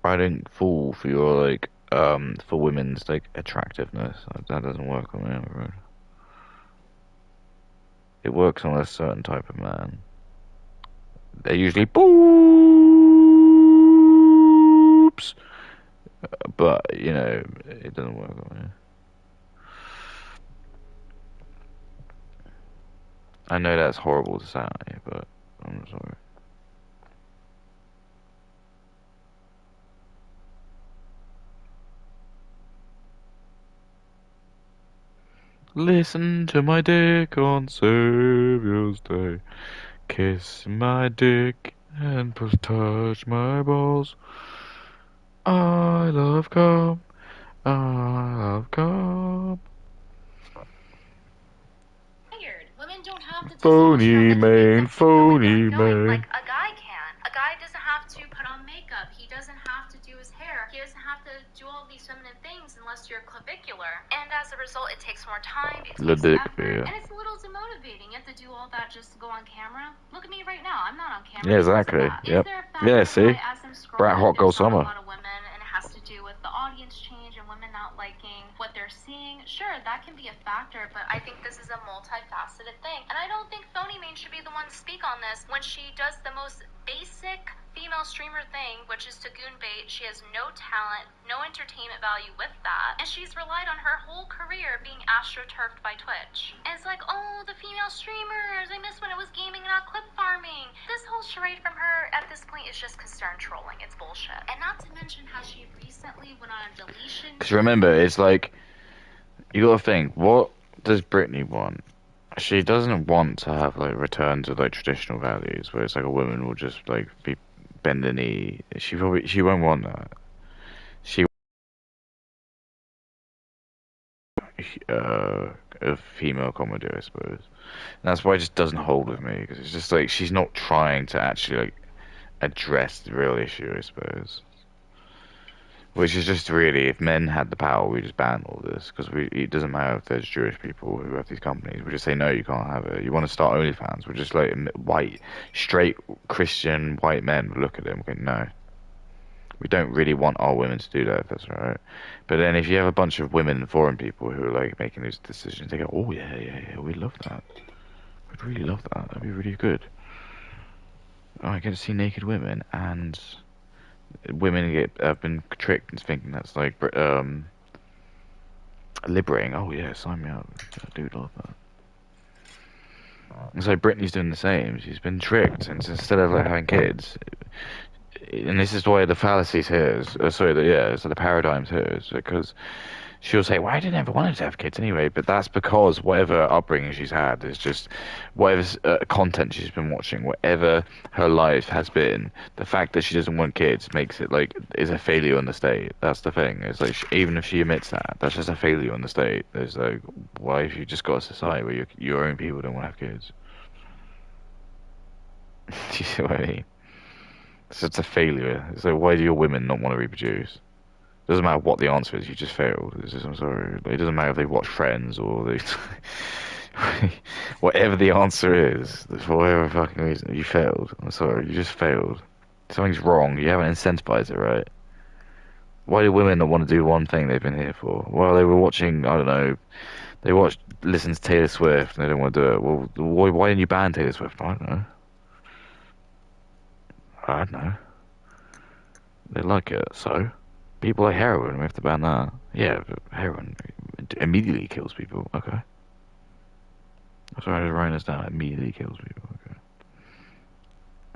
I didn't fall for your like for women's like attractiveness. That doesn't work on me, I'm afraid. It works on a certain type of man. They're usually boobs, but you know it doesn't work on me. I know that's horrible to say, but I'm sorry. Listen to my dick on Savior's Day. Kiss my dick and touch my balls. I love cum. I love cum. Women don't have to do Phony so much man, makeup to go where phony they're going, man. like a guy can. A guy doesn't have to put on makeup. He doesn't have to do his hair. He doesn't have to do all these feminine things unless you're clavicular. And as a result, it takes more time, it takes effort, and it's a little demotivating. You have to do all that just to go on camera. Look at me right now. I'm not on camera. Yeah, exactly. Yep. Yeah, see? Brat Hot Girl Summer. A lot of women, and it has to do with the audience change and women not liking what they're seeing. Sure, that can be a factor, but I think this is a multifaceted thing. And I don't think Phony Main should be the one to speak on this when she does the most basic female streamer thing, which is to goon bait. She has no talent, no entertainment value with that, and she's relied on her whole career being astroturfed by Twitch. And it's like, oh, the female streamers, I miss when it was gaming, not clip farming. This whole charade from her at this point is just concerned trolling. It's bullshit. And not to mention how she recently went on a deletion. Because remember, it's like, you gotta think, what does Brittany want? She doesn't want to have like return to like traditional values, where it's like a woman will just like be bend the knee. She won't want that. a female comedy, I suppose. And that's why it just doesn't hold with me because it's just like she's not trying to actually like address the real issue, I suppose. Which is just really, if men had the power, we just ban all this because it doesn't matter if there's Jewish people who have these companies. We just say no, you can't have it. You want to start OnlyFans? We're just like white, straight Christian white men would look at it and go, no, we don't really want our women to do that. If that's all right. But then if you have a bunch of women and foreign people who are like making these decisions, they go, oh yeah, yeah, yeah, we'd love that. We'd really love that. That'd be really good. Oh, I get to see naked women and women have been tricked into thinking that's like liberating. Oh yeah, sign me up. I do love that. And so Brittany's doing the same. She's been tricked, and so instead of like having kids, and this is why the fallacies here is, sorry, so the paradigms here is because she'll say, "Well, I didn't ever wanted to have kids anyway," but that's because whatever upbringing she's had is just whatever content she's been watching, whatever her life has been. The fact that she doesn't want kids makes it like is a failure in the state. That's the thing. It's like even if she admits that, that's just a failure in the state. There's like, why if you just got a society where your own people don't want to have kids? Do you see what I mean? It's just a failure. So why do your women not want to reproduce? Doesn't matter what the answer is, you just failed. It's just, I'm sorry. It doesn't matter if they watch Friends or they, whatever the answer is, for whatever fucking reason, you failed. I'm sorry, you just failed. Something's wrong. You haven't incentivized it right. Why do women not want to do one thing they've been here for? Well, they were watching, I don't know, they watched, listen to Taylor Swift and they don't want to do it. Well, why didn't you ban Taylor Swift? I don't know. I don't know. They like it, so. People like heroin, we have to ban that. Yeah, but heroin immediately kills people. Okay. Sorry, I just writing this down. Immediately kills people.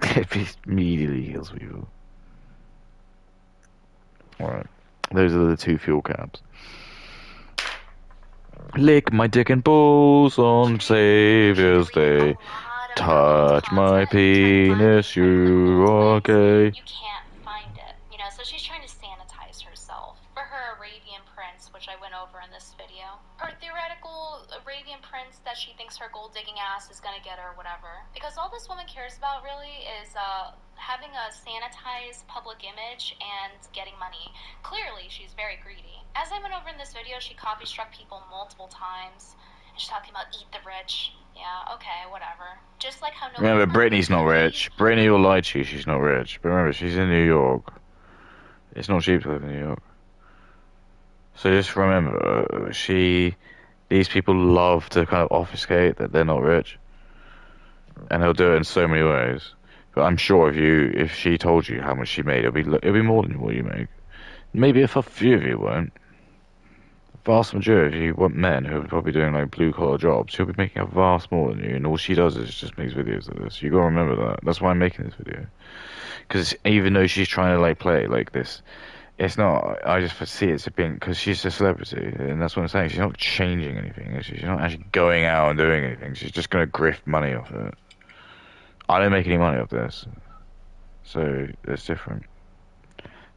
Okay. It immediately kills people. Alright. Those are the two fuel caps. Lick my dick and balls on Savior's Day. Touch my penis, you are gay. You can't find it, you know, so she's trying to sanitize herself for her Arabian prince, which I went over in this video. Her theoretical Arabian prince that she thinks her gold digging ass is gonna get her, whatever. Because all this woman cares about really is having a sanitized public image and getting money. Clearly, she's very greedy. As I went over in this video, she copy struck people multiple times. And she's talking about eat the rich. Yeah, okay, whatever. Just like how no. Remember, Brittany's not rich. Brittany will lie to you, she's not rich. But remember, she's in New York. It's not cheap to live in New York. So just remember, these people love to kind of obfuscate that they're not rich. And they'll do it in so many ways. But I'm sure if she told you how much she made, it'll be more than what you make. Maybe if a few of you won't. Vast majority, if you want men who are probably doing like blue collar jobs, she'll be making a vast more than you, and all she does is just makes videos of this. You gotta remember that. That's why I'm making this video. Because even though she's trying to like play like this, it's not. I just see it as being because she's a celebrity, and that's what I'm saying. She's not changing anything. Is she? She's not actually going out and doing anything. She's just gonna grift money off it. I don't make any money off this, so it's different.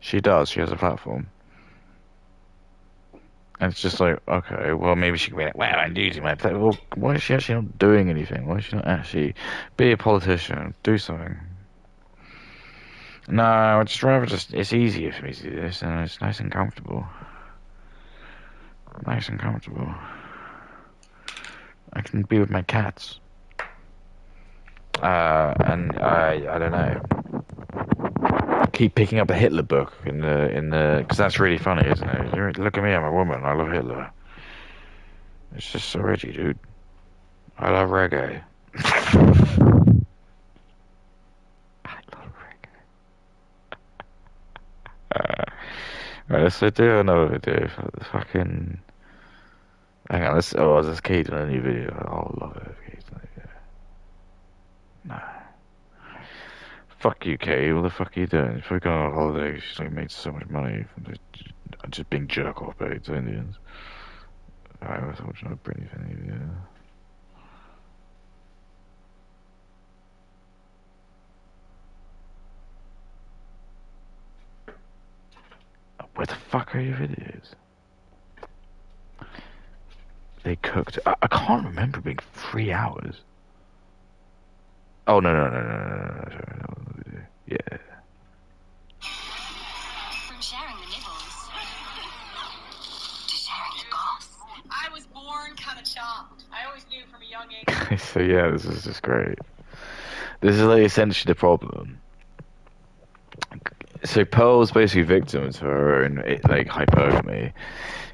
She does. She has a platform. And it's just like, okay, well, maybe she can be like, wow, I'm using my platform. Well, why is she actually not doing anything? Why is she not actually be a politician? Do something. No, I'd just rather it's easier for me to do this, and it's nice and comfortable. Nice and comfortable. I can be with my cats. And I don't know. Keep picking up a Hitler book because that's really funny, isn't it? Look at me, I'm a woman. I love Hitler. It's just so edgy, dude. I love reggae. I love reggae. Right, let's do another video. Fucking. Hang on, there's Kate in a new video. Oh, love it. Kate's in a new video. No. Fuck you, Kate. What the fuck are you doing? If we go on a holiday, she's like made so much money from just being jerk off paid to Indians. Alright, let's watch another Brittany Venti video. Where the fuck are your videos? they cooked. I can't remember it being 3 hours. Oh no no no no no no no! Sorry, no. Yeah. From sharing the nibbles to sharing the goss. I was born kind of chopped. I always knew from a young age. So yeah, this is just great. This is like essentially the problem. So Pearl's basically victim to her own like hypergamy.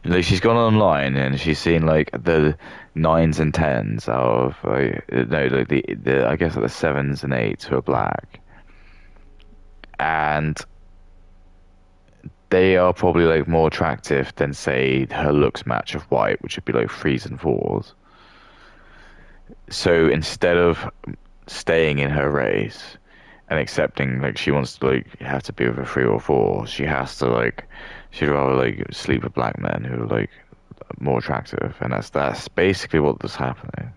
Like she's gone online and she's seen like the nines and tens out of like no like the I guess like the sevens and eights who are black, and they are probably like more attractive than say her looks match of white, which would be like threes and fours. So instead of staying in her race and accepting like she wants to like have to be with a 3 or 4, she has to like she'd rather like sleep with black men who are like more attractive, and that's basically what was happening,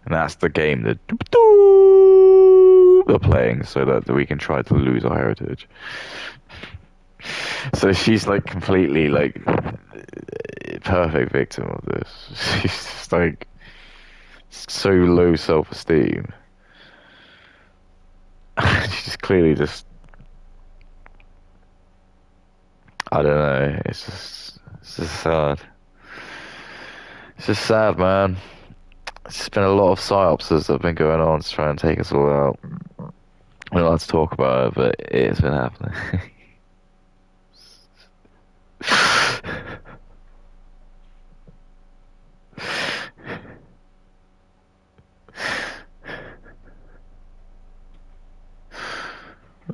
and that's the game that they're playing so that we can try to lose our heritage. So she's like completely like perfect victim of this. She's just like so low self-esteem. She's clearly just I don't know. It's just sad. It's just sad, man. It's just been a lot of psyopses that have been going on to try and take us all out. We're not allowed to talk about it, but it's been happening.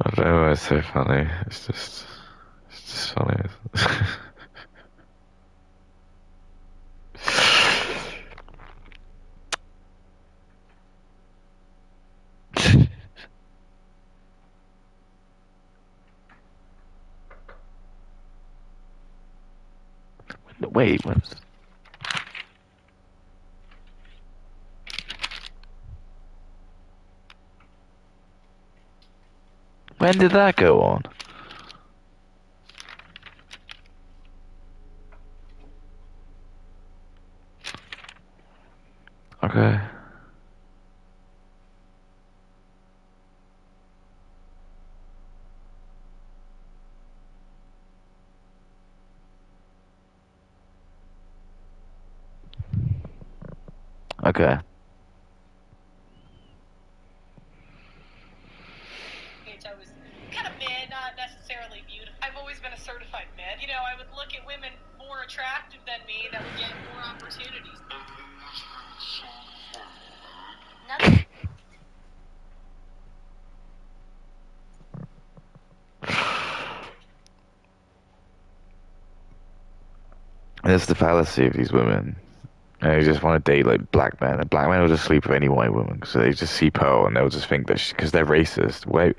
I don't know why it's so funny. It's just funny. Wait, when did that go on? Okay. Okay. I was kind of mid, not necessarily beautiful. I've always been a certified mid. You know, I would look at women more attractive than me that would get more opportunities. That's the fallacy of these women. And they just want to date like black men, and black men will just sleep with any white woman. So they just see Pearl and they'll just think that because they're racist. Wait,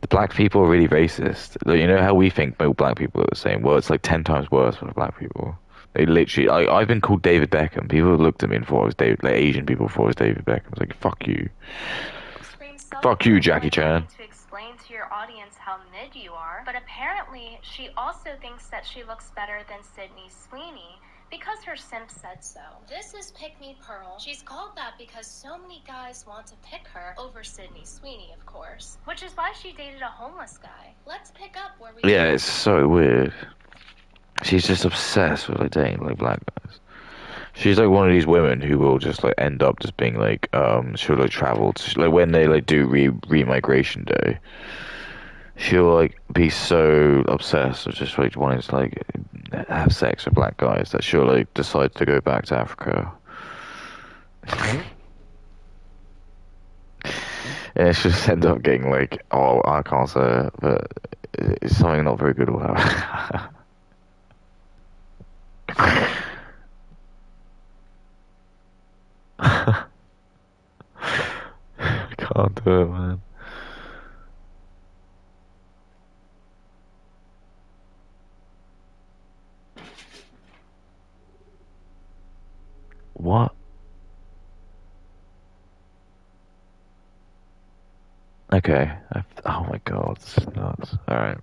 the black people are really racist. Like, you know how we think black people are the same? Well, it's like 10 times worse for the black people. They literally, I've been called David Beckham. People looked at me and thought I was David, like Asian people thought I was David Beckham. I was like, fuck you. Fuck you, Jackie Chan. To explain to your audience how mid you are, but apparently she also thinks that she looks better than Sydney Sweeney because her simp said so. This is Pick Me Pearl. She's called that because so many guys want to pick her over Sydney Sweeney, of course, which is why she dated a homeless guy. Let's pick up where we Yeah, it's so weird. She's just obsessed with like dating like black guys. She's like one of these women who will just like end up just being like she'll like travel to, like when they like do re-migration day, she'll like be so obsessed with just like wanting to like have sex with black guys that she'll like decide to go back to Africa. And she'll just end up getting like, oh, I can't say it, but it's something not very good will happen. I can't do it, man. What? Okay. Oh my god, this is nuts. Alright.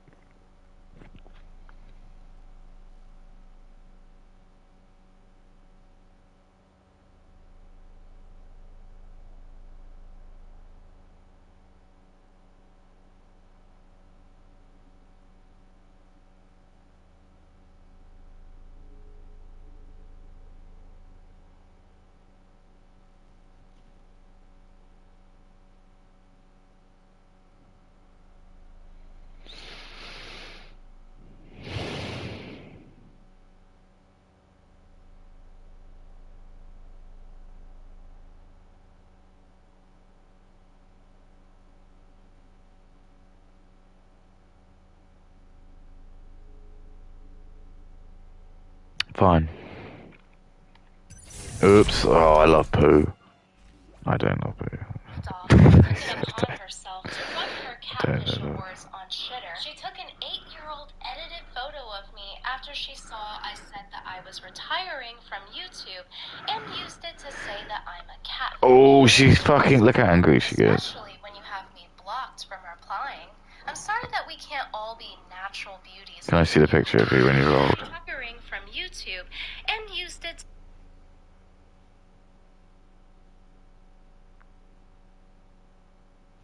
fine. Oops. Oh, I love poo. I don't love poo. Doll took it upon herself to run her catfish know. wars on Shitter. She took an 8-year-old edited photo of me after she saw I said that I was retiring from YouTube and used it to say that I'm a catfish. Oh, she's fucking. Look how angry she is. Especially when you have me blocked from replying. I'm sorry that we can't all be natural beauties. Can I see the picture of you when you're old? Retiring from YouTube and used it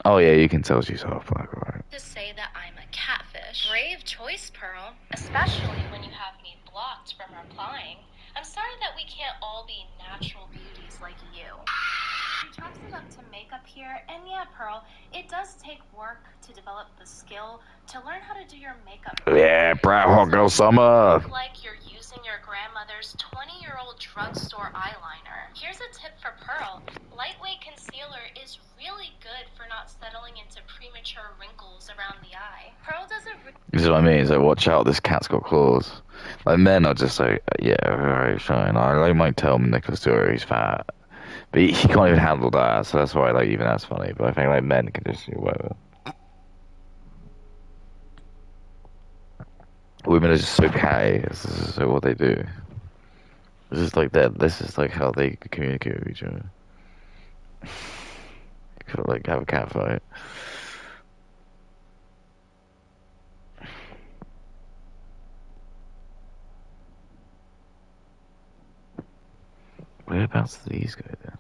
Oh yeah, you can tell she's half black, right? to say that I'm a catfish. Brave choice, Pearl. Especially when you have me blocked from replying. I'm sorry that we can't all be natural beauties like you. She chalks it up to makeup here, and yeah, Pearl, it does take work to develop the skill to learn how to do your makeup. Yeah, proud hot girl summer. Like you're using your grandmother's 20-year-old drugstore eyeliner. Here's a tip for Pearl. Lightweight concealer is really good for not settling into premature wrinkles around the eye. Pearl does a This is what I mean. So watch out, this cat's got claws. Like men are just like, yeah, alright, fine. I might tell Nicholas Stewart he's fat, but he can't even handle that. So that's why like even that's funny. But I think like men can just do whatever. Women are just so catty. This is so what they do. This is like that. This is like how they communicate with each other. Could like have a cat fight. Whereabouts do these go then?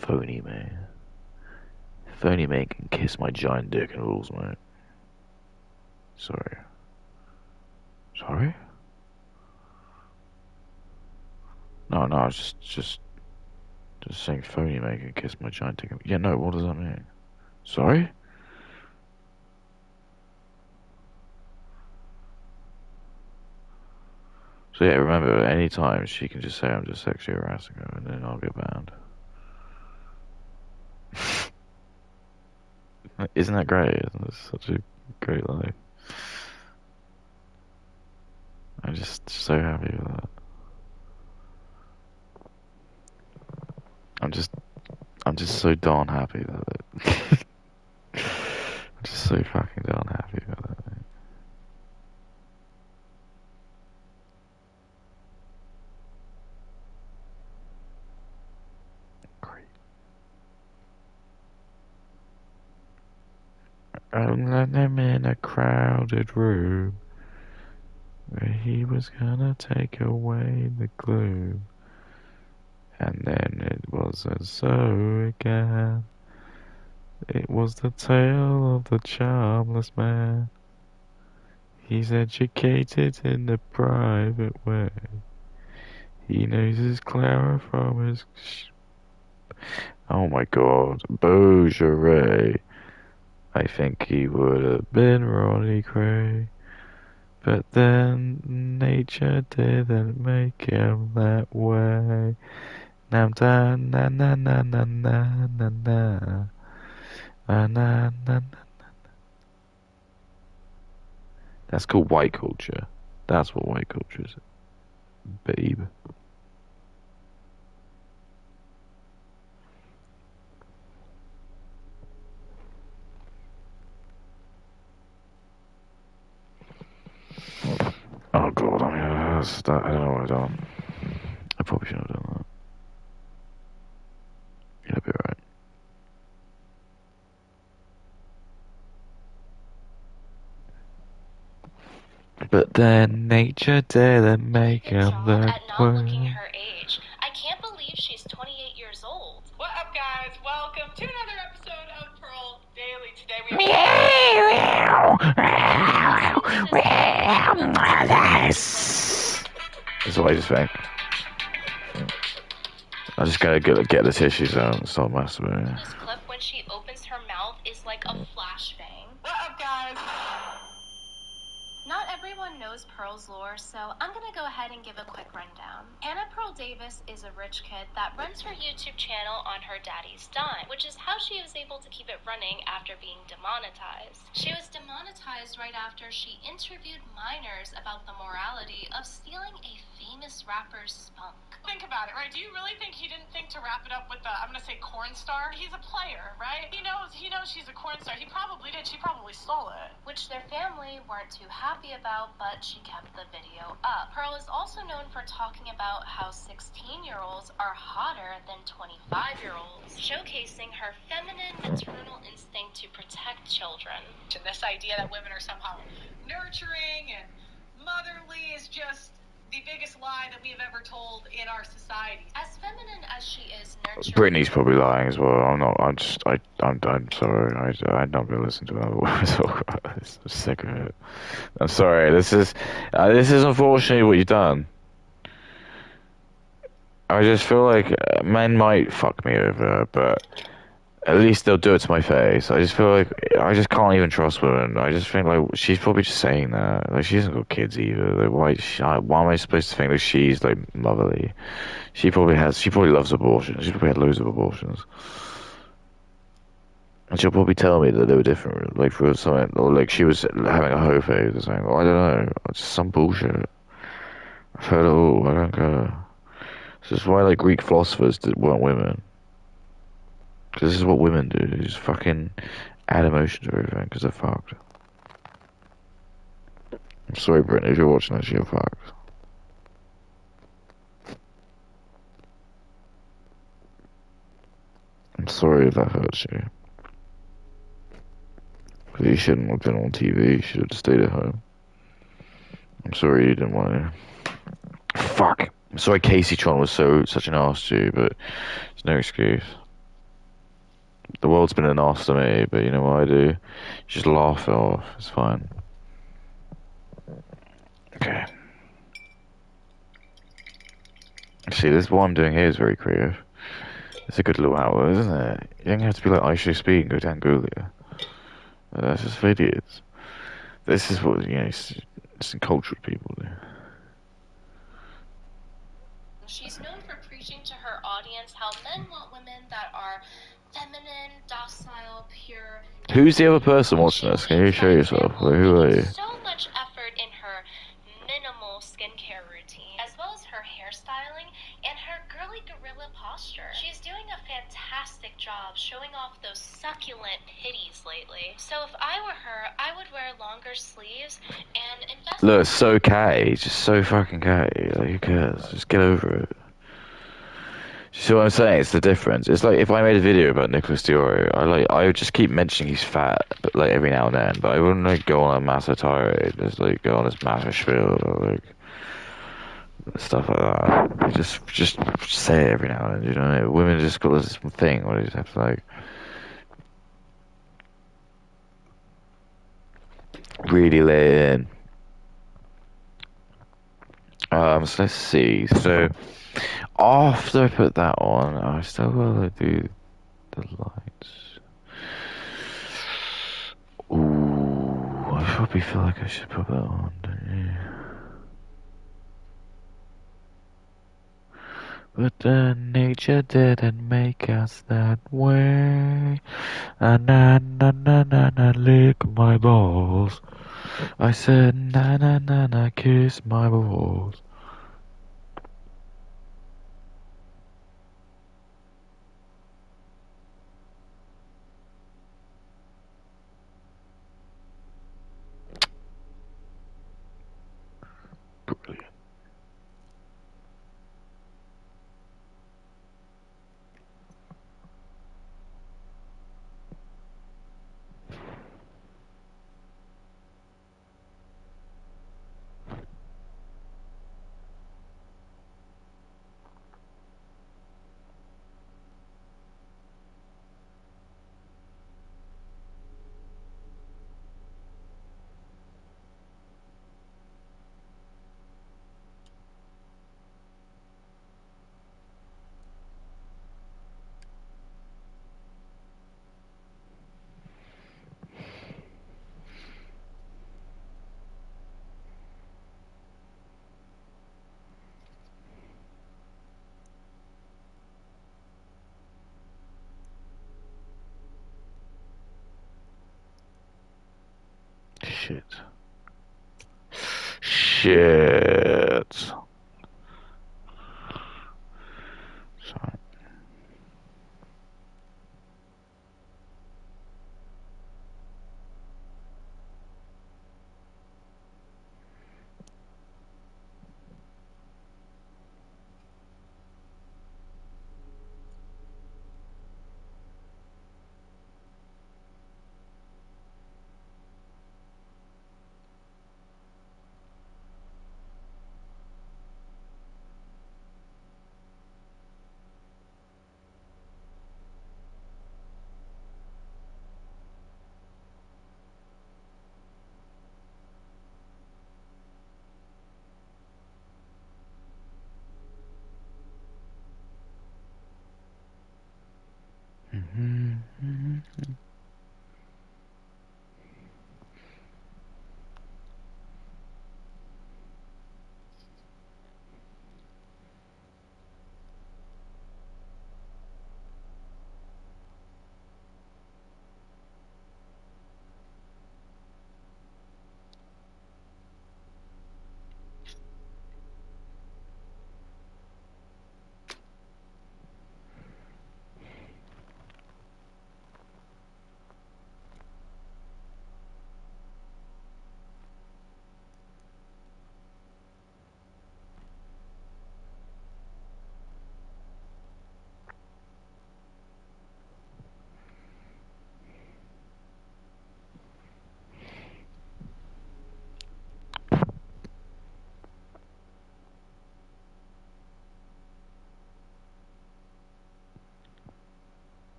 Phony man. Phony man can kiss my giant dick and rules, mate. Sorry. Sorry? No, I was just saying phony man can kiss my giant dick. Yeah, no, what does that mean? Sorry? So yeah, remember, any time she can just say I'm just sexually harassing her and then I'll get banned. Isn't that great? Isn't it such a great life? I'm just so happy with that. I'm just so darn happy with it. I'm just so fucking darn happy with that. Mate. Great. I'm letting him in a crowded room where he was gonna take away the gloom. And then it wasn't so again. It was the tale of the charmless man. He's educated in the private way. He knows his Clara from his... Oh my god, Beaujolais. I think he would have been Ronnie Cray. But then nature didn't make him that way. Nam da na na na na na na na. Na na na. That's called white culture. That's what white culture is, babe. Oh god, I mean, I don't know what I've done. I probably shouldn't have done that. You'll be alright. But then nature didn't make Good him job that at not looking way. her age. I can't believe she's 28 years old. What up, guys? Welcome to another episode of Pearl Daily. Today we That's what I just think. I just gotta get the tissues out and start masturbating. This clip when she opens her mouth is like a flashbang. What up, guys? Not everyone knows Pearl's lore, so I'm gonna go ahead and give a quick rundown. Anna Pearl Davis is a rich kid that runs her YouTube channel on her daddy's dime, which is how she was able to keep it running after being demonetized. She was demonetized right after she interviewed minors about the morality of stealing a famous rapper's spunk. Think about it, right? Do you really think he didn't think to wrap it up with the, I'm gonna say corn star? He's a player, right? He knows she's a corn star. He probably did. She probably stole it. Which their family weren't too happy about, but she kept the video up. Pearl is also known for talking about how 16-year-olds are hotter than 25-year-olds, showcasing her feminine maternal instinct to protect children. And this idea that women are somehow nurturing and motherly is just the biggest lie that we have ever told in our society. As feminine as she is nurturing... Brittany's probably lying as well. I'm not. I'm sorry. I'm not gonna listen to her talk about this. I'm sick of it. I'm sorry. This is unfortunately what you've done. I just feel like men might fuck me over, but at least they'll do it to my face. I just feel like I just can't even trust women. I just think like she's probably just saying that. Like she hasn't got kids either. Like why am I supposed to think that she's like motherly? She probably loves abortion. She's probably had loads of abortions. And she'll probably tell me that they were different, like for something, or like she was having a hoe phase or something. Well, I don't know. It's just some bullshit. I've heard it all. I don't care. This is why like Greek philosophers weren't women. Because this is what women do. They just fucking add emotion to everything because they're fucked. I'm sorry, Brittany, if you're watching this, you're fucked. I'm sorry if that hurts you. Because you shouldn't have been on TV. You should have stayed at home. I'm sorry you didn't want to. Fuck. I'm sorry Casey Tron was such an arse to you, but there's no excuse. The world's been an arse to me, but you know what I do? You just laugh it off. It's fine. Okay. See, this what I'm doing here is very creative. It's a good little outlet, isn't it? You don't have to be like I should speak and go down Googlia. That's just for idiots. This is what it's cultured people do. She's known for preaching to her audience how men want women that are feminine, docile, pure. Who's the other person watching this? Can you show yourself? Like, who are you? So much effort in her minimal skincare routine, as well as her hairstyling and her girly gorilla posture. She's doing a fantastic job showing off those succulent titties lately. So if I were her, I would wear longer sleeves and invest. Look, it's so catty. It's just so fucking catty. Like, who cares? Just get over it. You see what I'm saying? It's the difference. It's like if I made a video about Nicholas Diori, I would just keep mentioning he's fat, but like every now and then. But I wouldn't like go on a massive tirade, just like go on this massive spiel about like stuff like that. Just say it every now and then. You know, women just got this thing where they just have to like really lay it in. So let's see. So after I put that on, I still gotta do the lights. Ooh, I probably feel like I should put that on, don't you? But then nature didn't make us that way. Na na na na na na, lick my balls. I said na na na na, kiss my balls. Brilliant. Shit. Shit. Sorry.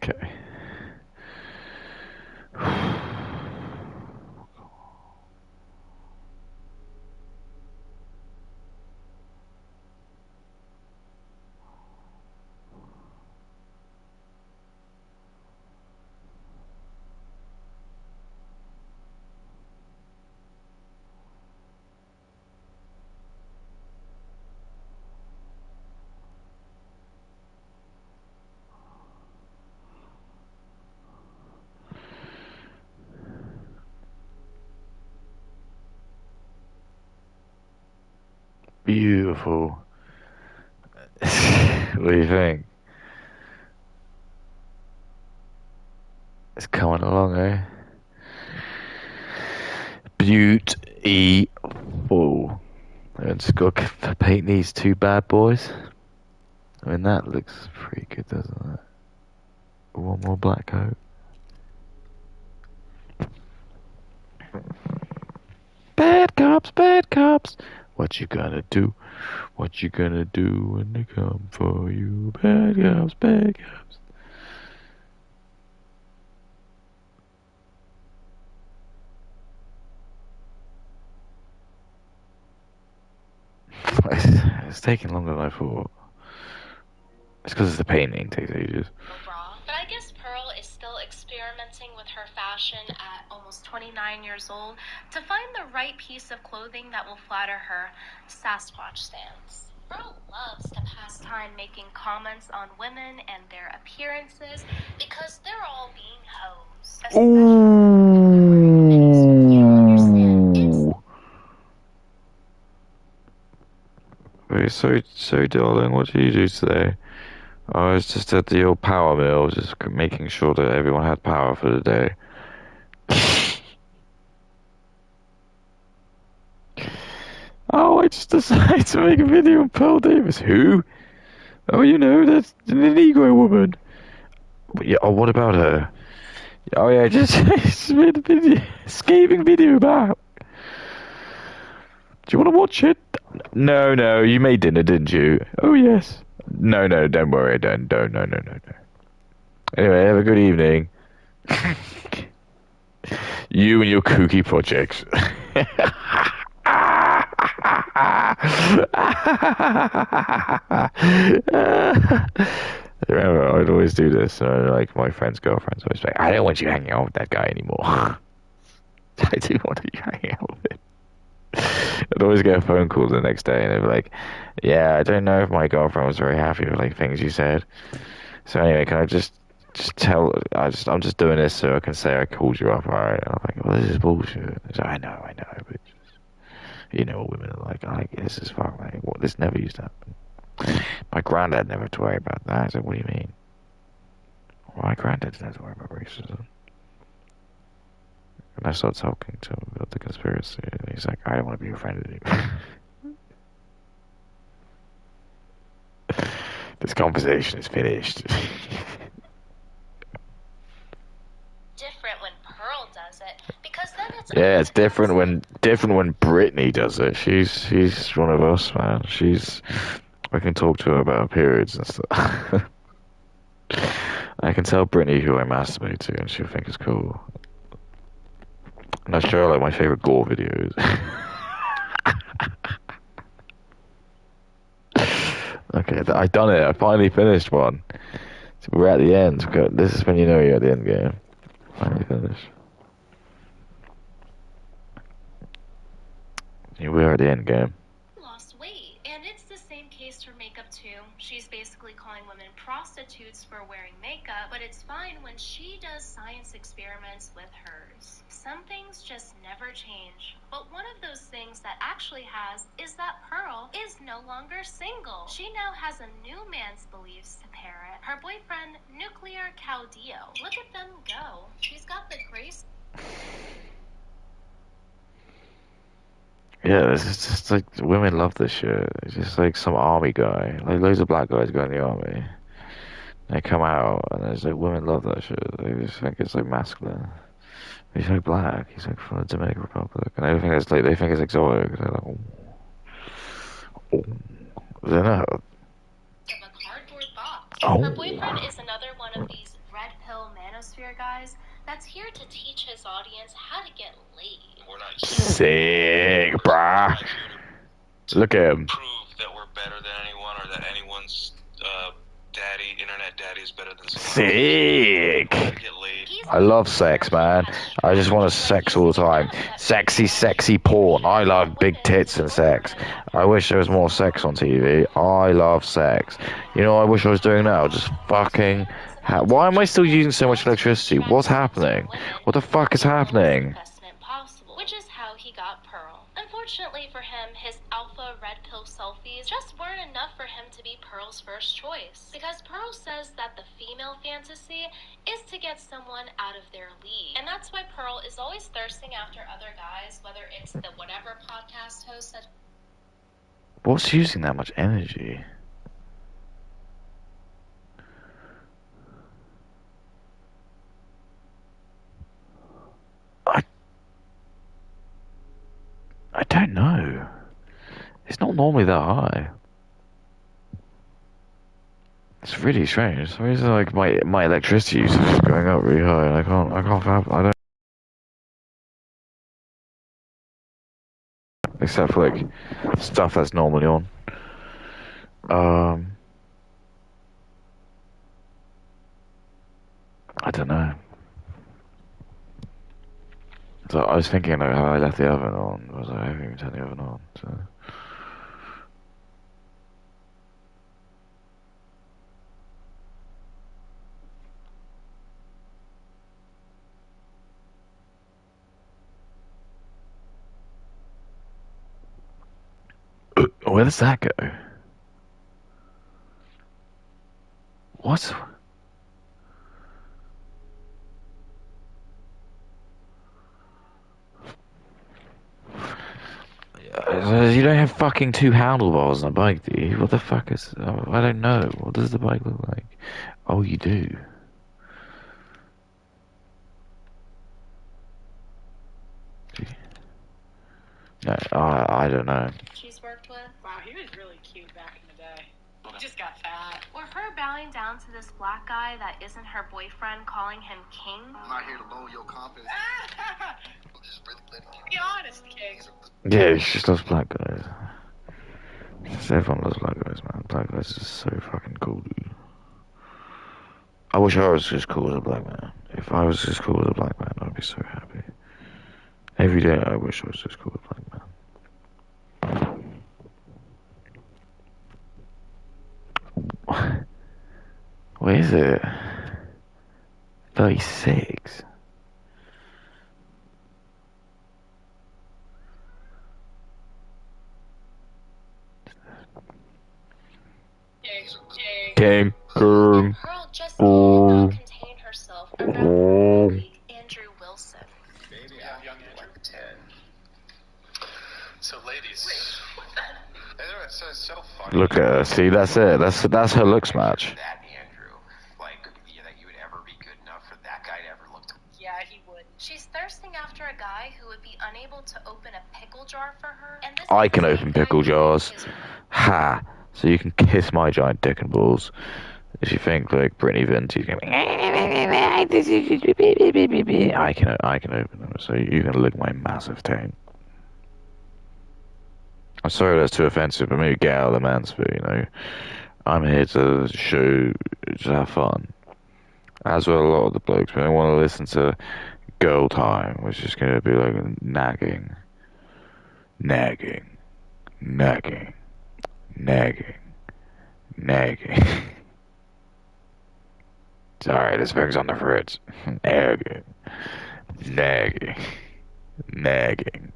Okay. Beautiful. What do you think? It's coming along, eh? Beautiful. And just got to paint these two bad boys. I mean, that looks pretty good, doesn't it? One more black coat. Bad cops, bad cops. What you gonna do? What you gonna do when they come for you? Bad cops, bad cops. It's taking longer than I thought. It's because it's the painting, takes ages. But I guess Pearl is still experimenting with her fashion at almost 29 years old to find the right piece of clothing that will flatter her Sasquatch stance. Pearl loves to pass time making comments on women and their appearances because they're all being hoes. Ooh. Wait, so darling, what did you do today? I was just at the old power mill, just making sure that everyone had power for the day. Oh, I just decided to make a video on Pearl Davis. Who? Oh, you know, that's the Negro woman. Yeah, oh, what about her? Oh, yeah, just made a video, scathing video about. Do you want to watch it? No, you made dinner, didn't you? Oh, yes. No, don't worry, don't, no. Anyway, have a good evening. You and your kooky projects. Remember, I'd always do this. Like my friends' girlfriends always say, "I don't want you hanging out with that guy anymore." I do want you hanging out with him. I'd always get a phone call the next day, and they'd be like, "Yeah, I don't know if my girlfriend was very happy with like things you said. So anyway, can I just tell? I'm just doing this so I can say I called you up, alright?" And I'm like, "Well, this is bullshit." She's like, I know, but you know what women are like. I'm like, this is fuck, like, what? This never used to happen. My granddad never had to worry about that. I said, "What do you mean?" Well, my granddad didn't have to worry about racism. And I started talking to him about the conspiracy, and he's like, "I don't want to be your friend anymore." This conversation is finished. Different when Pearl does it, because then it's Yeah, it's unconvincing. different when Brittany does it. She's one of us, man. I can talk to her about her periods and stuff. I can tell Brittany who I masturbate to, and she'll think it's cool. And I show her like my favorite gore videos. Okay, I done it. I finally finished one. So we're at the end. This is when you know you're at the end game. Finally finished. We're at the end game. Lost weight. And it's the same case for makeup too. She's basically calling women prostitutes for wearing makeup, but it's fine when she does science experiments with hers. Some things just never change. But one of those things that actually has is that Pearl is no longer single. She now has a new man's beliefs to parrot. Her boyfriend, Nuclear Caldeo. Look at them go. She's got the grace. Yeah, this is just like women love this shit. It's just like some army guy, like loads of black guys go in the army. They come out and it's like women love that shit. They just think it's like masculine. He's like black. He's like from the Dominican Republic, and everything is like they think it's exotic. They're like, oh. I don't know. Of a cardboard box. Oh. Her boyfriend is another one of these red pill manosphere guys that's here to teach his audience how to get laid. We're not Sick, bruh. Look at him. prove that we're better than anyone or that anyone's internet daddy is better than someone Sick. else. Get laid. I love sex, man. I just want to sex all the time. Sexy porn. I love big tits and sex. I wish there was more sex on TV. I love sex. You know what I wish I was doing now? Just fucking... Why am I still using so much electricity? What's happening? What the fuck is happening? Investment possible, which is how he got Pearl. Unfortunately for him, his alpha red pill selfies just weren't enough for him to be Pearl's first choice. Because Pearl says that the female fantasy is to get someone out of their league. And that's why Pearl is always thirsting after other guys, whether it's the whatever podcast host that... What's using that much energy? I don't know. It's not normally that high. It's really strange. For some reason, like my electricity usage is going up really high, and I can't I don't. Except for like stuff that's normally on. I don't know. So I was thinking like how I left the oven on. Was I haven't even turned the oven on? So. Where does that go? What? You don't have fucking two handlebars on a bike, do you? What the fuck is... I don't know. What does the bike look like? Oh, you do. No, I don't know. she's worked with. Wow, he was really cute back in the day. He just got fat. Or her bowing down to this black guy that isn't her boyfriend, calling him king. I'm not here to lower your confidence. I'm just really letting you Be honest, King. Yeah, she just loves black guys. Just everyone loves black guys, man. Black guys is so fucking cool, dude. I wish I was as cool as a black man. If I was as cool as a black man, I'd be so happy. Every day I wish I was as cool as a black man. What is it? 36. King. And Pearl just cannot contain herself around colleague Andrew Wilson. Maybe have young Andrew like 10. So, ladies. It's so funny. Look at her. See, that's it. That's her looks match. That Andrew, like, yeah, that you would ever be good enough for that guy to ever look to. Yeah, he would. She's thirsting after a guy who would be unable to open a pickle jar for her. And this I is can the open same guy pickle who jars. is- Ha! So you can kiss my giant dick and balls. If you think like Brittany Venti's gonna be, I can open them. So you can lick my massive taint. I'm sorry that's too offensive, but maybe get out of the mansphere, you know. I'm here to show, to have fun. As well, a lot of the blokes, but I want to listen to Girl Time, which is going to be like nagging. Nagging. Nagging. Nagging. Nagging. Sorry, this brings on the fritz. Nagging. Nagging. Nagging.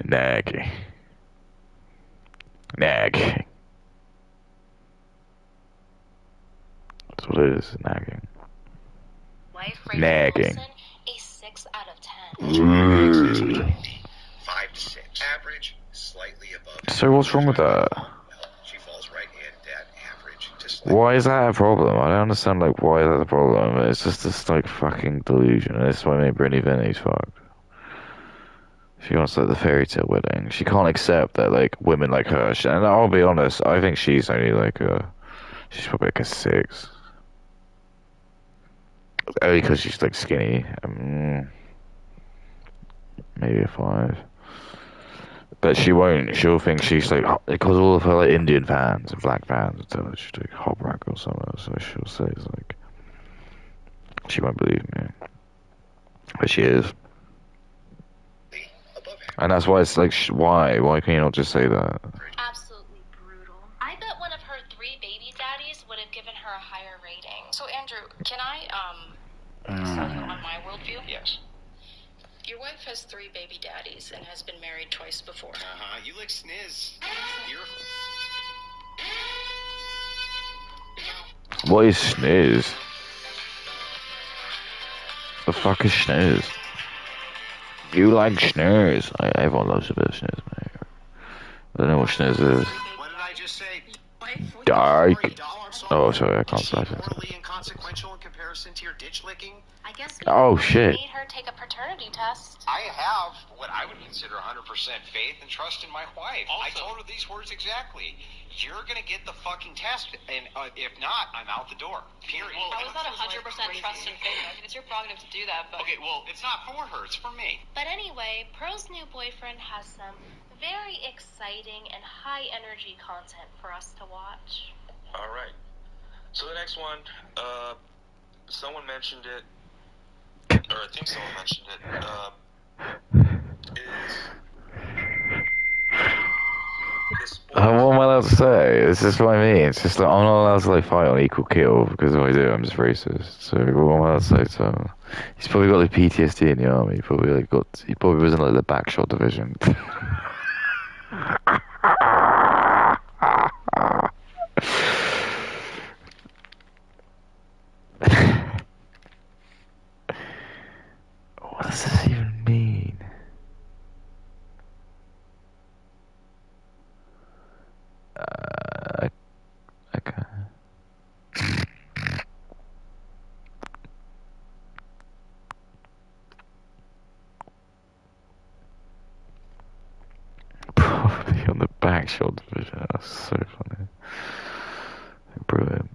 Nagging. Nagging. That's what it is, nagging. Wife Rachel Nagging. Wilson, a 6 out of 10. 5 to 6. Average, slightly above. So what's wrong with that? Well, she falls right in at average to slightly. Why is that a problem? I don't understand, like, why is that a problem? It's just this, like, fucking delusion. And that's why maybe Brittany Venti's fucked. She wants, like, the fairy tale wedding. She can't accept that, like, women like her. And I'll be honest, I think she's only, like, she's probably, like, a 6. Only because she's, like, skinny. Maybe a 5. But she won't. She'll think she's like, because all of her like Indian fans and black fans will tell her she's like hot rack or something. So she'll say it's like, she won't believe me, but she is, Above average. and that's why it's like, why can you not just say that? Absolutely brutal. I bet one of her 3 baby daddies would have given her a higher rating. So Andrew, can I sell you on my worldview? Yes. Your wife has 3 baby daddies and has been married twice before. You like sniz. You're. What is snooze? The fuck is snooze? You like snooze? Everyone loves a bit of snooze, mate. I don't know what snooze is. What did I just say? Dark. Oh, sorry, I can't start it. Totally inconsequential in comparison to your ditch licking. I guess Oh, we shit. made her take a paternity test. I have what I would consider 100% faith and trust in my wife. I told her these words exactly. You're gonna get the fucking test, and if not, I'm out the door. Period. I was not 100% trust and faith. I mean, it's your prerogative to do that, but Okay, well, it's not for her. It's for me. But anyway, Pearl's new boyfriend has some very exciting and high energy content for us to watch. All right. So the next one, someone mentioned it, or I think someone mentioned it, is What am I allowed to say? It's just what I mean. It's just like, I'm not allowed to like fight on equal kill, because if I do, I'm just racist. So what am I allowed to say to him? He's probably got like PTSD in the army. He probably was in like the backshot division. What does this even mean? Okay. Probably on the backshot division. That's so funny. Brilliant.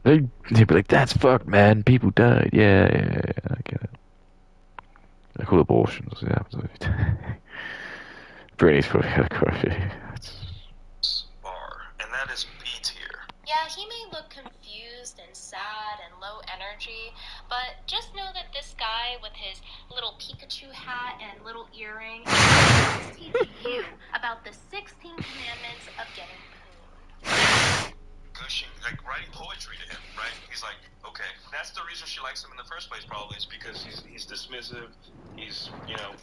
They'd be like, that's fucked, man. People died. Yeah, I get it. They're called abortions. It happens every time. Brittany's probably got quite a few. bar, and that is B tier. Yeah, he may look confused and sad and low energy, but just know that this guy with his little Pikachu hat and little earrings is teaching you about the 16 commandments of getting poon. writing poetry to him, right? He's like, okay, that's the reason she likes him in the first place, probably, is because he's dismissive, he's,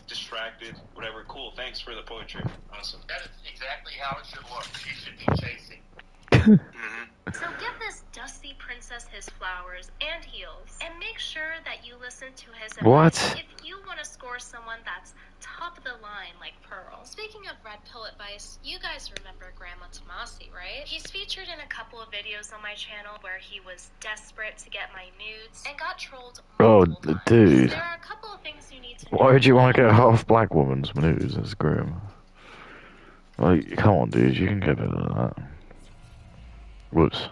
distracted, whatever. Cool, thanks for the poetry. Awesome. That is exactly how it should look. She should be chasing. So give this dusty princess his flowers and heels, and make sure that you listen to his advice What? if you want to score someone that's top of the line like Pearl. Speaking of red pill advice, you guys remember Grandma Tomasi, right? He's featured in a couple of videos on my channel where he was desperate to get my nudes and got trolled multiple times. Dude. There are a couple of things you need to know. Why would you want to get a half black woman's news? That's grim. Like, come on, dude, you can get better than that. Whoops.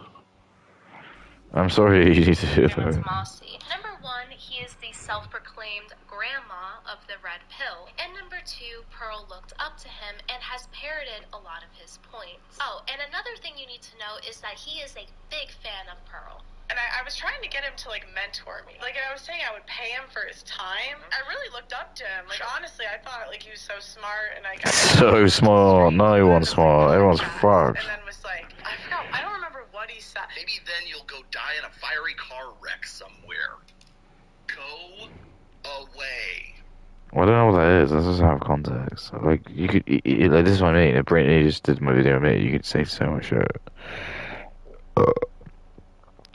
I'm sorry you need to hear Grandma that. Tomasi. Number one, he is the self-proclaimed grandma of the red pill. And number two, Pearl looked up to him and has parroted a lot of his points. Oh, and another thing you need to know is that he is a big fan of Pearl. And I was trying to get him to, mentor me. Like I was saying, I would pay him for his time. I really looked up to him. Like, honestly, I thought, he was so smart, and I So smart. No one's smart. Everyone's fucked. And then was like, I don't remember what he said. Maybe then you'll go die in a fiery car wreck somewhere. Go away. Well, I don't know what that is. That doesn't have context. Like, you could... this is what I mean. If Brittany just did my video with me, you could say so much shit.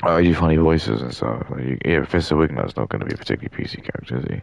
I do funny voices and stuff. Professor Wignut's not going to be a particularly PC character, is he?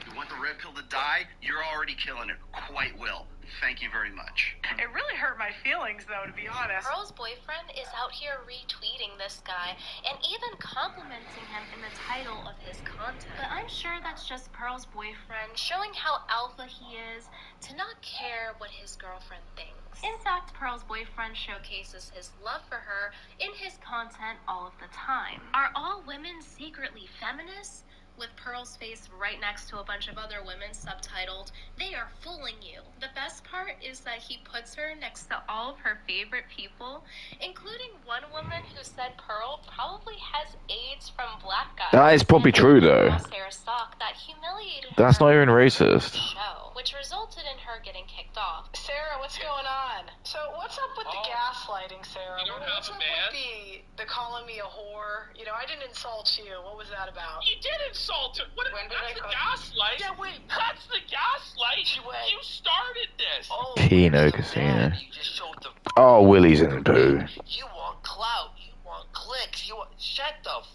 You want the red pill to die? You're already killing it. Quite well. Thank you very much. It really hurt my feelings, though, to be honest. Pearl's boyfriend is out here retweeting this guy and even complimenting him in the title of his content. But I'm sure that's just Pearl's boyfriend showing how alpha he is to not care what his girlfriend thinks. In fact, Pearl's boyfriend showcases his love for her in his content all of the time. Are all women secretly feminists? With Pearl's face right next to a bunch of other women subtitled, "They are fooling you." The best part is that he puts her next to all of her favorite people, including one woman who said Pearl probably has AIDS from black guys. That is probably true, though. Sarah Stock that humiliated That's her not even on racist. the show, which resulted in her getting kicked off. Sarah, what's going on? So, what's up with the gaslighting, Sarah? You don't What's have up a man? with the calling me a whore? I didn't insult you. What was that about? You did insult her. When did That's I the call- gaslight. Yeah, wait. That's the gaslight. Wait. You started this. Oh, Pino so Casino. bad. You just showed the... Oh, Willie's in it, too. You want clout. You want clicks. You want... Shut the f***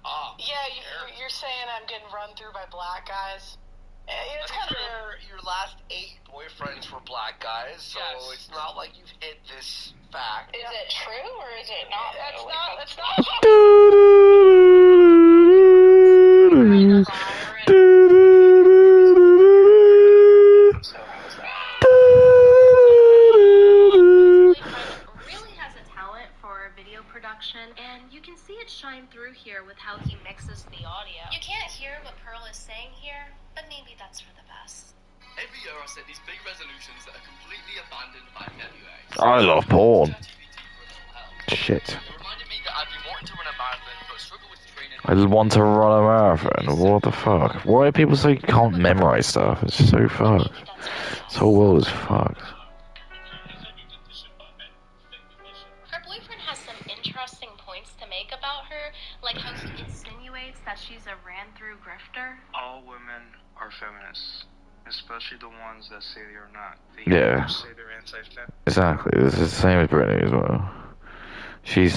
up. Yeah, you're saying I'm getting run through by black guys? It's kind of... Your last 8 boyfriends were black guys, so Yes. it's not like you've hid this fact. Is it true or is it not? That's not... Boyfriend really has a talent for video production, and you can see it shine through here with how he mixes the audio. You can't hear what Pearl is saying here, but maybe that's for the best. Every year I set these big resolutions that are completely abandoned by February. I love porn. Shit. It reminded me that I'd been wanting to run a marathon, but struggle with training. I just want to run a marathon. What the fuck? Why do people say you can't memorize stuff? It's so fucked. This whole world is fucked. Her boyfriend has some interesting points to make about her, like how he insinuates that she's a ran-through grifter. All women are feminists, especially the ones that say they are not. They Yeah. say they're anti-feminist. Exactly. This is the same as Brittany as well. She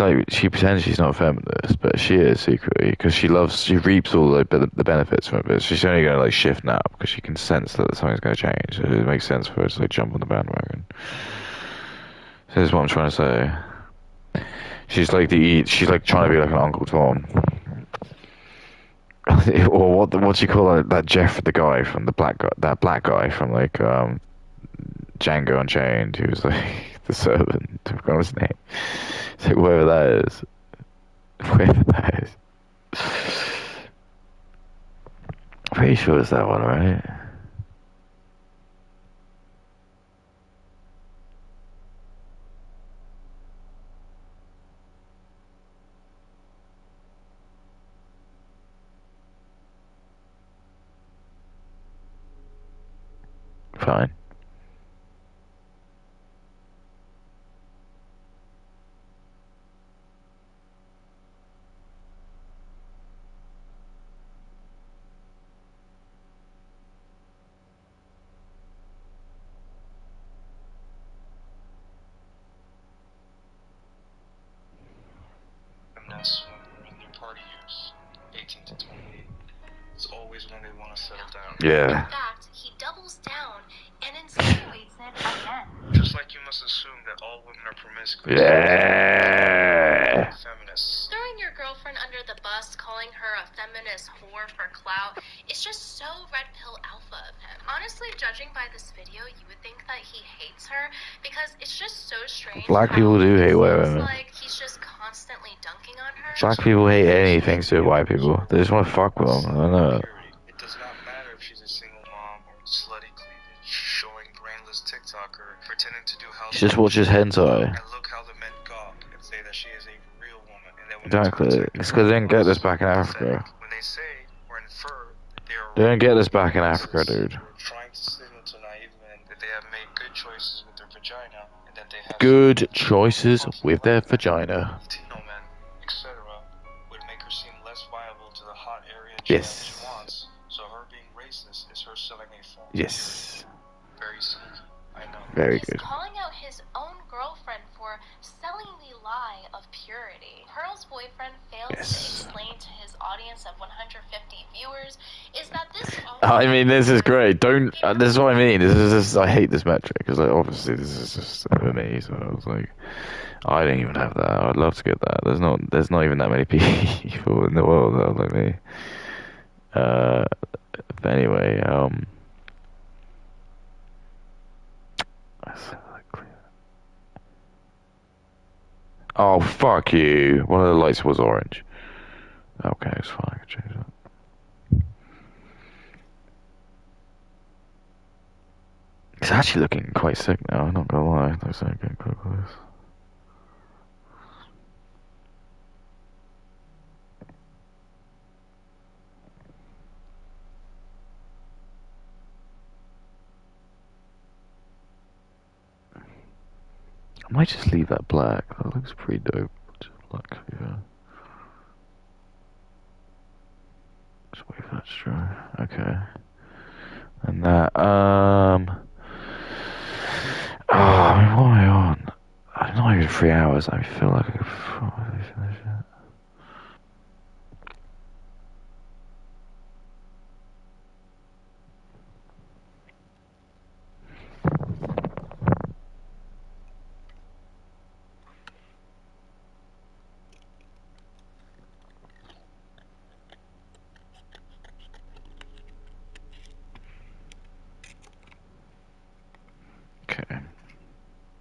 pretends she's not a feminist, but she is secretly, because she reaps all the benefits from it. She's only going to shift now because she can sense that something's going to change. So it makes sense for her to jump on the bandwagon. So this is what I'm trying to say. She's trying to be like an Uncle Tom. Or what do you call that Jeff, the guy from that black guy from Django Unchained, who was the servant. I forgot his name. It's whoever that is. Whoever that is. Pretty sure it's that one, right? Fine. 18 to 28. It's always when they want to settle down. Yeah. In fact, he doubles down and insinuates it again. Just like you must assume that all women are promiscuous. Yeah. Feminists. Throwing your girlfriend under the bus, calling her a feminist whore for clout, is just so red pill alpha of him. Honestly, judging by this video, you would think that he hates her because it's just so strange. Black how people do hate it white seems women. like he's just constantly dunking on her. Black people hate anything to do with white people. They just want to fuck with them. I don't know. It does not matter if she's a single mom or slutty cleavage, showing brainless TikToker, pretending to do house. She just watches hentai. And look how the men gawk and say that she is a real woman. And then when Exactly. It's because they didn't get this back in Africa. when they say or infer that they are They didn't get this back in Africa, dude. trying to signal to naive men that they have made good choices with their vagina and that they have Good choices with their vagina. Latino men, etc., would make her seem less viable to the hot area Yes. she wants. So her being racist is her selling a form. Yes. Very sneaky. I know. Very He's good. calling out his own girlfriend for selling the lie of purity. Pearl's boyfriend fails to explain to his audience of 150 viewers is that this. I mean, this is great. Don't. This is what I mean. This is just. I hate this metric because, like, obviously, this is just for me. So I was like, I don't even have that. I'd love to get that. There's not even that many people in the world that are like me. But anyway, oh, fuck you. One of the lights was orange. Okay, it's fine. I can change that. It's actually looking quite sick now, I'm not gonna lie. It looks like getting quite close. I might just leave that black. That looks pretty dope. Just black, yeah. Just wait for that to dry. Okay. And that, oh, I mean, what am I on? I'm not even 3 hours. I feel like I could probably finish it. Okay.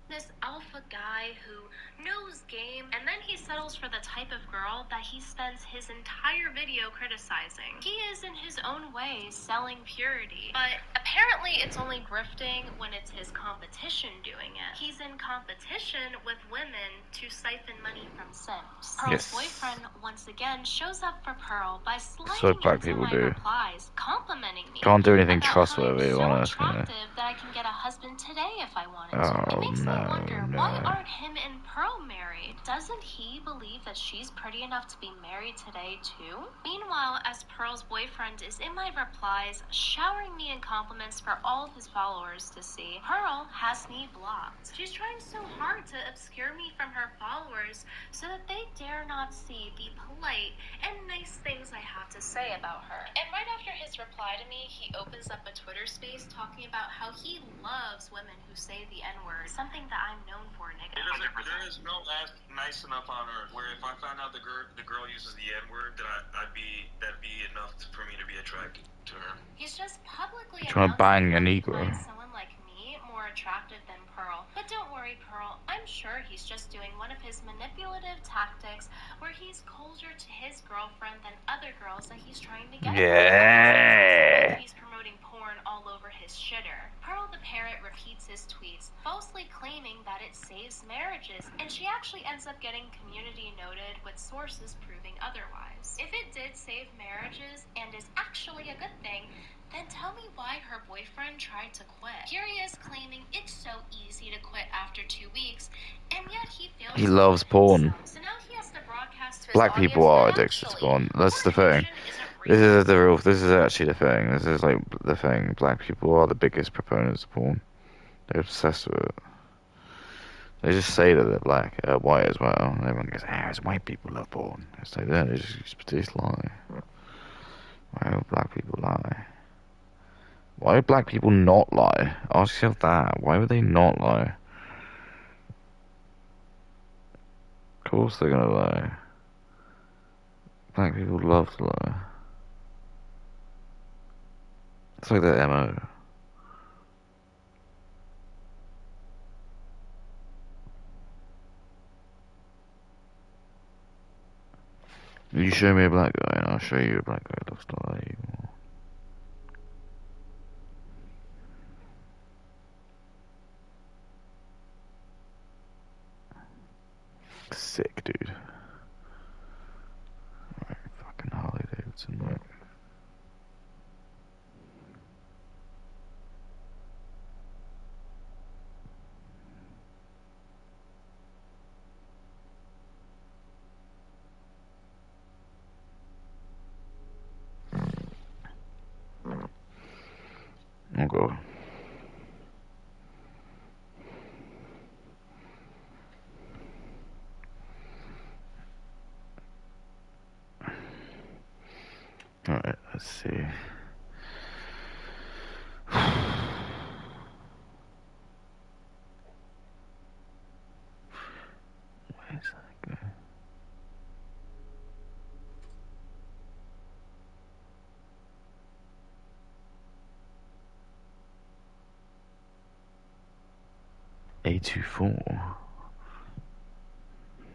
This alpha guy who knows game, and then he settles for the type of girl that he spends his entire video criticizing. He is in his own way selling purity, but apparently it's only grifting when it's his competition doing it. He's in competition with women to siphon money from simps. Pearl's boyfriend once again shows up for Pearl by sliding black into people my do. replies, complimenting me. Can't do anything about how I'm trustworthy, so honestly. attractive that I can get a husband today if I wanted to. Oh, It makes me wonder, no. why aren't him and Pearl married? Doesn't he believe that she's pretty enough to be married today too? Meanwhile, as Pearl's boyfriend is in my replies, showering me in compliments for all of his followers to see, Pearl has me blocked. She's trying so hard to obscure me from her followers so that they dare not see the polite and nice things I have to say about her. And right after his reply to me, he opens up a Twitter space talking about how he loves women who say the N-word, something that I'm known for, nigga. There is no ass nice enough on earth where if I found out the girl uses the N-word, that'd be enough for me to be attracted to her. He's just publicly Trying to bang a announcing Negro. that he finds someone like me more attractive than Pearl. But don't worry, Pearl. I'm sure he's just doing one of his manipulative tactics where he's colder to his girlfriend than other girls that he's trying to get. Yeah. He's promoting porn all over his shitter. Pearl the parrot repeats his tweets, falsely claiming that it saves marriages, and she actually ends up getting community noted with sources proving otherwise. If it did save marriages and is actually a good thing, then tell me why her boyfriend tried to quit. Here he is claiming it's so easy to quit after 2 weeks, and yet he fails. He loves porn. So now he has to broadcast to his Black people are audience that addicted to actually, porn. That's the thing. porn addiction isn't This real. is the real. This is actually the thing. This is like the thing. Black people are the biggest proponents of porn. They're obsessed with it. They just say that they're black, white as well. And everyone goes, "Ah, it's white people love porn." It's like that. They just lie. Why would black people not lie? Ask yourself that. Why would they not lie? Of course they're gonna lie. Black people love to lie. It's like their MO. You show me a black guy and I'll show you a black guy that loves to lie even more. Sick, dude. Alright, fucking Harley Davidson, mate. Oh god. Alright, let's see. Where's that guy? A24.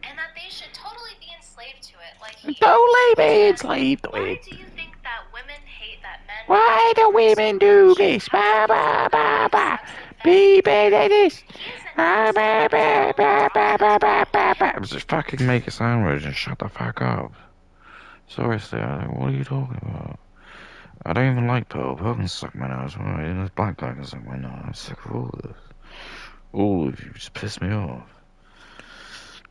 And that they should totally be enslaved to it, like he Totally is. be enslaved to Why it. do you think that women hate that men? Why do women do this? Ba ba ba ba. Be better this. Ba ba ba ba ba ba ba ba ba. Just fucking make a sandwich and shut the fuck up. Seriously, what are you talking about? I don't even like Pearl. Pearl can suck my nose. Even this black guy can suck my nose. I'm sick of all of this. All of you just piss me off.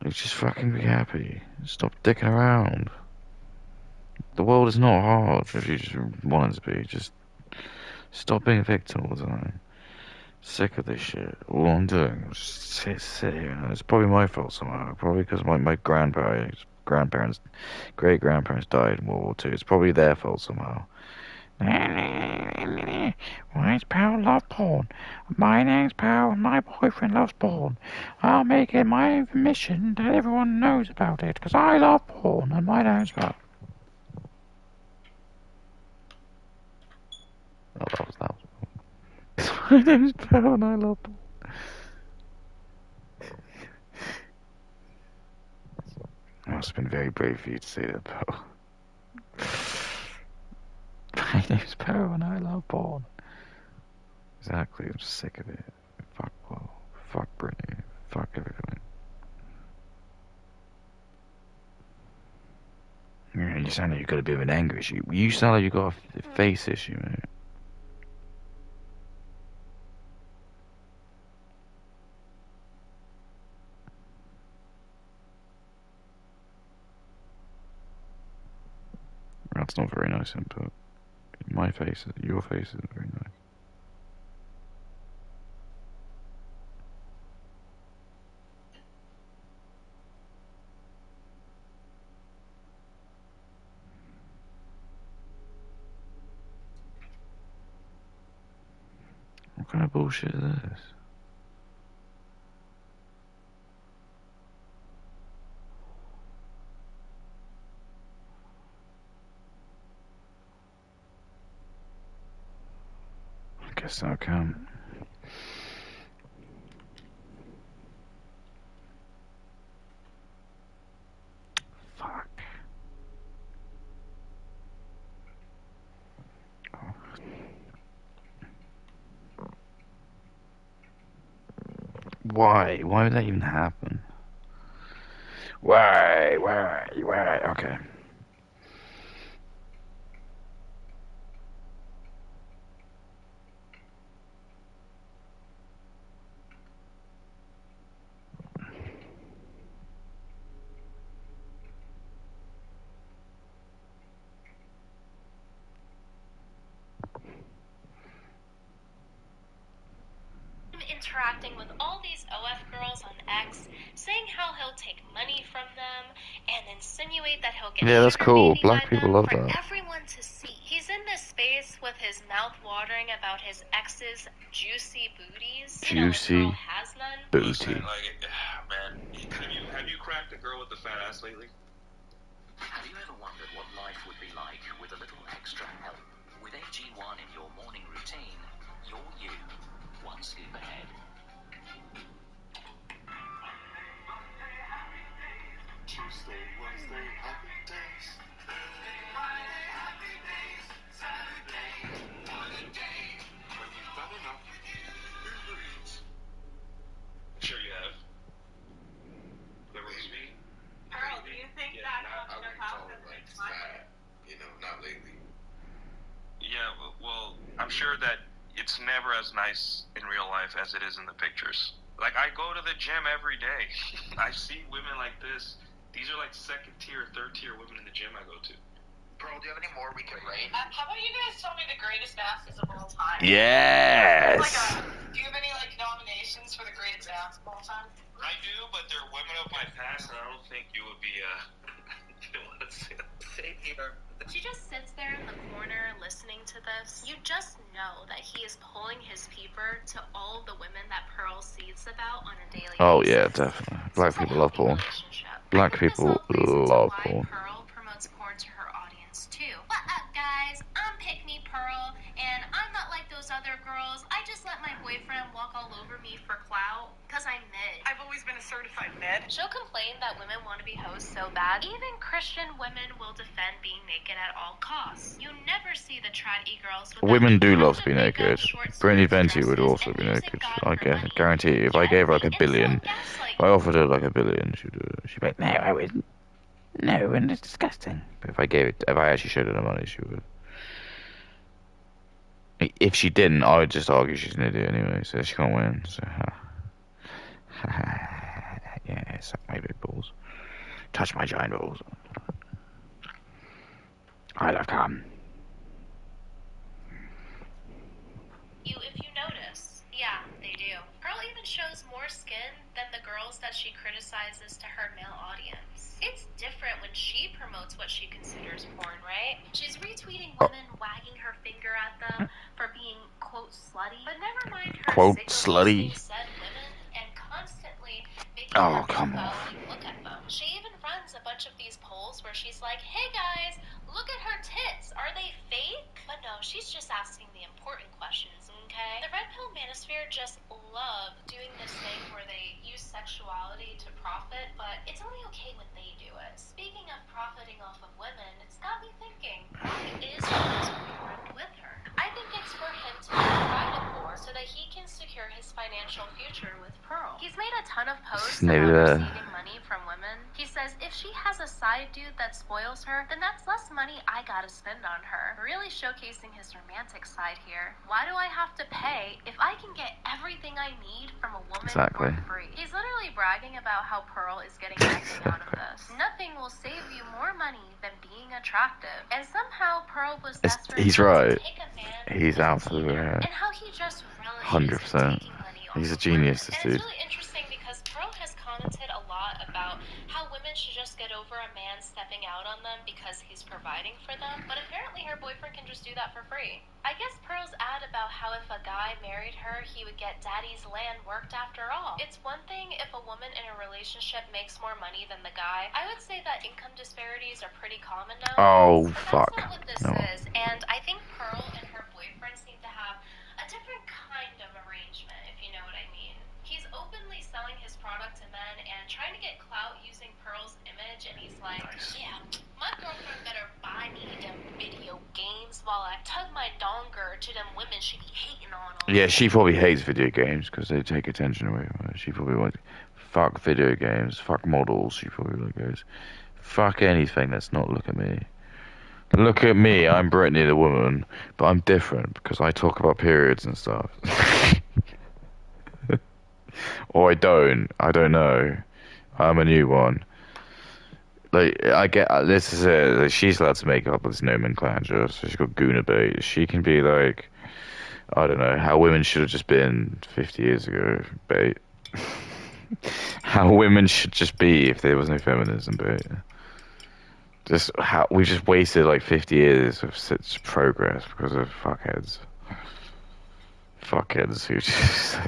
Like, just fucking be happy. Stop dicking around. The world is not hard if you just want it to be. Just stop being a victim all the time. Sick of this shit. All I'm doing is just sit here. And it's probably my fault somehow. Probably because my grandparents, great grandparents died in World War II. It's probably their fault somehow. Why does Pal love porn? My name's Pal and my boyfriend loves porn. I'll make it my mission that everyone knows about it because I love porn and my name's Pal. Oh, that was my name's Pal and I love porn. It must have been very brave for you to say that, Pal. My name's Pal and I love porn. Exactly, I'm sick of it. Fuck Paul. Fuck Brittany. Fuck everything. Yeah, you sound like you've got a bit of an anger issue. You sound like you've got a face issue, mate. That's not very nice input. Your face is very nice. What kind of bullshit is this? I guess I can. Fuck. Why? Why would that even happen? Why? Okay. Interacting with all these OF girls on X, saying how he'll take money from them and insinuate that he'll get Yeah, that's sugar cool. baby Black by people them love for that. everyone to see. He's in this space with his mouth mouth-watering about his ex's juicy booties. Juicy You know, if Pearl has none. booty. Listen, like, man, have you cracked a girl with a fat ass lately? Have you ever wondered what life would be like with a little extra help? With AG1 in your morning routine, you're you, one scoop ahead. Tuesday, Wednesday, happy days. Thursday, Friday, happy days. Saturday, holiday. When you've done enough, Uber Eats. I'm sure you have. Whoever was me. Pearl, do you think Yeah, that not, I comes wouldn't across call as it like smart? fat. You know, not lately. Yeah, well, I'm sure that it's never as nice in real life as it is in the pictures. Like, I go to the gym every day. I see women like this. These are like second tier, third tier women in the gym I go to. Pearl, do you have any more we can rate? How about you guys tell me the greatest asses of all time? Yes. Do you have any like nominations for the greatest ass of all time? I do, but they're women of my past, and I don't think you would be, you want to say that. Same here. She just sits there in the corner listening to this. You just know that he is pulling his peeper to all the women that Pearl sees about on a daily basis. Oh yeah, definitely. Black people love porn. Black people love porn. Pearl promotes porn to her audience too. What up, guys? I'm Pick Me Pearl, and I'm not like those other girls. I just let my boyfriend walk all over me for clout, cause I'm mid. I've always been a certified mid. She'll complain that women want to be hoes so bad. Even Christian women will defend being naked at all costs. You never see the trad e-girls without Women do love to attractive be makeup, naked. short Brittany skirts, Venti would dresses, also and be using naked. God I for guess, money. guarantee you. If I Yes, gave her like a and billion, so gaslight if I offered her like a billion, she'd do it. She'd be like, no, I wouldn't. No, and it's disgusting. But if I actually showed her the money, she would. If she didn't, I would just argue she's an idiot anyway, so she can't win. So, yeah, suck my big balls. Touch my giant balls. I love cum. If you notice. Yeah, they do. Pearl even shows more skin than the girls that she criticizes to her male audience. It's different when she promotes what she considers porn, right? She's retweeting women wagging her finger at them for being, quote, slutty. But never mind her Quote, signal-boosting slutty. said women and constantly making Oh, them come go on. and look at them. She even runs a bunch of these polls where she's like, hey guys, look at her tits. Are they fake? But no, she's just asking the important questions, okay? The Red Pill Manosphere just love doing this thing where they use sexuality to profit, but it's only okay when they do it. Speaking of profiting off of women, it's got me thinking, why is his boyfriend with her? I think it's for him to be provided for so that he can secure his financial future with Pearl. He's made a ton of posts Maybe about that. receiving money from women. He says if she has a side dude that spoils her, then that's less money I gotta spend on her. Really showcasing his romantic side here. Why do I have to pay if I can get everything I need from a woman Exactly. for free? He's literally bragging about how Pearl is getting nothing out of this. Nothing will save you more money than being attractive. And somehow Pearl was desperate He's enough right. to take a man He's with out a for the teenager, red. and how he just relishes 100%. taking money off He's a of genius, women. this And it's dude. really interesting because Pearl has commented a lot about how women should just get over a man stepping out on them because he's providing for them, but apparently her boyfriend can just do that for free. I guess Pearl's ad about how if a guy married her, he would get daddy's land worked after all. It's one thing if a woman in a relationship makes more money than the guy. I would say that income disparities are pretty common now. Oh, But fuck. that's not what this No. is, and I think Pearl and her boyfriend seem to have a different kind of arrangement, if you know what I mean. He's openly selling his product to men and trying to get clout using Pearl's image, and he's like, yeah, my girlfriend better buy me them video games while I tug my donger to them women she be hating on. Yeah, she probably hates video games because they take attention away from her. She probably wants fuck video games, fuck models. She probably like goes, fuck anything. Let's not look at me. Look at me. I'm Brittany the woman, but I'm different because I talk about periods and stuff. Or I don't. I don't know. I'm a new one. Like, I get, this is it. Like, she's allowed to make up this nomenclature. So she's got Guna bait. She can be like, I don't know, how women should have just been 50 years ago bait. How women should just be if there was no feminism bait. Just how we just wasted like 50 years of such progress because of fuckheads. Fuckheads who just...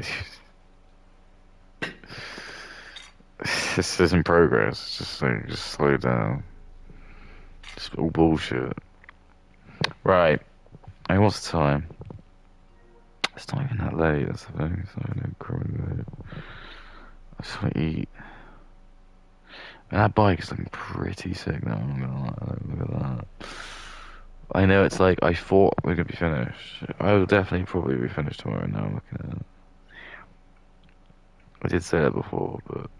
This isn't progress. It's just like, just slow down. It's all bullshit. Right. Hey, what's the time? It's not even that late, that's the thing. It's not even incredibly late. I just want to eat. And that bike is looking pretty sick now, I'm gonna lie. Look at that. I know it's like, I thought we were gonna be finished. I will definitely probably be finished tomorrow now, I'm looking at it. I did say that before, but...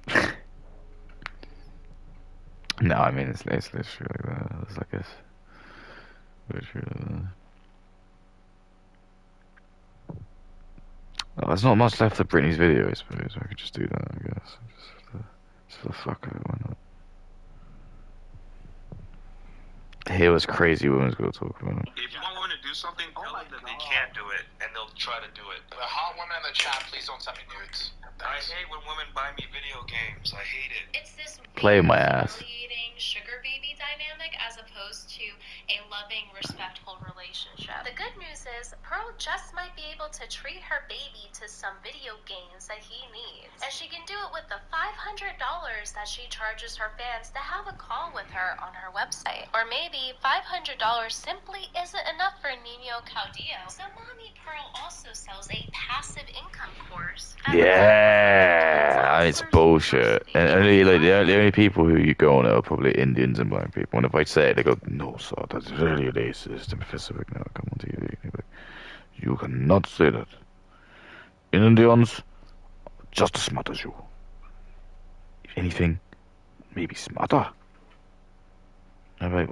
No, I mean, it's literally like that. It's like this. Literally like that. Oh, there's not much left of Brittany's video, I suppose. I could just do that, I guess. Just for the fuck of it, why not? Here was crazy women's gonna talk about. If you want women to do something, tell them that they can't do it, and they'll try to do it. The hot women in the chat, please don't send me nudes. I hate when women buy me video games. I hate it. It's this Play weird, my ass. humiliating sugar baby dynamic as opposed to a loving, respectful relationship. The good news is Pearl just might be able to treat her baby to some video games that he needs. And she can do it with the $500 that she charges her fans to have a call with her on her website. Or maybe $500 simply isn't enough for Nino Caudillo. So Mommy Pearl also sells a passive income course. Yeah, it's bullshit. And only like the only people who you go on are probably Indians and black people. And if I say it, they go, "No, sir, that's really racist." And Professor Vic now come on TV. Like, you cannot say that. Indians, just as smart as you. If anything, maybe smarter. I'm like,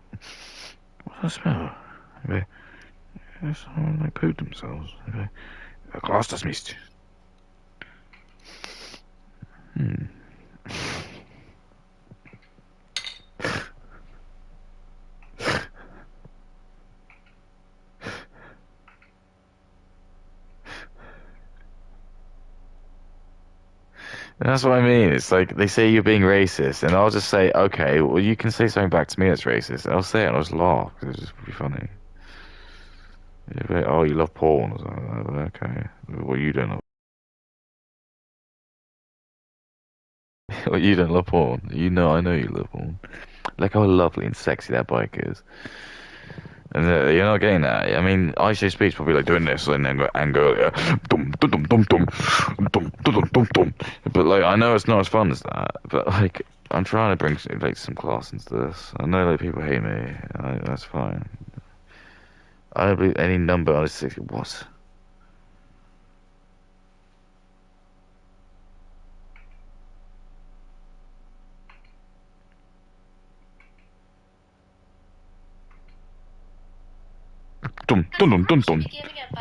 what's that smell? I'm like, someone like pooped themselves. I'm like, glass dismissed. And that's what I mean. It's like they say you're being racist, and I'll just say, okay, well, you can say something back to me that's racist. And I'll say it, and I'll just laugh because it's just be funny. You'll be like, oh, you love porn or something. Like, okay, well, you don't love. Well, you don't love porn. You know, I know you love porn. Look how lovely and sexy that bike is. And you're not getting that. I mean, I show speech probably like doing this and then go yeah, dum dum dum dum dum dum dum dum dum. But like, I know it's not as fun as that. But like, I'm trying to bring like some class into this. I know like people hate me. That's fine. I don't believe any number on 60. What? Dum dum dum dum dum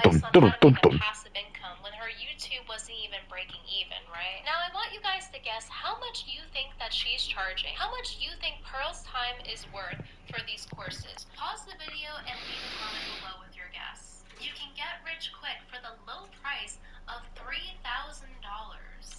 dum dum dum dum. Passive income when her YouTube wasn't even breaking even, right? Now I want you guys to guess how much you think that she's charging. How much you think Pearl's time is worth for these courses. Pause the video and leave a comment below with your guess. You can get rich quick for the low price of $3,000.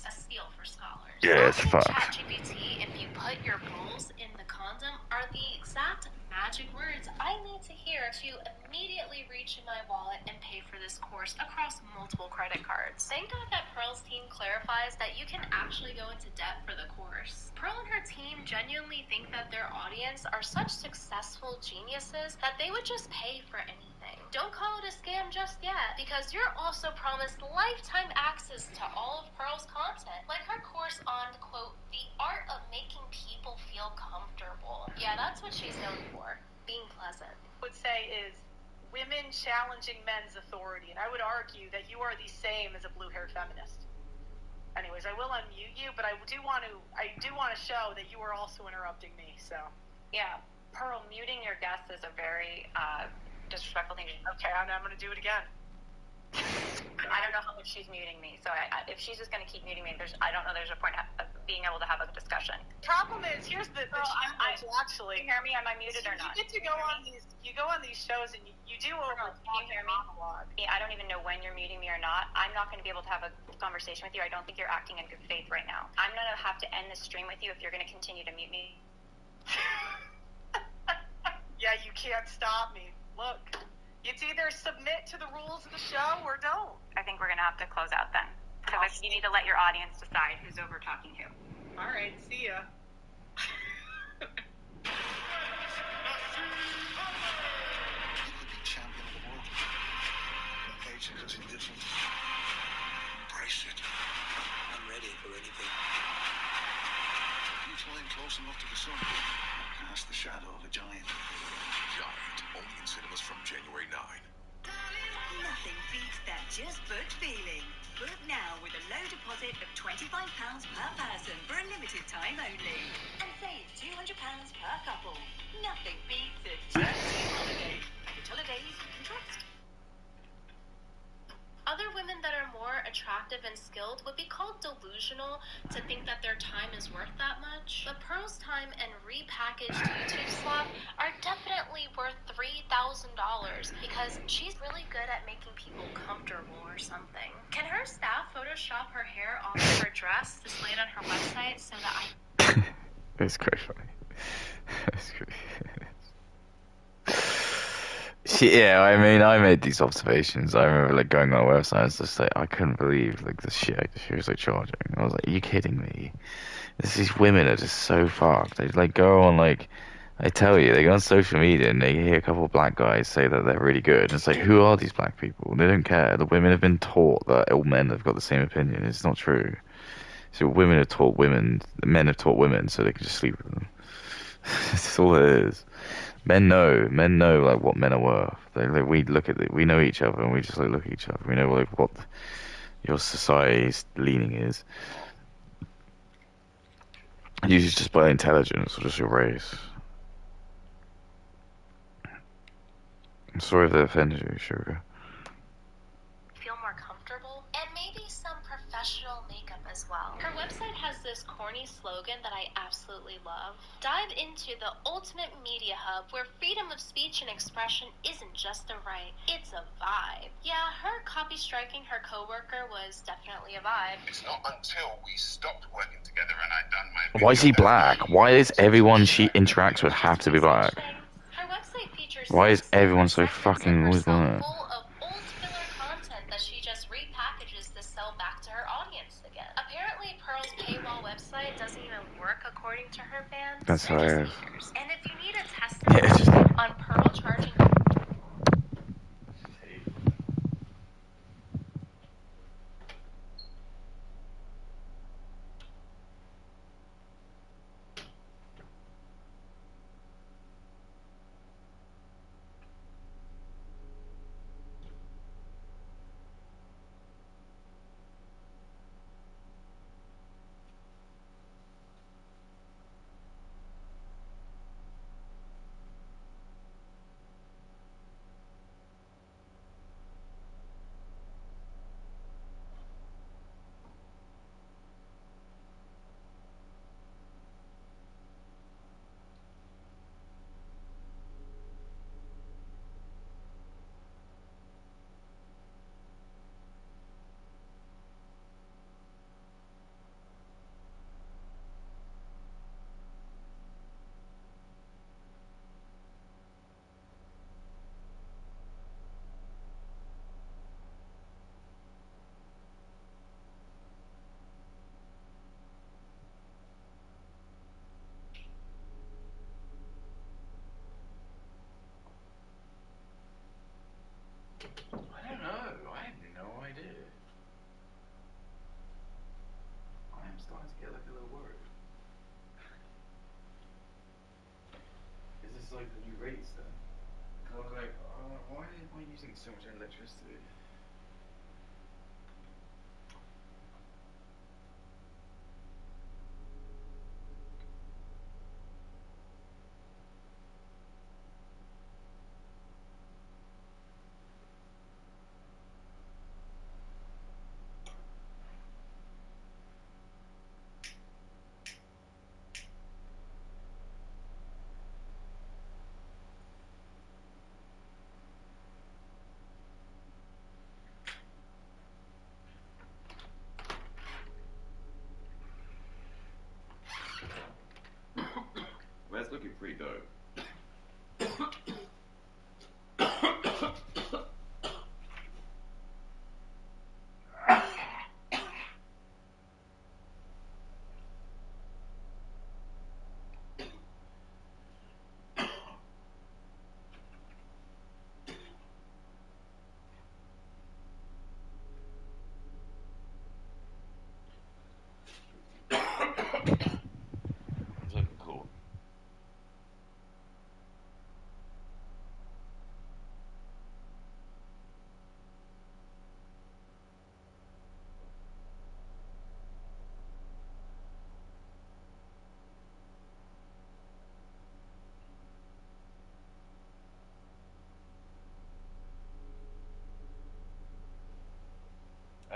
A steal for scholars. Yeah, it's fun. ChatGPT, if you put your balls in the condom, are the exact magic words I need to hear to immediately reach in my wallet and pay for this course across multiple credit cards. Thank God that Pearl's team clarifies that you can actually go into debt for the course. Pearl and her team genuinely think that their audience are such successful geniuses that they would just pay for anything. Don't call it a scam just yet, because you're also promised lifetime access to all of Pearl's content, like her course on, quote, the art of making people feel comfortable. Yeah, that's what she's known for, being pleasant. Would say is women challenging men's authority, and I would argue that you are the same as a blue-haired feminist. Anyways, I will unmute you, but I do want to show that you are also interrupting me. So Yeah, Pearl, muting your guests is a very disrespectful thing. okay, I'm going to do it again. I don't know how much she's muting me, so if she's just going to keep muting me, I don't know there's a point of being able to have a discussion. Problem is, here's the challenge, actually. Can you hear me? Am I muted or not? You get to go on these shows and you do over Can you hear me? monologue. I don't even know when you're muting me or not. I'm not going to be able to have a conversation with you. I don't think you're acting in good faith right now. I'm going to have to end this stream with you if you're going to continue to mute me. Yeah, you can't stop me. Look. It's either submit to the rules of the show or don't. I think we're gonna have to close out then, because you need to let your audience decide who's over talking who. All right, see ya. You could be champion of the world. Your paycheck is different. Embrace it. I'm ready for anything. You flying close enough to the sun. Cast the shadow of a giant. Giant, only in cinemas from January 9. Nothing beats that just booked feeling. Book now with a low deposit of £25 per person for a limited time only. And save £200 per couple. Nothing beats a just holiday. With holidays you can trust. Other women that are more attractive and skilled would be called delusional to think that their time is worth that much. But Pearl's time and repackaged YouTube slop are definitely worth $3,000 because she's really good at making people comfortable or something. Can her staff Photoshop her hair off of her dress displayed on her website so that I... It's quite funny. It's quite... Yeah, I mean, I made these observations. I remember like going on a website. I was just like, I couldn't believe like the shit she was like charging. I was like, are you kidding me? These women are just so fucked. They like go on like, I tell you, they go on social media and they hear a couple of black guys say that they're really good. And it's like, who are these black people? They don't care. The women have been taught that all men have got the same opinion. It's not true. So women have taught women, men have taught women, so they can just sleep with them. That's all it is. Men know like what men are worth. Like we look at it, we know each other, and we just like look at each other. We know like what your society's leaning is. Usually just by intelligence or just your race. I'm sorry if that offended you, sugar. feel more comfortable, and maybe some professional makeup as well. Her website has this corny slogan that I absolutely love. Dive into the ultimate media hub where freedom of speech and expression isn't just a right, it's a vibe. Yeah, her copy striking her coworker was definitely a vibe. It's not until we stopped working together and I'd done my... Why is he black? Why is everyone she interacts with have to be black? Her website features Why is everyone so segments fucking of always herself black? full of old filler content that she just repackages to sell back to her audience again. Apparently, Pearl's paywall website doesn't even work according to her fans. That's They're just hilarious. haters. And if you need a testimony on Pearl charging... I don't know. I have no idea. I am starting to get like a little worried. Is this like the new rates then? I was like, why am I using so much electricity?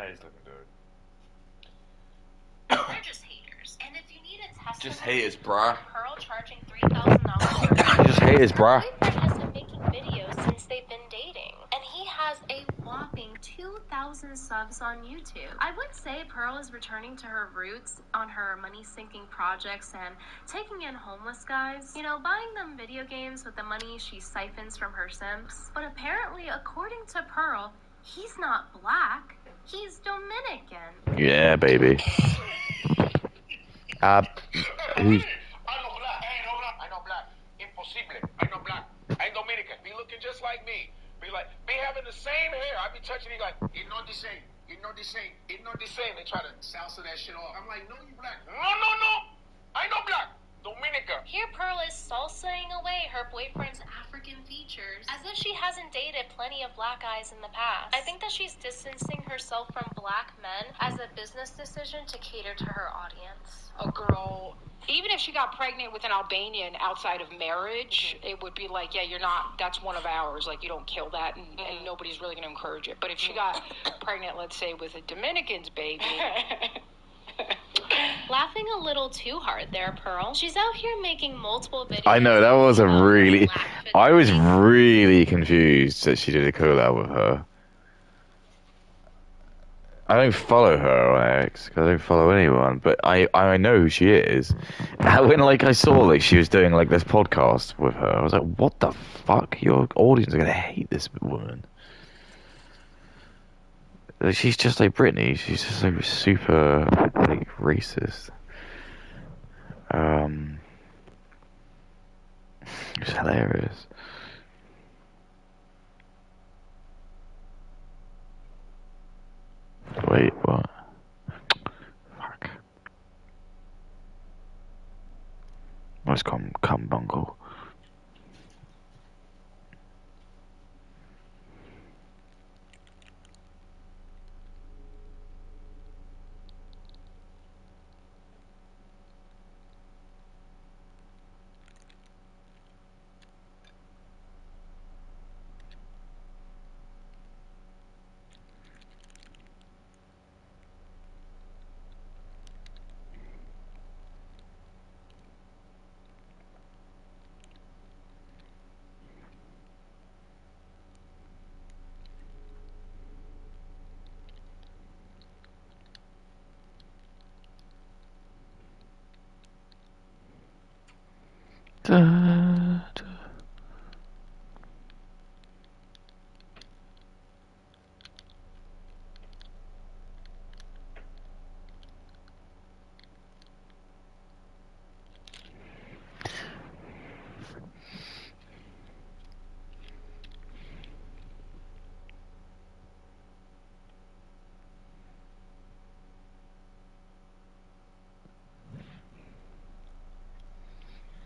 He's looking good. They're just haters. And if you need a testimony, Just haters, bruh. Pearl charging $3,000. Just haters, bruh. Her boyfriend has been making videos since they've been dating, and he has a whopping 2,000 subs on YouTube. I would say Pearl is returning to her roots on her money-sinking projects and taking in homeless guys. You know, buying them video games with the money she siphons from her simps. But apparently, according to Pearl, he's not black. He's Dominican. Yeah, baby. Who's... I know black. Impossible. I know black. I Dominican. Be looking just like me. Be having the same hair. I be touching it like, it's not the same. It's not the same. It's not the same. They try to salsa that shit off. I'm like, no, you black. No. I know black. Dominica. Here Pearl is salsaing away her boyfriend's African features, as if she hasn't dated plenty of black guys in the past. I think that she's distancing herself from black men as a business decision to cater to her audience. A girl, even if she got pregnant with an Albanian outside of marriage, it would be like, yeah, you're not, that's one of ours. Like, you don't kill that, and nobody's really going to encourage it. But if she got pregnant, let's say, with a Dominican's baby... Laughing a little too hard there, Pearl. She's out here making multiple videos. I know, that was a really... I was really confused that she did a collab with her. I don't follow her on X, because I don't follow anyone, but I know who she is. When, I saw, she was doing, this podcast with her, I was like, what the fuck? Your audience are going to hate this woman. She's just like Brittany. She's just super racist. It's hilarious. Wait, what? Fuck. Let's come bungle.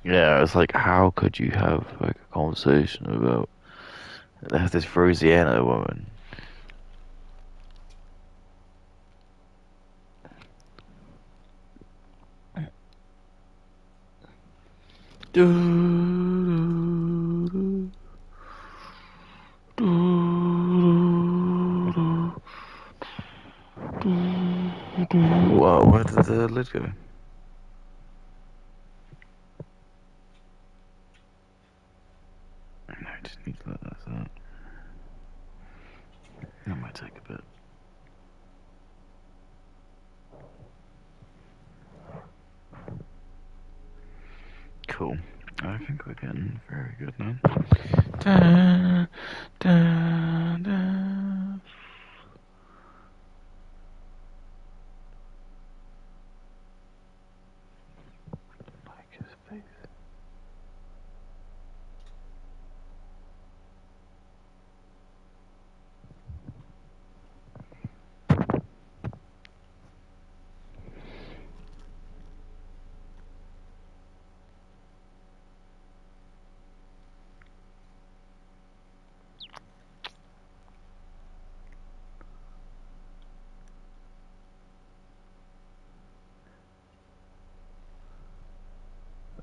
Yeah, it's like, how could you have a conversation about this Rosianna woman? Whoa, where did the lid go? No, I just need to let that out. That might take a bit. Cool. I think we're getting very good now. Da, da, da. Like his face.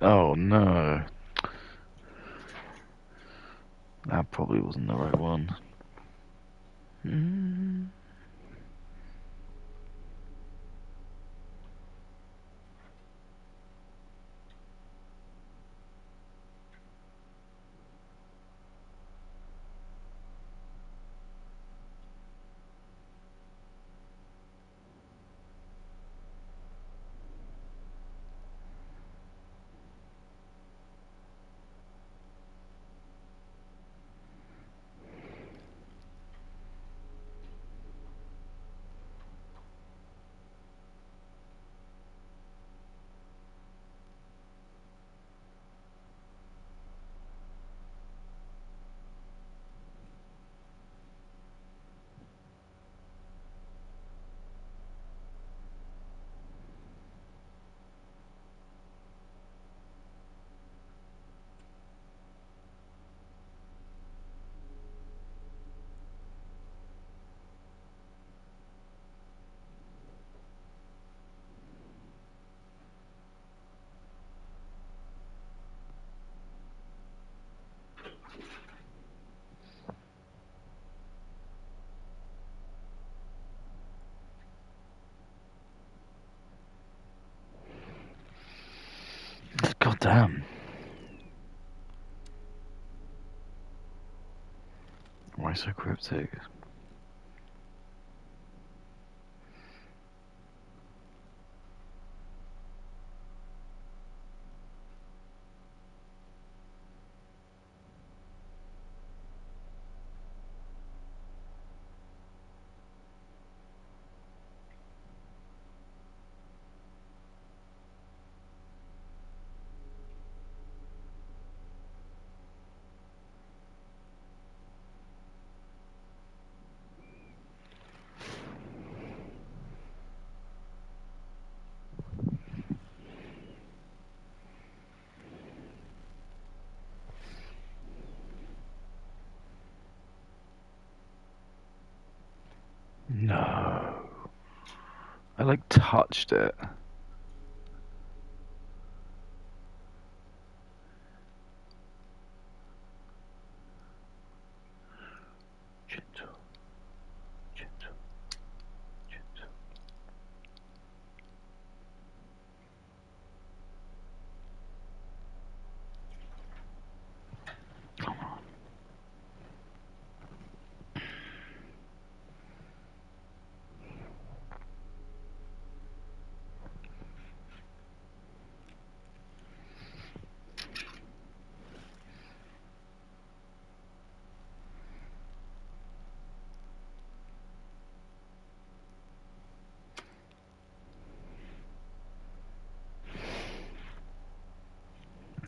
Oh no. That probably wasn't the right one. Damn. Why so cryptic? No. I like touched it. Gentle. Gentle. Gentle. Come on.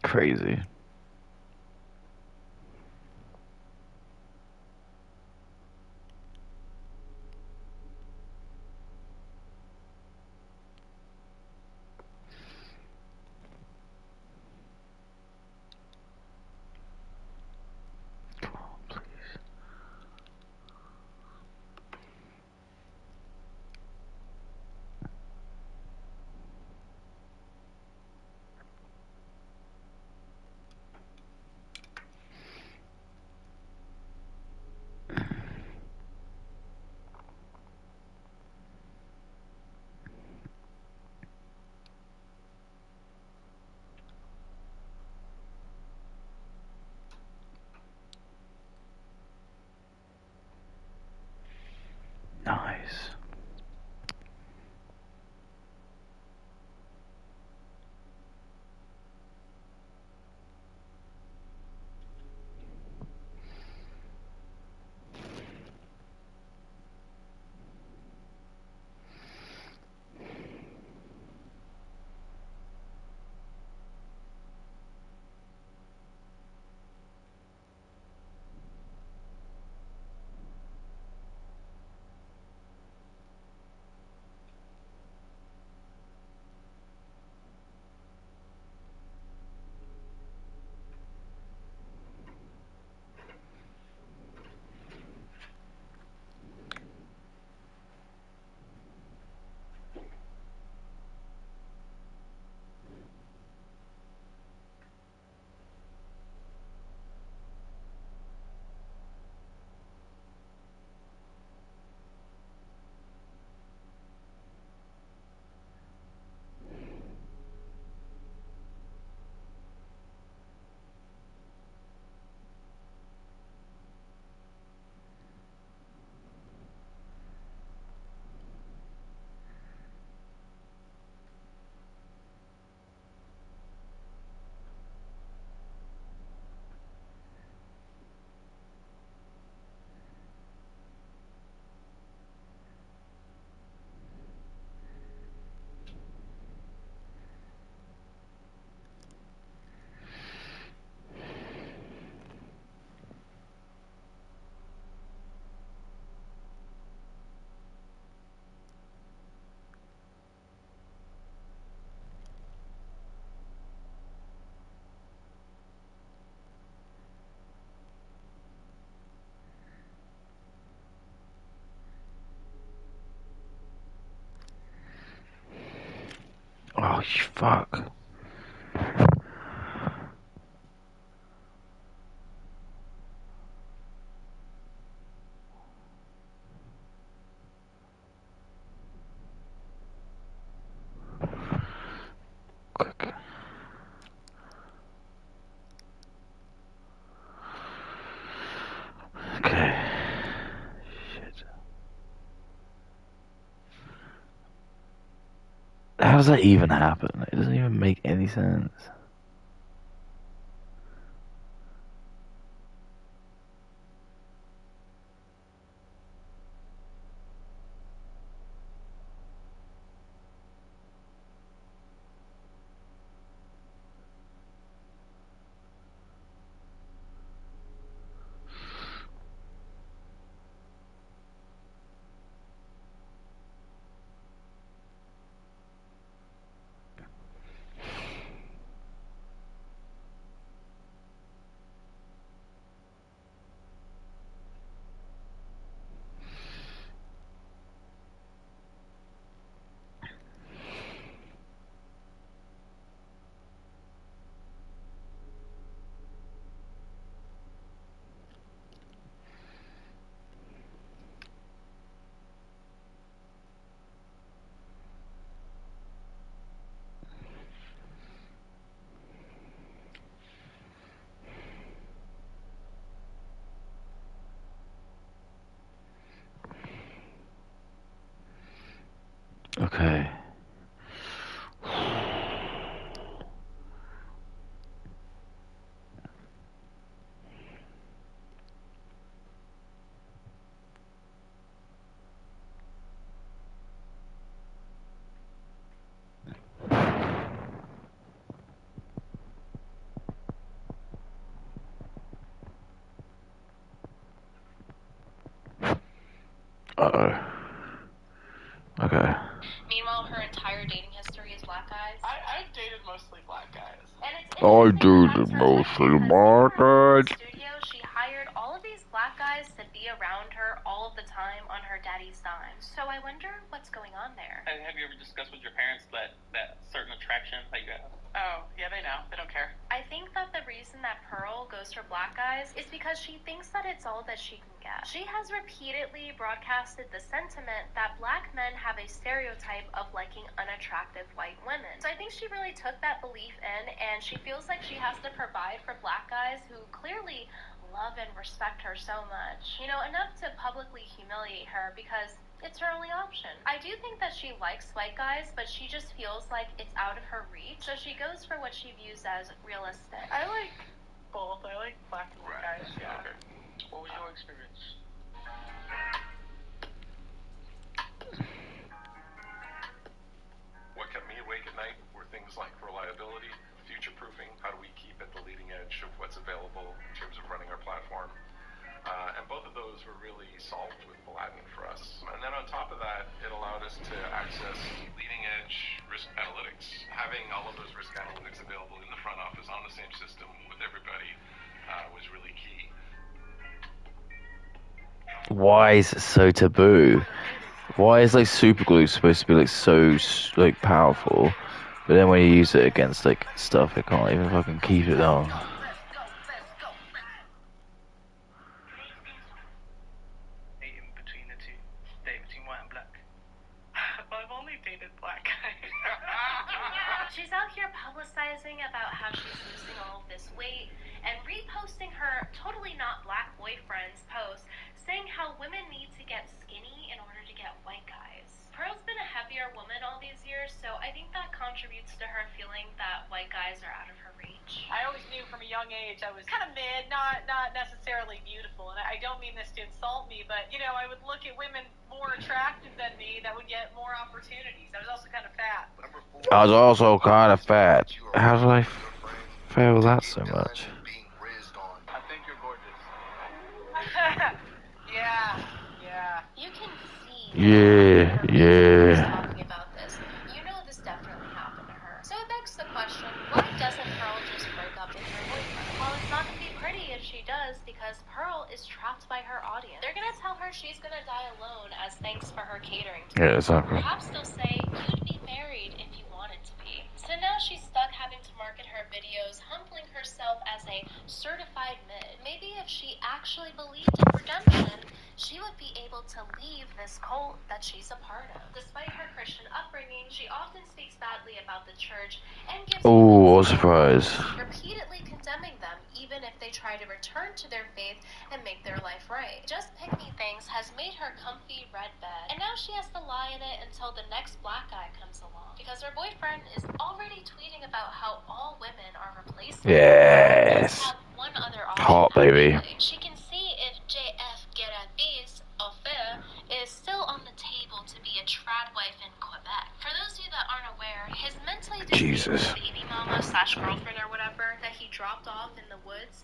Crazy. Come on, please. Nice. Oh, fuck. Quick. How does that even happen? It doesn't even make any sense. Okay. Uh-oh. Okay. Meanwhile, her entire dating history is black guys. I've dated mostly black guys. And it's I interesting do that the that's her type mostly because in black her guys. studio, she hired all of these black guys to be around her all of the time on her daddy's dime. So I wonder what's going on there. And have you ever discussed with your parents that certain attraction that you have? Oh, yeah, they know. They don't care. I think that the reason that Pearl goes for black guys is because she thinks that it's all that she can get. She has repeatedly broadcasted the sentiment that black men have a stereotype of liking unattractive white women. So I think she really took that belief in, and she feels like she has to provide for black guys who clearly love and respect her so much. You know, enough to publicly humiliate her because it's her only option. I do think that she likes white guys, but she just feels like it's out of her reach, so she goes for what she views as realistic. I like both. I like black and white guys, yeah. Okay. What was your experience? What kept me awake at night were things like reliability, future-proofing, how do we keep at the leading edge of what's available in terms of running our platform. And both of those were really solved with Aladdin for us. And then on top of that, it allowed us to access leading-edge risk analytics. Having all of those risk analytics available in the front office on the same system with everybody was really key. Why is it so taboo? Why is like super glue supposed to be like so like powerful, but then when you use it against like stuff, it can't even fucking keep it down. Between the two, date between white and black. Well, I've only dated black guys. She's out here publicizing about how she's losing all of this weight and reposting her totally not black boyfriend's post saying how women need to get skinny in order to get white guys. Pearl's been a heavier woman all these years, so I think that contributes to her feeling that white guys are out of her reach. I always knew from a young age I was kind of mid, not necessarily beautiful. And I don't mean this to insult me, but, you know, I would look at women more attractive than me that would get more opportunities. I was also kind of fat. I was also kind of fat. How did I fail that so much? I think you're gorgeous. Yeah. You can see Yeah. talking about this. You know this definitely happened to her. So it begs the question, why doesn't Pearl just break up with her boyfriend? Well, it's not going to be pretty if she does, because Pearl is trapped by her audience. They're going to tell her she's going to die alone as thanks for her catering to Yeah, them. exactly. Perhaps they'll say, you'd be married if you wanted to be. So now she's stuck having to market her videos, humbling herself as a certified mid. Maybe if she actually believed in redemption, she would be able to leave this cult that she's a part of. Despite her Christian upbringing, she often speaks badly about the church and gives Oh, what a surprise. repeatedly condemning them even if they try to return to their faith and make their life right. Just Pick Me Things has made her comfy red bed, and now she has to lie in it until the next black guy comes along, because her boyfriend is already tweeting about how all women are replaceable. Yes. She has one other option, Hot, baby. actually. She can see if JF Guerravis affair is still on the table to be a trad wife in Quebec. For those of you that aren't aware, his mentally disabled baby mama / girlfriend or whatever that he dropped off in the woods